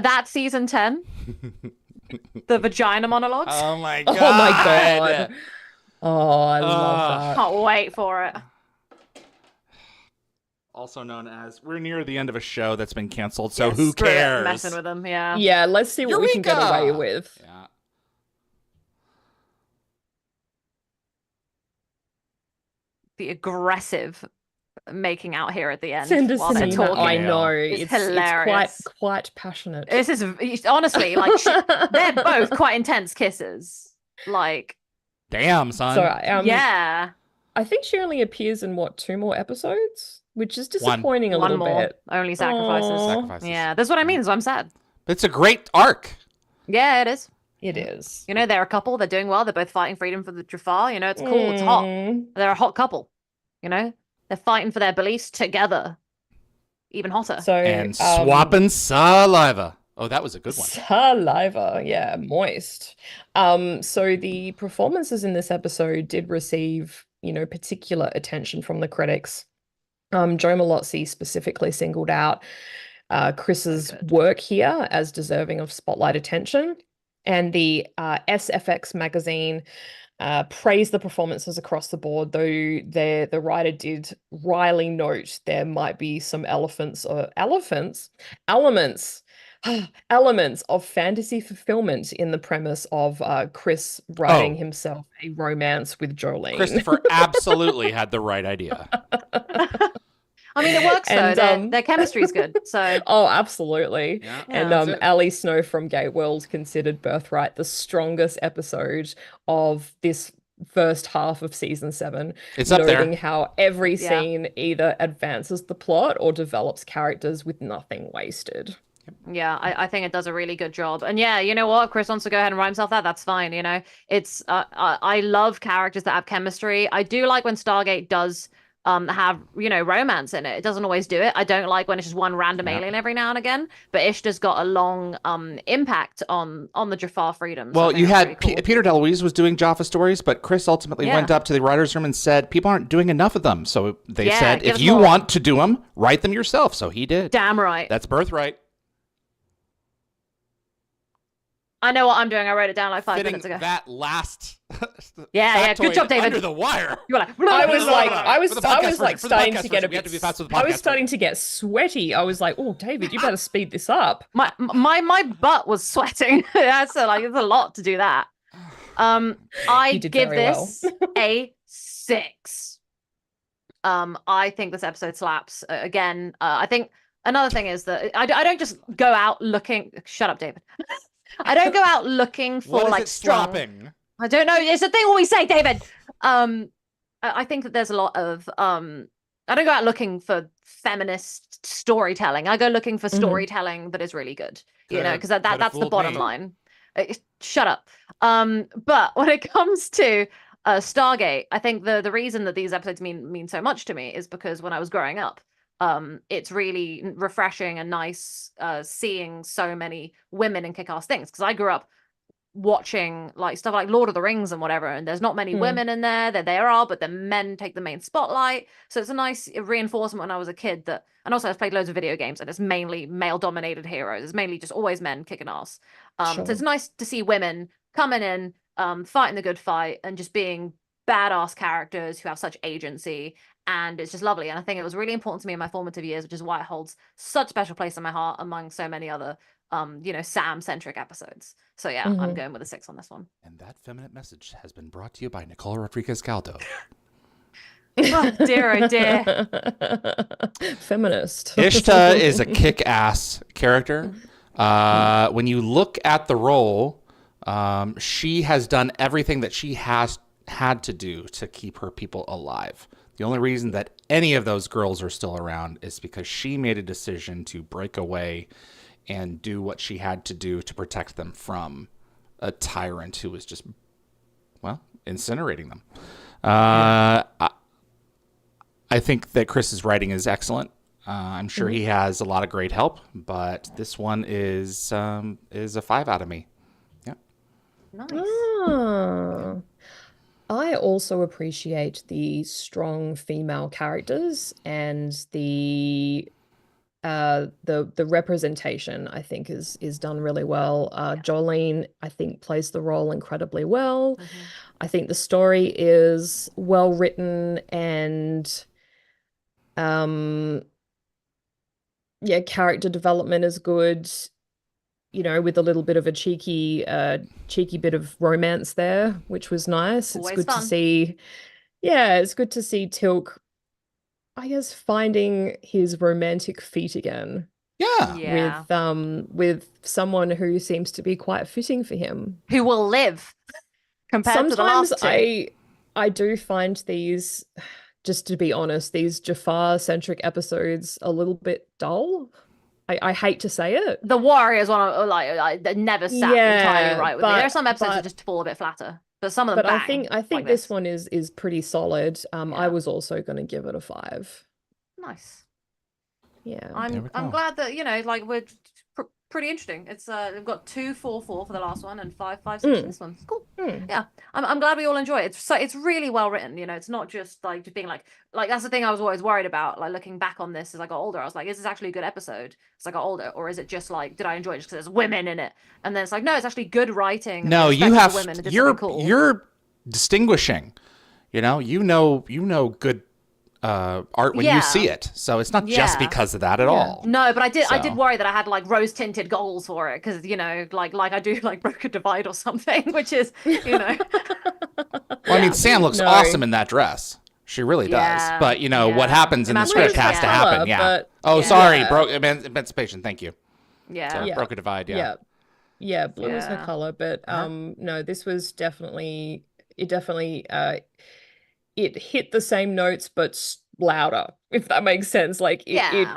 that's season 10. The vagina monologues. Oh my god. Oh my god. Oh, I love that. Can't wait for it. Also known as, we're near the end of a show that's been canceled, so Yeah, who screw it, cares? messing with them, yeah. Yeah, let's see what we can get away Eureka! with. Yeah. The aggressive making out here at the end Send us while they're an email. talking. I know. It's It's hilarious. quite passionate. This is honestly like they're both quite intense kisses. Like, Damn, son. So yeah, I think she only appears in 2 more episodes, which is disappointing a one little more. bit. Only sacrifices. Aw. Sacrifices. Yeah, that's what I mean. So I'm sad. It's a great arc. Yeah, it is. It is. They're a couple. They're doing well. They're both fighting freedom for the Jafar. It's cool. It's hot. They're a hot couple. They're fighting for their beliefs together. Even hotter. So And swapping saliva. Oh, that was a good one. Saliva, yeah, moist. So the performances in this episode did receive, particular attention from the critics. Joe Malozzi specifically singled out Chris's work here as deserving of spotlight attention. And the SFX magazine praised the performances across the board, though the writer did wryly note there might be some elements of fantasy fulfillment in the premise of Chris writing himself a romance with Jolene. Christopher absolutely had the right idea. I mean, it works though. And, their chemistry's good. So Oh, absolutely. Yeah. And that's it. Ali Snow from Gay World considered Birthright the strongest episode of this first half of season 7. It's up there. Noting how every Yeah. scene either advances the plot or develops characters with nothing wasted. yeah, I think it does a really good job. And yeah, you know what? If Chris wants to go ahead and write himself that's fine. It's I love characters that have chemistry. I do like when Stargate does have romance in it. It doesn't always do it. I don't like when it's just one random alien every now and again, but Ishtar's got a long impact on the Jafar freedom. Well, you had Peter DeLuise was doing Jaffa stories, but Chris ultimately went up to the writer's room and said people aren't doing enough of them. So they said, if you want to do them, write them yourself. So he did. Damn right. That's Birthright. I know what I'm doing. I wrote it down like 5 Fitting minutes ago. that last Yeah, good job, David. Under the wire. You were like, I was For the podcast starting version. to get a We have bit. to be fast with the I was podcast starting to get sweaty. I was like, "Oh, David, you better speed this up." my butt was sweating. That's it's a lot to do that. I You did give very well. this a 6. I think this episode slaps. Again, I think another thing is that I don't just go out looking. Shut up, David. I don't go out looking for What is like it strong. slapping? I don't know. It's the thing we say, David. I think that there's a lot of I don't go out looking for feminist storytelling. I go looking for storytelling that is really good. Because that's the bottom line. Shut up. But when it comes to Stargate, I think the reason that these episodes mean so much to me is because when I was growing up, it's really refreshing and nice seeing so many women in kick-ass things, because I grew up watching like stuff like Lord of the Rings and whatever, and there's not many women in there. There are, but the men take the main spotlight. So it's a nice reinforcement when I was a kid that, and also I've played loads of video games and it's mainly male-dominated heroes. It's mainly just always men kicking ass. So it's nice to see women coming in, fighting the good fight and just being badass characters who have such agency. And it's just lovely. And I think it was really important to me in my formative years, which is why it holds such a special place in my heart among so many other Sam-centric episodes. So yeah, I'm going with a 6 on this one. And that feminine message has been brought to you by Nicole Rodriguez Caldo. Oh dear, oh dear. Feminist. Ishta is a kick-ass character. When you look at the role, She has done everything that she has had to do to keep her people alive. The only reason that any of those girls are still around is because she made a decision to break away and do what she had to do to protect them from a tyrant who was just, well, incinerating them. I think that Chris's writing is excellent. I'm sure he has a lot of great help, but this one is a 5 out of me. Yeah. Nice. Ah. I also appreciate the strong female characters and the representation. I think is done really well. Jolene, I think, plays the role incredibly well. I think the story is well written and character development is good, with a little bit of a cheeky bit of romance there, which was nice. Always it's good fun. to see. Yeah, it's good to see Tilk, I guess, finding his romantic feet again Yeah. with someone who seems to be quite fitting for him. Who will live compared to the Sometimes last two. I do find these, just to be honest, these Jafar-centric episodes a little bit dull. I hate to say it. The Warriors one, I never sat entirely right with me. There are some episodes that just fall a bit flatter, but some of them But bang. I think like this one is pretty solid. I Yeah. was also going to give it a 5. Nice. Yeah. There we I'm go. glad that we're pretty interesting. It's we've got 2 4 4 for the last one and 5 5 6 for this one. It's cool. Yeah, I'm glad we all enjoy it. It's really well written. It's not just just being like that's the thing I was always worried about. Like looking back on this as I got older, I was like, is this actually a good episode as I got older, or is it just did I enjoy it just because there's women in it? And then it's like, no, it's actually good writing. No, you have women and did something cool. you're distinguishing. You know good art when you see it. So it's not just because of that at all. No, but I did So. worry that I had rose tinted goals for it because like I do Broken Divide or something, which is Well, I mean, Sam looks awesome in that dress. She really does. Yeah, But what happens in the script has to happen. Yeah. But, sorry, Emancipation. Thank you. Yeah. Broken Divide. Yeah, blue is her Yeah. color, but no, this was definitely it hit the same notes but louder, if that makes sense. Like it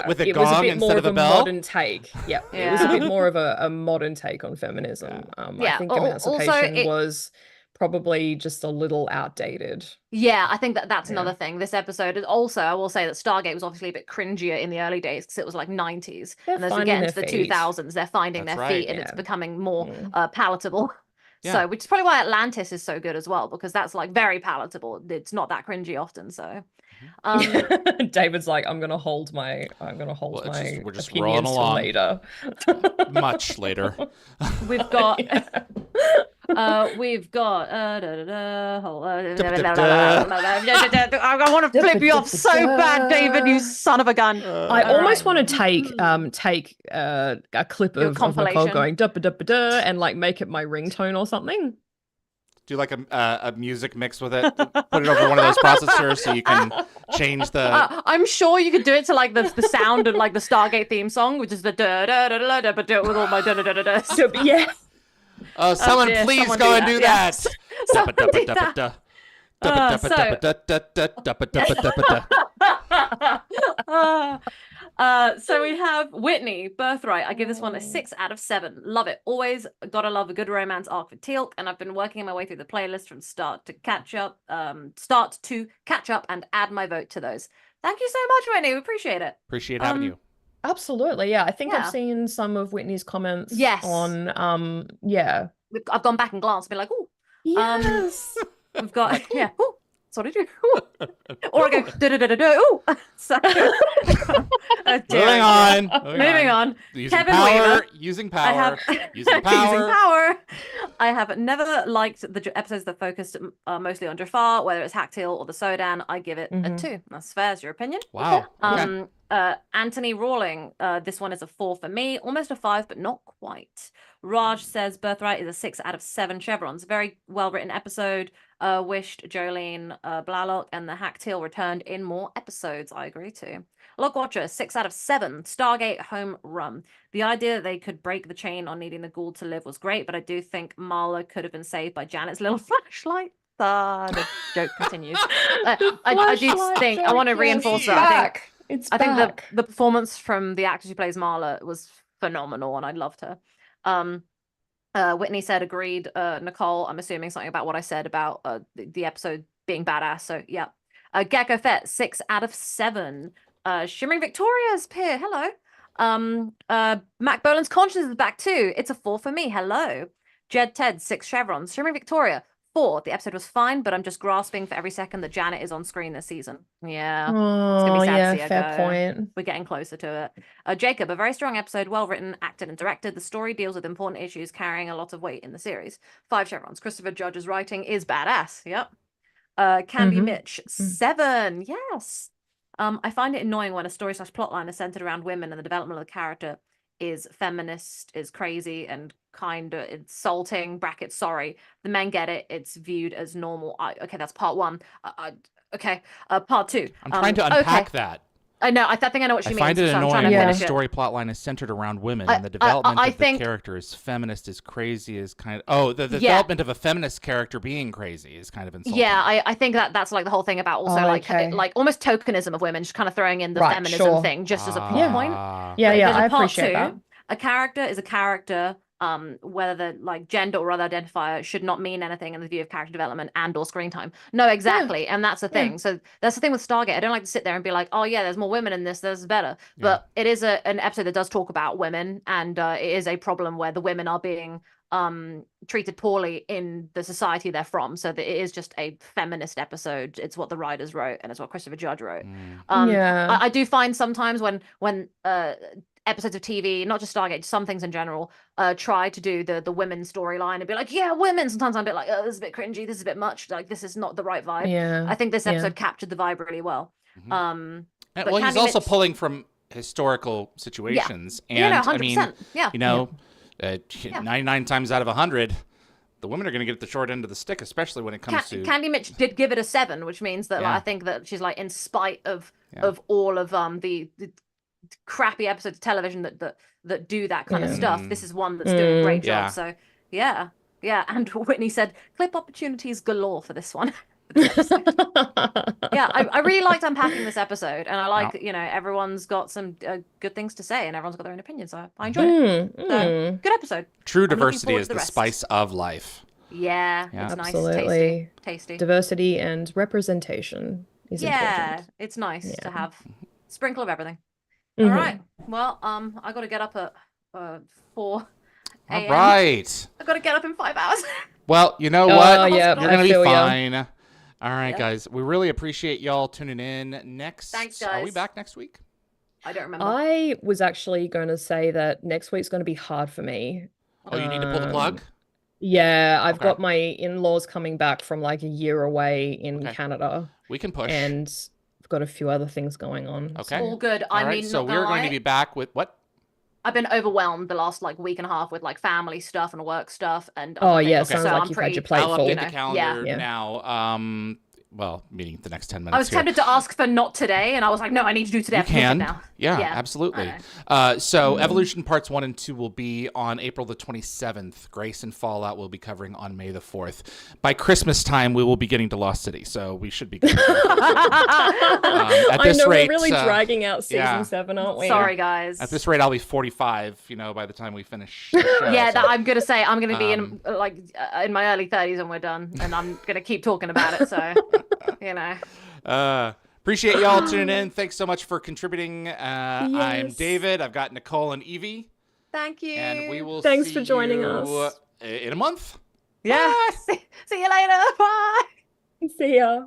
With a it was a gong bit more instead of of a a bell? modern take. Yeah, it was a bit more of a modern take on feminism. I think Emancipation was probably just a little outdated. Yeah, I think that's another thing. This episode is also, I will say that Stargate was obviously a bit cringier in the early days because it was 90s. And as we get into the 2000s, they're finding their feet and it's becoming more palatable. Yeah. So, which is probably why Atlantis is so good as well, because that's very palatable. It's not that cringy often. So, David's like, I'm gonna hold my we're just opinions rolling till along. later. Much later. we've got hold on. I want to flip you off so bad, David, you son of a gun. I almost want to take a clip of Nicole going da da da and make it my ringtone or something. Do a music mix with it. Put it over one of those processors so you can change the. I'm sure you could do it to the sound of the Stargate theme song, which is the da da da da da da with all my da da da da da. Yeah. Oh, someone please go and do that. So we have Whitney, Birthright. I give this one a 6 out of 7. Love it. Always gotta love a good romance arc for Teal'c, and I've been working my way through the playlist from start to catch up and add my vote to those. Thank you so much, Whitney. We appreciate it. Appreciate having you. Absolutely, yeah. I think I've seen some of Whitney's comments. Yes. On I've gone back and glanced and been like, oh, yes. We've got ooh, sorry, do. Or I go da da da da da. Ooh, so moving on. Using Kevin power. Weaver. Using power. Using Using power. I have never liked the episodes that focused mostly on Jafar, whether it's Hacktail or the Sodan. I give it a 2. That's fair. Is your opinion? Wow. Okay. Anthony Rawling, this one is a 4 for me, almost a 5, but not quite. Raj says Birthright is a 6 out of 7 chevrons. Very well written episode. Wished Jolene Blalock and the Hacktail returned in more episodes. I agree too. Log Watcher, 6 out of 7. Stargate home run. The idea that they could break the chain on needing the Gould to live was great, but I do think Marla could have been saved by Janet's little flashlight. The joke continues. I do think I want to reinforce that. I think the performance from the actress who plays Marla was phenomenal, and I loved her. Whitney said agreed. Nicole, I'm assuming something about what I said about the episode being badass. So yeah. Gecko Fett, 6 out of 7. Shimmering Victoria's here. Hello. Mac Boland's Conscience is back too. It's a 4 for me. Hello. Jed Ted, 6 chevrons. Shimmering Victoria, 4. The episode was fine, but I'm just grasping for every second that Janet is on screen this season. Yeah. It's gonna be sad to see her fair go. point. We're getting closer to it. Jacob, a very strong episode, well written, acted, and directed. The story deals with important issues, carrying a lot of weight in the series. 5 chevrons. Christopher Judge's writing is badass. Yep. Candy Mitch, 7. Yes. I find it annoying when a story / plotline is centered around women and the development of the character is feminist, is crazy, and kind of insulting. Bracket, sorry. The men get it. It's viewed as normal. Okay, that's part 1. Okay, part 2. I'm trying to unpack that. I know. I think I know what she means. I find it so annoying when the story plotline is centered around women and the development of the character is feminist, is crazy, is kind of... the development of a feminist character being crazy is kind of insulting. Yeah, I think that's like the whole thing about also like almost tokenism of women, just kind of throwing in the feminism thing just as a plot point. Yeah, I appreciate that. A character is a character. Whether the like gender or other identifier should not mean anything in the view of character development and or screen time. No, exactly. And that's the thing. So that's the thing with Stargate. I don't like to sit there and be like, oh yeah, there's more women in this, there's better. But it is an episode that does talk about women, and it is a problem where the women are being treated poorly in the society they're from. So that it is just a feminist episode. It's what the writers wrote, and it's what Christopher Judge wrote. I do find sometimes when episodes of TV, not just Stargate, some things in general, try to do the women's storyline and be like, yeah, women. Sometimes I'm a bit like, oh, this is a bit cringy, this is a bit much, like this is not the right vibe. I think this episode captured the vibe really well. Well, he's also pulling from historical situations, and 100%. I mean, 99 times out of 100, the women are going to get the short end of the stick, especially when it comes to... Candy Mitch did give it a 7, which means that like, I think that she's like, in spite of all of the crappy episodes of television that do that kind of stuff, this is one that's doing a great job. So yeah. And Whitney said clip opportunities galore for this one. I really liked unpacking this episode, and I like everyone's got some good things to say, and everyone's got their own opinions, so I enjoyed it. So, good episode. True diversity is the spice of life. Yeah, it's absolutely nice, tasty. Diversity and representation is important. It's nice to have sprinkle of everything. All right. Well, I got to get up at 4 a.m. All right. I got to get up in 5 hours. Well, you know what? You're gonna be fine. All right, guys. We really appreciate y'all tuning in. Thanks, guys. Are we back next week? I don't remember. I was actually going to say that next week's going to be hard for me. Oh, you need to pull the plug? Yeah, I've got my in-laws coming back from like a year away in Canada. We can push. And I've got a few other things going on. Okay. All good. All right, so we're going to be back with what? I've been overwhelmed the last like week and a half with like family stuff and work stuff and sounds like you've had your plate full. I'll update the calendar now. Well, meaning the next 10 minutes. I was tempted to ask for not today, and I was like, no, I need to do today. You can. Now. Yeah, absolutely. So Evolution Parts 1 and 2 will be on April the 27th. Grace and Fallout will be covering on May the 4th. By Christmas time, we will be getting to Lost City, so we should be good. At this rate, we're really dragging out season 7, aren't we? Sorry, guys. At this rate, I'll be 45, by the time we finish the show. I'm going to say I'm going to be in my early 30s when we're done, and I'm going to keep talking about it, so... Appreciate y'all tuning in. Thanks so much for contributing. I'm David. I've got Nicole and Yvie. Thank you. And we will Thanks see for joining you us in a month. Yeah. See you later. Bye. See ya.